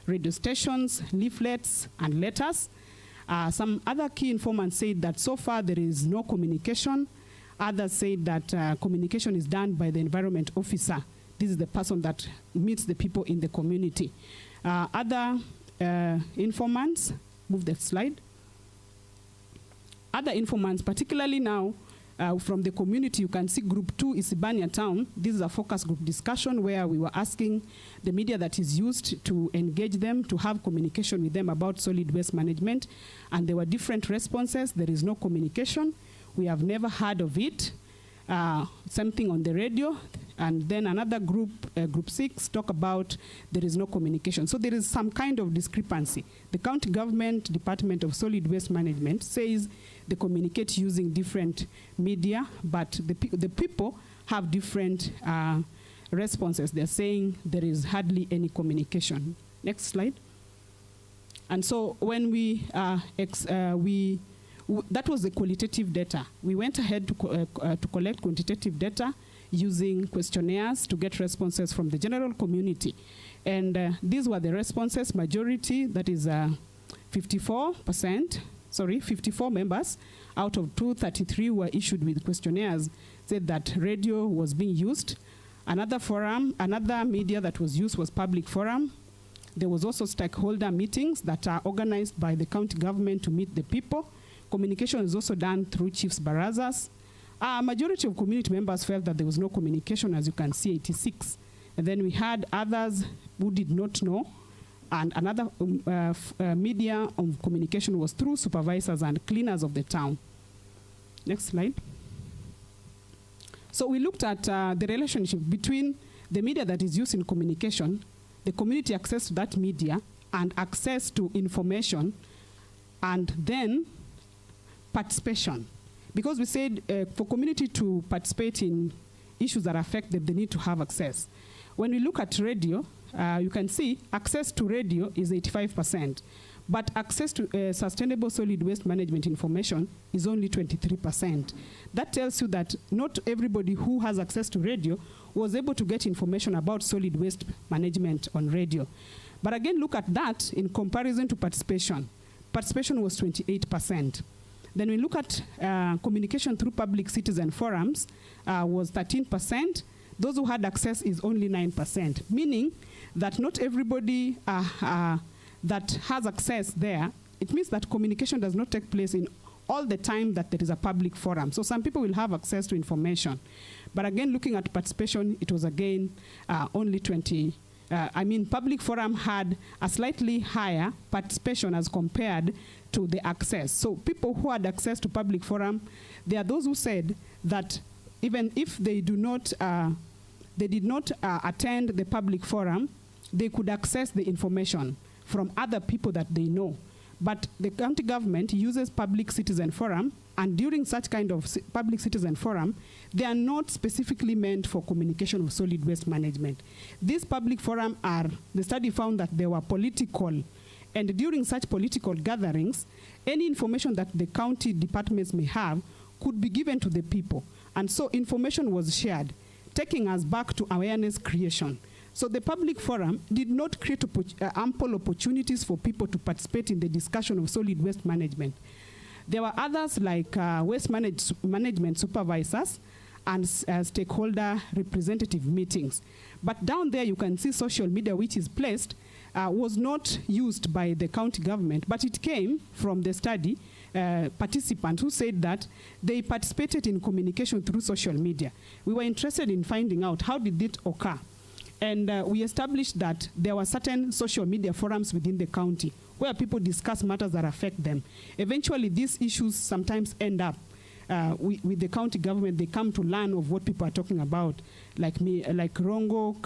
Speaker 13: radio stations, leaflets, and letters. Some other key informants said that so far there is no communication. Others said that communication is done by the environment officer. This is the person that meets the people in the community. Other informants, move the slide. Other informants, particularly now from the community, you can see Group 2 is Isibania Town. This is a focus group discussion where we were asking the media that is used to engage them, to have communication with them about solid waste management. And there were different responses. There is no communication. We have never heard of it. Same thing on the radio. And then another group, Group 6, talk about there is no communication. So there is some kind of discrepancy. The county government Department of Solid Waste Management says they communicate using different media, but the people have different responses. They're saying there is hardly any communication. Next slide. And so when that was the qualitative data. We went ahead to collect quantitative data using questionnaires to get responses from the general community. And these were the responses. Majority, that is 54 members out of 233 were issued with questionnaires, said that radio was being used. Another media that was used was public forum. There was also stakeholder meetings that are organized by the county government to meet the people. Communication is also done through chiefs barazas. Majority of community members felt that there was no communication, as you can see, 86. And then we had others who did not know. And another media of communication was through supervisors and cleaners of the town. Next slide. So we looked at the relationship between the media that is used in communication, the community access to that media, and access to information, and then participation. Because we said for community to participate in issues that affect them, they need to have access. When we look at radio, you can see access to radio is 85%, but access to sustainable solid waste management information is only 23%. That tells you that not everybody who has access to radio was able to get information about solid waste management on radio. But again, look at that in comparison to participation. Participation was 28%. Then we look at communication through public citizen forums was 13%. Those who had access is only 9%, meaning that not everybody that has access there, it means that communication does not take place in all the time that there is a public forum. So some people will have access to information. But again, looking at participation, it was again only 20. Public forum had a slightly higher participation as compared to the access. So people who had access to public forum, there are those who said that even if they did not attend the public forum, they could access the information from other people that they know. But the county government uses public citizen forum, and during such kind of public citizen forum, they are not specifically meant for communication of solid waste management. These public forum the study found that they were political, and during such political gatherings, any information that the county departments may have could be given to the people. And so information was shared, taking us back to awareness creation. So the public forum did not create ample opportunities for people to participate in the discussion of solid waste management. There were others like waste management supervisors and stakeholder representative meetings. But down there you can see social media, which is placed, was not used by the county government, but it came from the study participants who said that they participated in communication through social media. We were interested in finding out how did it occur. And we established that there were certain social media forums within the county where people discuss matters that affect them. Eventually, these issues sometimes end up with the county government. They come to learn of what people are talking about, like Rongo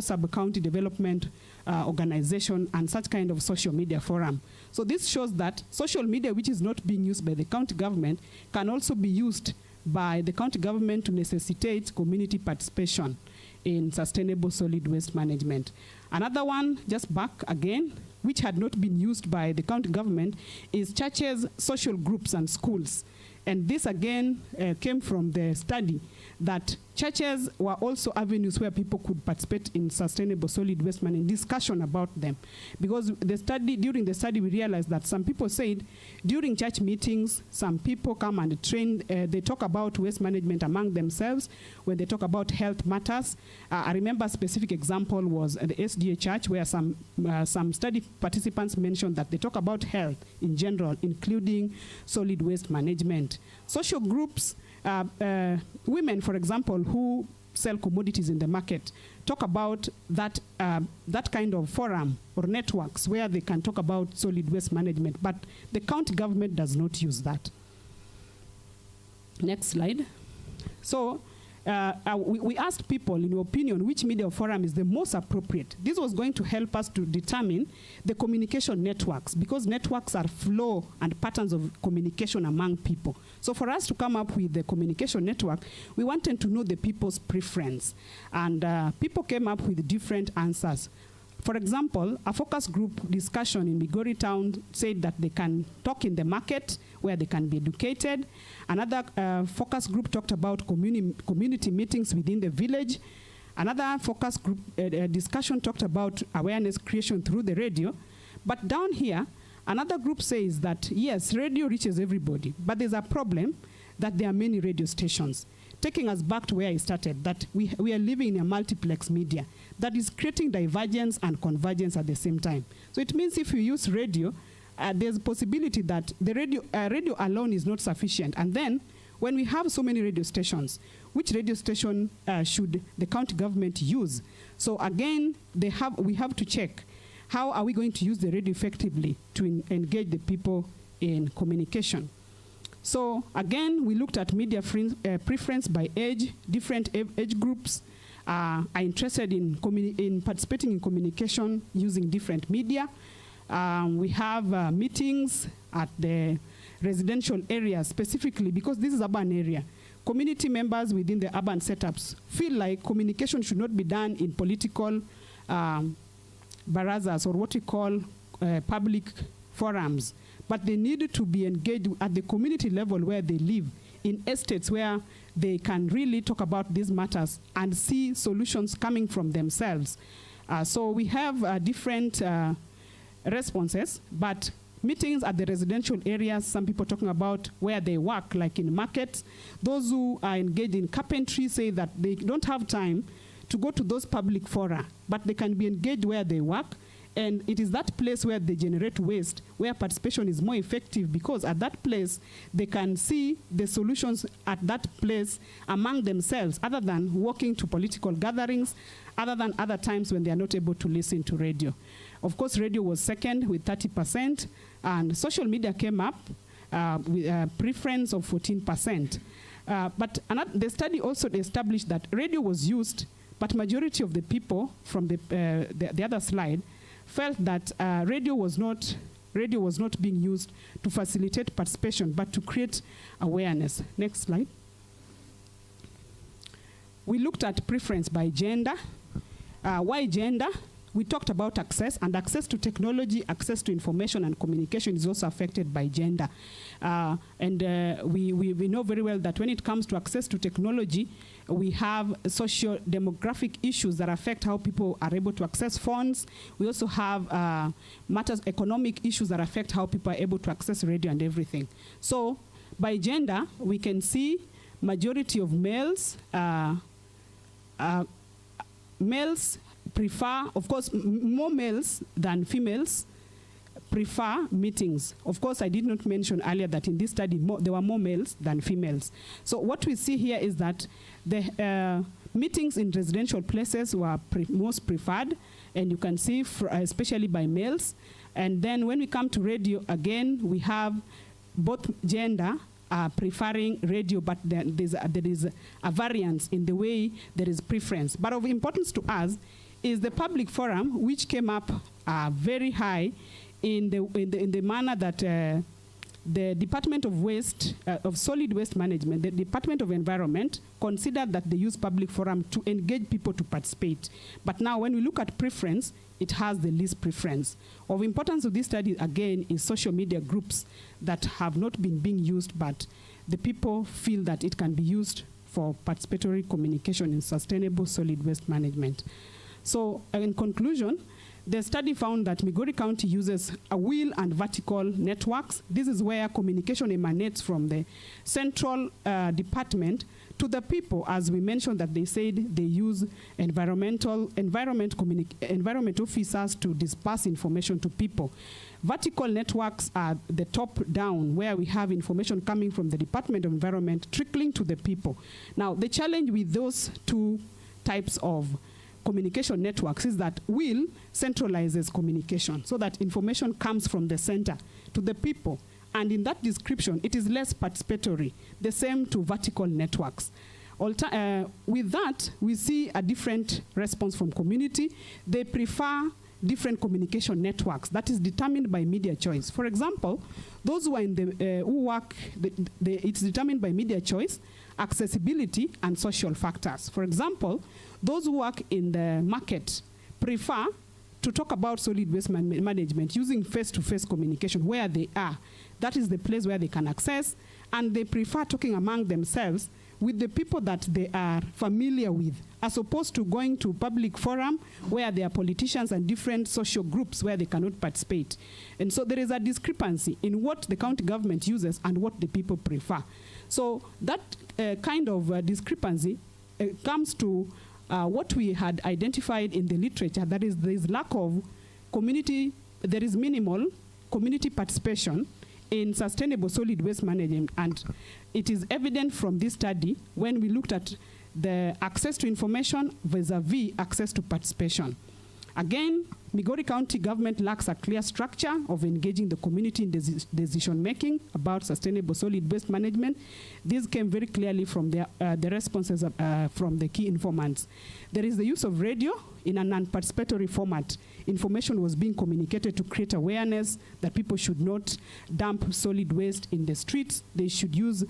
Speaker 13: Sub-County Development Organization and such kind of social media forum. So this shows that social media, which is not being used by the county government, can also be used by the county government to necessitate community participation in sustainable solid waste management. Another one, just back again, which had not been used by the county government, is churches, social groups, and schools. And this again came from the study that churches were also avenues where people could participate in sustainable solid waste management, discussion about them. Because during the study, we realized that some people said during church meetings, some people come and train, they talk about waste management among themselves when they talk about health matters. I remember a specific example was the SDA church where some study participants mentioned that they talk about health in general, including solid waste management. Social groups, women, for example, who sell commodities in the market, talk about that kind of forum or networks where they can talk about solid waste management, but the county government does not use that. Next slide. So we asked people, in your opinion, which media forum is the most appropriate. This was going to help us to determine the communication networks, because networks are flow and patterns of communication among people. So for us to come up with the communication network, we wanted to know the people's preference. And people came up with different answers. For example, a focus group discussion in Migori town said that they can talk in the market where they can be educated. Another focus group talked about community meetings within the village. Another focus group discussion talked about awareness creation through the radio. But down here, another group says that, yes, radio reaches everybody, but there's a problem that there are many radio stations. Taking us back to where I started, that we are living in a multiplex media that is creating divergence and convergence at the same time. So it means if you use radio, there's a possibility that the radio alone is not sufficient. And then when we have so many radio stations, which radio station should the county government use? So again, we have to check how are we going to use the radio effectively to engage the people in communication. So again, we looked at media preference by age. Different age groups are interested in participating in communication using different media. We have meetings at the residential areas specifically because this is urban area. Community members within the urban setups feel like communication should not be done in political barazas or what we call public forums, but they need to be engaged at the community level where they live, in estates where they can really talk about these matters and see solutions coming from themselves. So we have different responses, but meetings at the residential areas, some people talking about where they work, like in markets. Those who are engaged in carpentry say that they don't have time to go to those public fora, but they can be engaged where they work. And it is that place where they generate waste, where participation is more effective, because at that place, they can see the solutions at that place among themselves, other than walking to political gatherings, other than other times when they are not able to listen to radio. Of course, radio was second with 30%, and social media came up with a preference of 14%. But the study also established that radio was used, but majority of the people from the other slide felt that radio was not being used to facilitate participation, but to create awareness. Next slide. We looked at preference by gender. Why gender? We talked about access, and access to technology, access to information and communication is also affected by gender. We know very well that when it comes to access to technology, we have socio-demographic issues that affect how people are able to access phones. We also have economic issues that affect how people are able to access radio and everything. So by gender, we can see majority of males prefer, of course, more males than females prefer meetings. Of course, I did not mention earlier that in this study, there were more males than females. So what we see here is that the meetings in residential places were most preferred, and you can see, especially by males. And then when we come to radio, again, we have both gender preferring radio, but there is a variance in the way there is preference. But of importance to us is the public forum, which came up very high in the manner that the Department of Waste, of Solid Waste Management, the Department of Environment, considered that they use public forum to engage people to participate. But now when we look at preference, it has the least preference. Of importance of this study, again, is social media groups that have not been being used, but the people feel that it can be used for participatory communication in sustainable solid waste management. So in conclusion, the study found that Migori County uses a wheel and vertical networks. This is where communication emanates from the central department to the people. As we mentioned, that they said they use environment officers to disperse information to people. Vertical networks are the top-down, where we have information coming from the Department of Environment trickling to the people. Now, the challenge with those two types of communication networks is that wheel centralizes communication so that information comes from the center to the people. And in that description, it is less participatory, the same to vertical networks. With that, we see a different response from community. They prefer different communication networks that is determined by media choice. For example, those who are in the who work, it's determined by media choice, accessibility, and social factors. For example, those who work in the market prefer to talk about solid waste management using face-to-face communication where they are. That is the place where they can access, and they prefer talking among themselves with the people that they are familiar with, as opposed to going to public forum where there are politicians and different social groups where they cannot participate. And so there is a discrepancy in what the county government uses and what the people prefer. So that kind of discrepancy comes to what we had identified in the literature, that is, there is lack of community, there is minimal community participation in sustainable solid waste management. And it is evident from this study when we looked at the access to information vis-a-vis access to participation. Again, Migori County government lacks a clear structure of engaging the community in decision-making about sustainable solid waste management. This came very clearly from the responses from the key informants. There is the use of radio in a non-participatory format. Information was being communicated to create awareness that people should not dump solid waste in the streets. They should use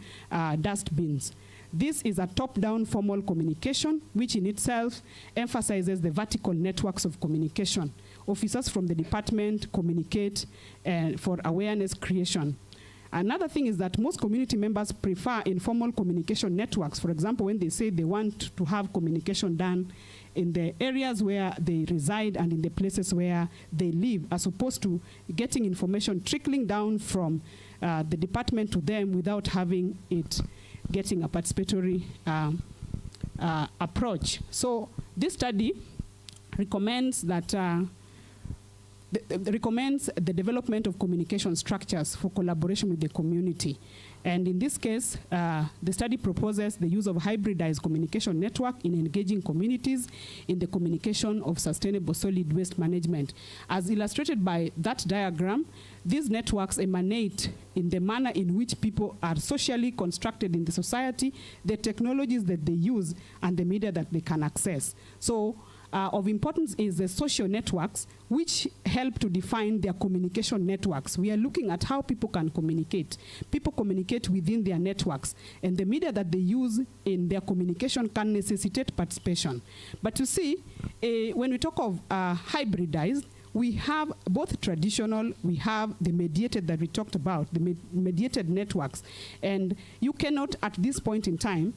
Speaker 13: dust bins. This is a top-down formal communication, which in itself emphasizes the vertical networks of communication. Officers from the department communicate for awareness creation. Another thing is that most community members prefer informal communication networks. For example, when they say they want to have communication done in the areas where they reside and in the places where they live, as opposed to getting information trickling down from the department to them without having it getting a participatory approach. So this study recommends that recommends the development of communication structures for collaboration with the community. And in this case, the study proposes the use of hybridized communication network in engaging communities in the communication of sustainable solid waste management. As illustrated by that diagram, these networks emanate in the manner in which people are socially constructed in the society, the technologies that they use, and the media that they can access. So of importance is the social networks, which help to define their communication networks. We are looking at how people can communicate. People communicate within their networks, and the media that they use in their communication can necessitate participation. But you see, when we talk of hybridized, we have both traditional, we have the mediated that we talked about, the mediated networks. And you cannot, at this point in time,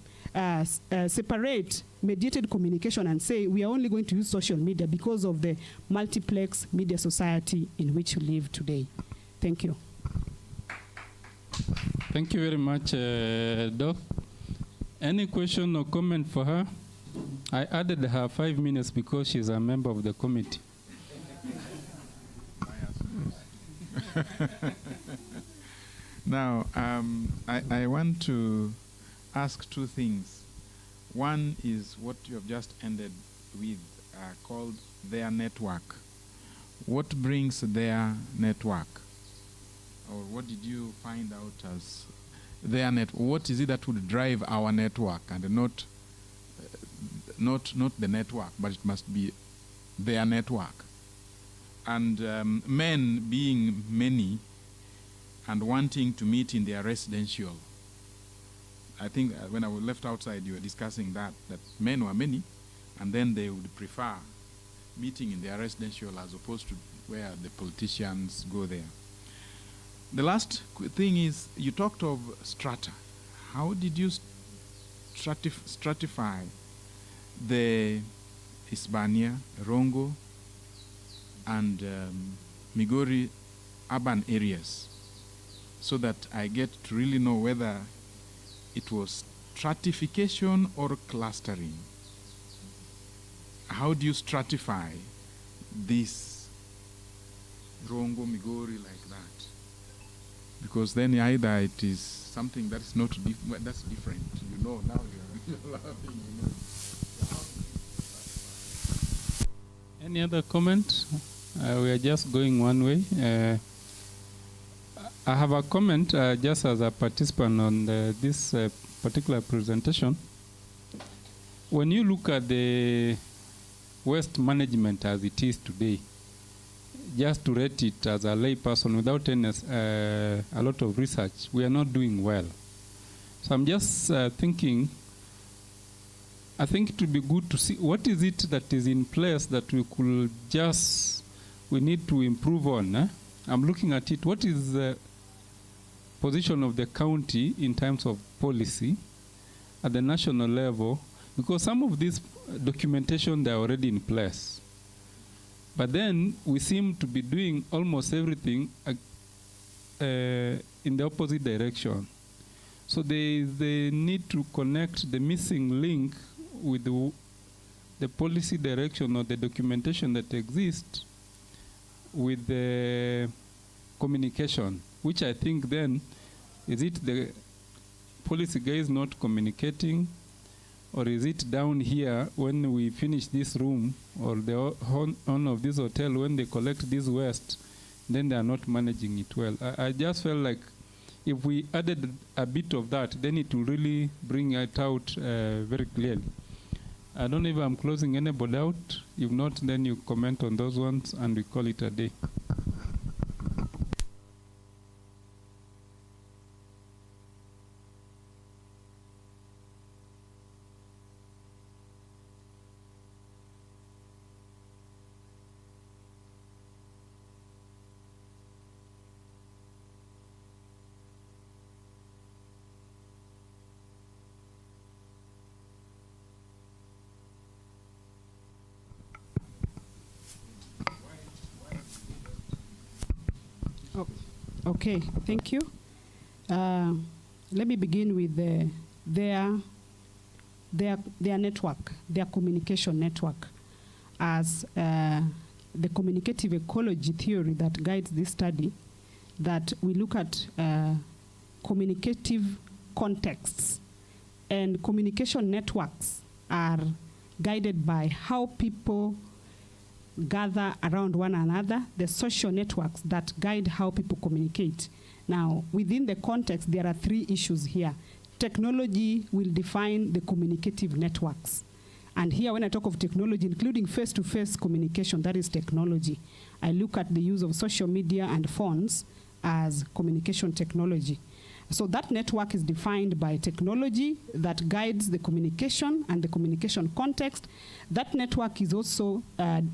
Speaker 13: separate mediated communication and say we are only going to use social media because of the multiplex media society in which we live today. Thank you.
Speaker 1: Thank you very much, Doc. Any question or comment for her? I added her 5 minutes because she's a member of the committee.
Speaker 5: Now, I want to ask two things. One is what you have just ended with, called their network. What brings their network? Or what did you find out as their network? What is it that would drive our network, and not the network, but it must be their network? And men being many and wanting to meet in their residential. I think when I was left outside, you were discussing that men were many, and then they would prefer meeting in their residential as opposed to where the politicians go there. The last thing is, you talked of strata. How did you stratify the Hispania, Rongo, and Migori urban areas, so that I get to really know whether it was stratification or clustering? How do you stratify this Rongo, Migori like that? Because then either it is something that is not that's different. You know, now you're laughing. You know.
Speaker 1: Any other comment? We are just going one way. I have a comment just as a participant on this particular presentation. When you look at the waste management as it is today, just to rate it as a lay person without any, a lot of research, we are not doing well. So I'm just thinking, I think it would be good to see what is it that is in place that we could we need to improve on. I'm looking at it. What is the position of the county in terms of policy at the national level? Because some of this documentation, they're already in place. But then we seem to be doing almost everything in the opposite direction. So they need to connect the missing link with the policy direction or the documentation that exists with the communication, which I think then, is it the policy guys not communicating, or is it down here when we finish this room, or the owner of this hotel, when they collect this waste, then they are not managing it well? I just felt like if we added a bit of that, then it will really bring it out very clearly. I don't know if I'm closing anybody out. If not, then you comment on those ones and we call it a day.
Speaker 13: Oh, okay, thank you. Let me begin with their network, their communication network, as the communicative ecology theory that guides this study, that we look at communicative contexts, and communication networks are guided by how people gather around one another, the social networks that guide how people communicate. Now, within the context, there are three issues here. Technology will define the communicative networks. And here, when I talk of technology, including face-to-face communication, that is technology. I look at the use of social media and phones as communication technology. So that network is defined by technology that guides the communication and the communication context. That network is also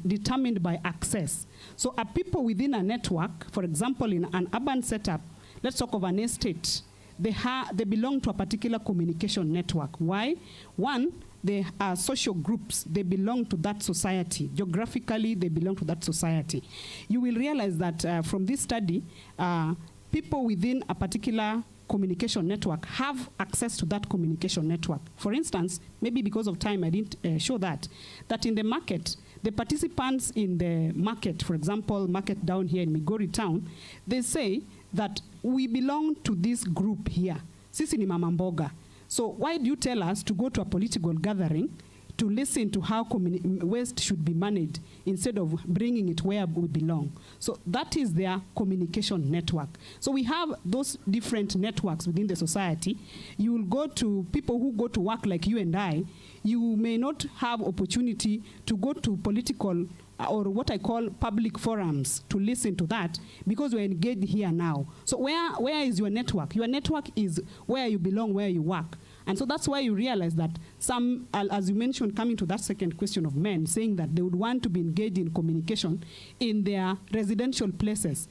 Speaker 13: determined by access. So are people within a network, for example, in an urban setup, let's talk of an estate, they belong to a particular communication network. Why? One, they are social groups. They belong to that society. Geographically, they belong to that society. You will realize that from this study, people within a particular communication network have access to that communication network. For instance, maybe because of time I didn't show that in the market, the participants in the market, for example, market down here in Migori town, they say that we belong to this group here. Sisi ni mama mboga. So why do you tell us to go to a political gathering to listen to how waste should be managed instead of bringing it where we belong? So that is their communication network. So we have those different networks within the society. You will go to people who go to work like you and I. You may not have opportunity to go to political or what I call public forums to listen to that because we're engaged here now. So where is your network? Your network is where you belong, where you work. And so that's why you realize that some, as you mentioned, coming to that second question of men, saying that they would want to be engaged in communication in their residential places.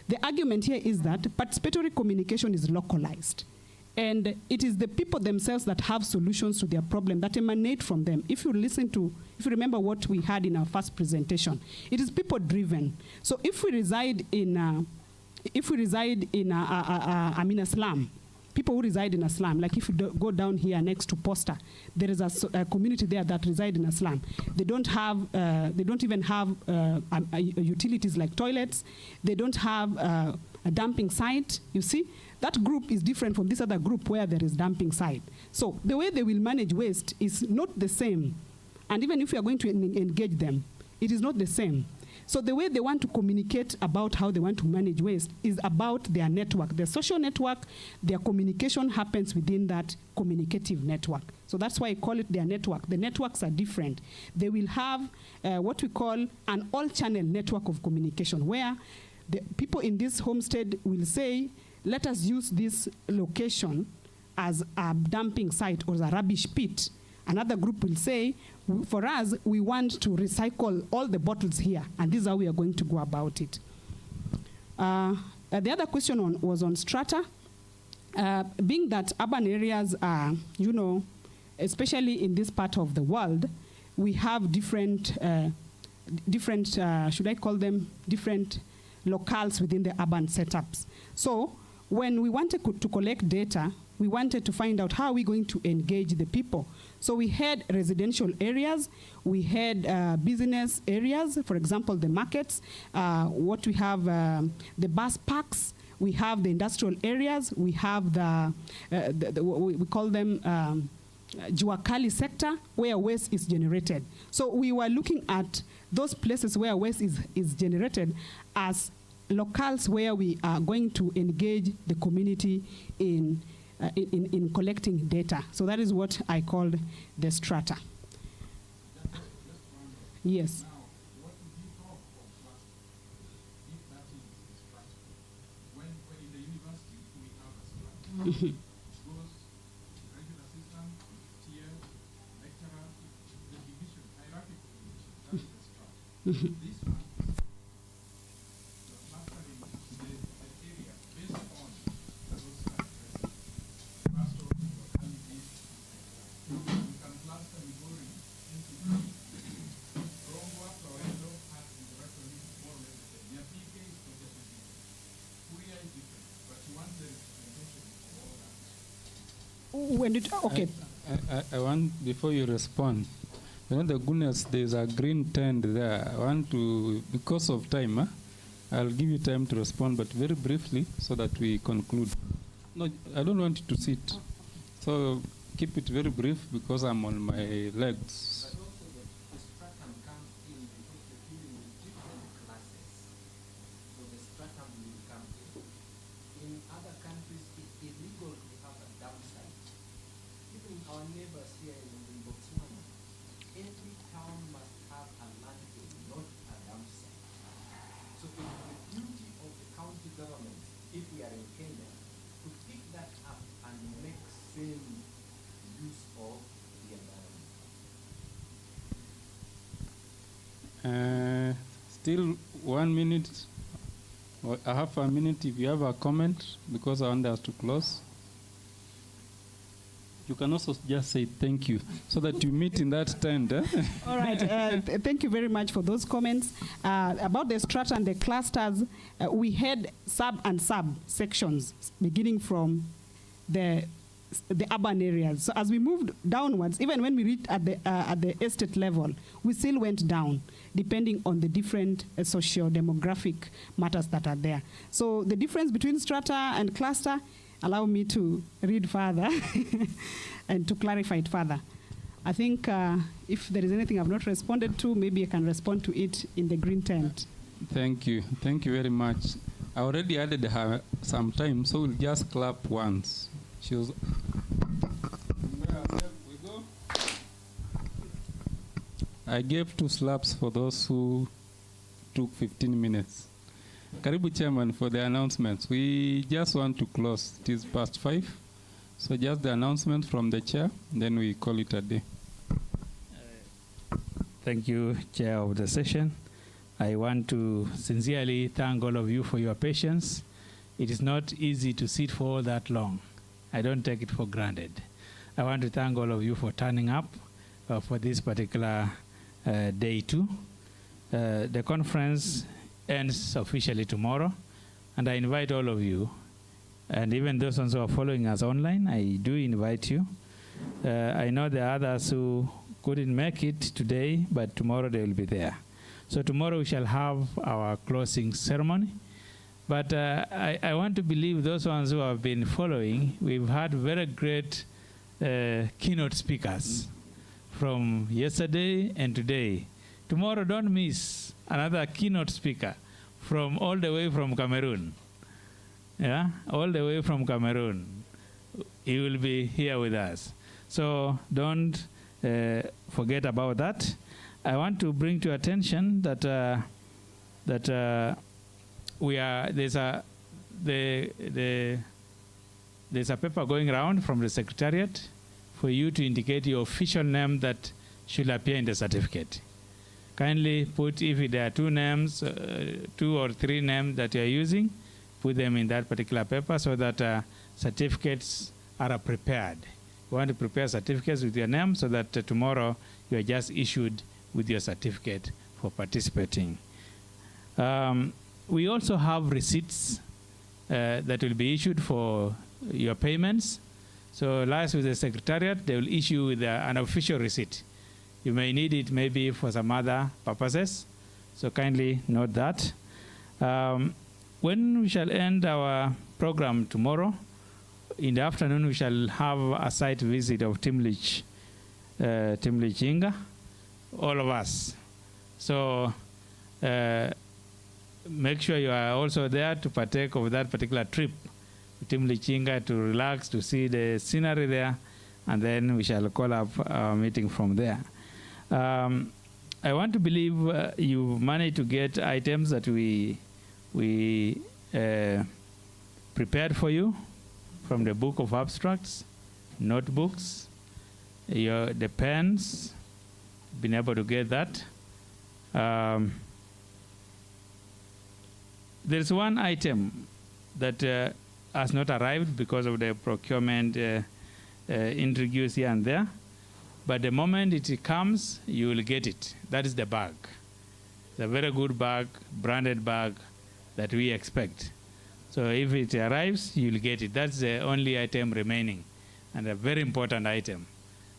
Speaker 13: The argument here is that participatory communication is localized. And it is the people themselves that have solutions to their problem that emanate from them. If you remember what we had in our first presentation, it is people driven. So if we reside in a slum, people who reside in a slum, like if you go down here next to Posta, there is a community there that reside in a slum. They don't even have utilities like toilets. They don't have a dumping site, you see? That group is different from this other group where there is dumping site. So the way they will manage waste is not the same. And even if we are going to engage them, it is not the same. So the way they want to communicate about how they want to manage waste is about their network. Their social network, their communication happens within that communicative network. So that's why I call it their network. The networks are different. They will have what we call an all-channel network of communication, where the people in this homestead will say, let us use this location as a dumping site or a rubbish pit. Another group will say, for us, we want to recycle all the bottles here, and this is how we are going to go about it. The other question was on strata. Being that urban areas are, especially in this part of the world, we have different, should I call them different locales within the urban setups. So when we wanted to collect data, we wanted to find out how are we going to engage the people. So we had residential areas, we had business areas, for example, the markets, what we have, the bus parks, we have the industrial areas, we have we call them Juakali sector, where waste is generated. So we were looking at those places where waste is generated as locales where we are going to engage the community in collecting data. So that is what I called the strata. Yes. Okay.
Speaker 1: I want, before you respond, the goodness, there's a green tent there. I want to, because of time, I'll give you time to respond, but very briefly so that we conclude. No, I don't want you to sit. So keep it very brief because I'm on my legs. Still 1 minute, or a half a minute if you have a comment, because I want us to close. You can also just say thank you so that you meet in that tent.
Speaker 13: All right. Thank you very much for those comments. About the strata and the clusters, we had sub sections beginning from the urban areas. So as we moved downwards, even when we reached at the estate level, we still went down, depending on the different socio-demographic matters that are there. So the difference between strata and cluster, allow me to read further and to clarify it further. I think if there is anything I've not responded to, maybe I can respond to it in the green tent.
Speaker 1: Thank you. Thank you very much. I already added her some time, so we'll just clap once. She was. We go. I gave 2 slaps for those who took 15 minutes. Karibu Chairman for the announcements. We just want to close. It is past 5. So just the announcement from the chair, then we call it a day.
Speaker 4: Thank you, Chair of the session. I want to sincerely thank all of you for your patience. It is not easy to sit for all that long. I don't take it for granted. I want to thank all of you for turning up for this particular day 2. The conference ends officially tomorrow, and I invite all of you, and even those ones who are following us online, I do invite you. I know there are others who couldn't make it today, but tomorrow they will be there. So tomorrow we shall have our closing ceremony. But I want to believe those ones who have been following, we've had very great keynote speakers from yesterday and today. Tomorrow, don't miss another keynote speaker from all the way from Cameroon. Yeah, all the way from Cameroon. He will be here with us. So don't forget about that. I want to bring to your attention that there's a paper going around from the Secretariat for you to indicate your official name that should appear in the certificate. Kindly put, if there are 2 names, 2 or 3 names that you are using, put them in that particular paper so that certificates are prepared. You want to prepare certificates with your name so that tomorrow you are just issued with your certificate for participating. We also have receipts that will be issued for your payments. So liaise with the Secretariat, they will issue with an official receipt. You may need it maybe for some other purposes, so kindly note that. When we shall end our program tomorrow, in the afternoon we shall have a site visit of Timlich Inga, all of us. So make sure you are also there to partake of that particular trip to Timlich Inga, to relax, to see the scenery there, and then we shall call up our meeting from there. I want to believe you've managed to get items that we prepared for you from the book of abstracts, notebooks, the pens, been able to get that. There's one item that has not arrived because of the procurement introduced here and there. But the moment it comes, you will get it. That is the bag. It's a very good bag, branded bag that we expect. So if it arrives, you'll get it. That's the only item remaining. and a very important item.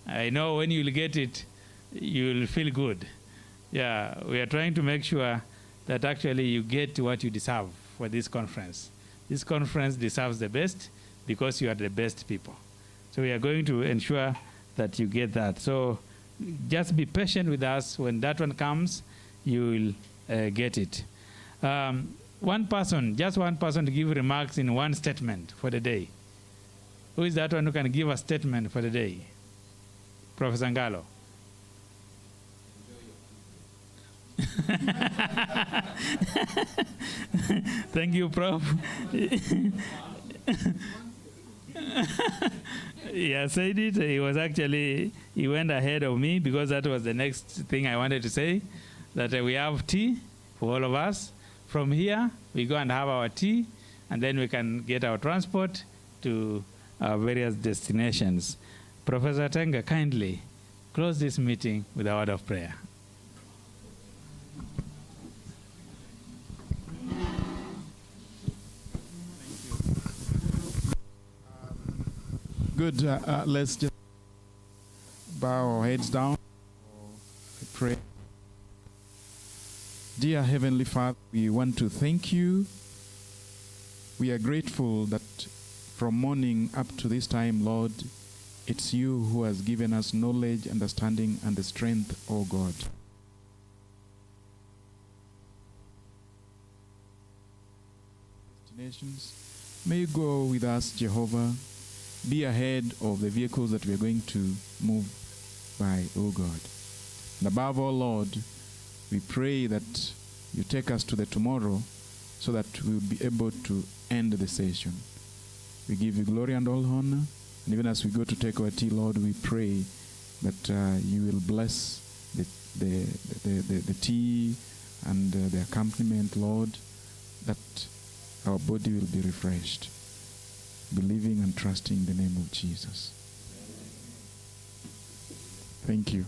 Speaker 4: I know when you'll get it, you'll feel good. Yeah, we are trying to make sure that actually you get what you deserve for this conference. This conference deserves the best because you are the best people. So we are going to ensure that you get that. So just be patient with us. When that one comes, you will get it. One person, just one person to give remarks in one statement for the day. Who is that one who can give a statement for the day? Professor Ngalo. Thank you, Prof. Yeah, said it. He went ahead of me because that was the next thing I wanted to say, that we have tea for all of us. From here, we go and have our tea, and then we can get our transport to our various destinations. Professor Tenga, kindly close this meeting with a word of prayer.
Speaker 5: Good. Let's just bow our heads down. Pray. Dear Heavenly Father, we want to thank you. We are grateful that from morning up to this time, Lord, it's you who has given us knowledge, understanding, and the strength, O God. Destinations, may you go with us, Jehovah. Be ahead of the vehicles that we are going to move by, O God. And above all, Lord, we pray that you take us to the tomorrow so that we'll be able to end the session. We give you glory and all honor. And even as we go to take our tea, Lord, we pray that you will bless the tea and the accompaniment, Lord, that our body will be refreshed. Believing and trusting in the name of Jesus. Thank you.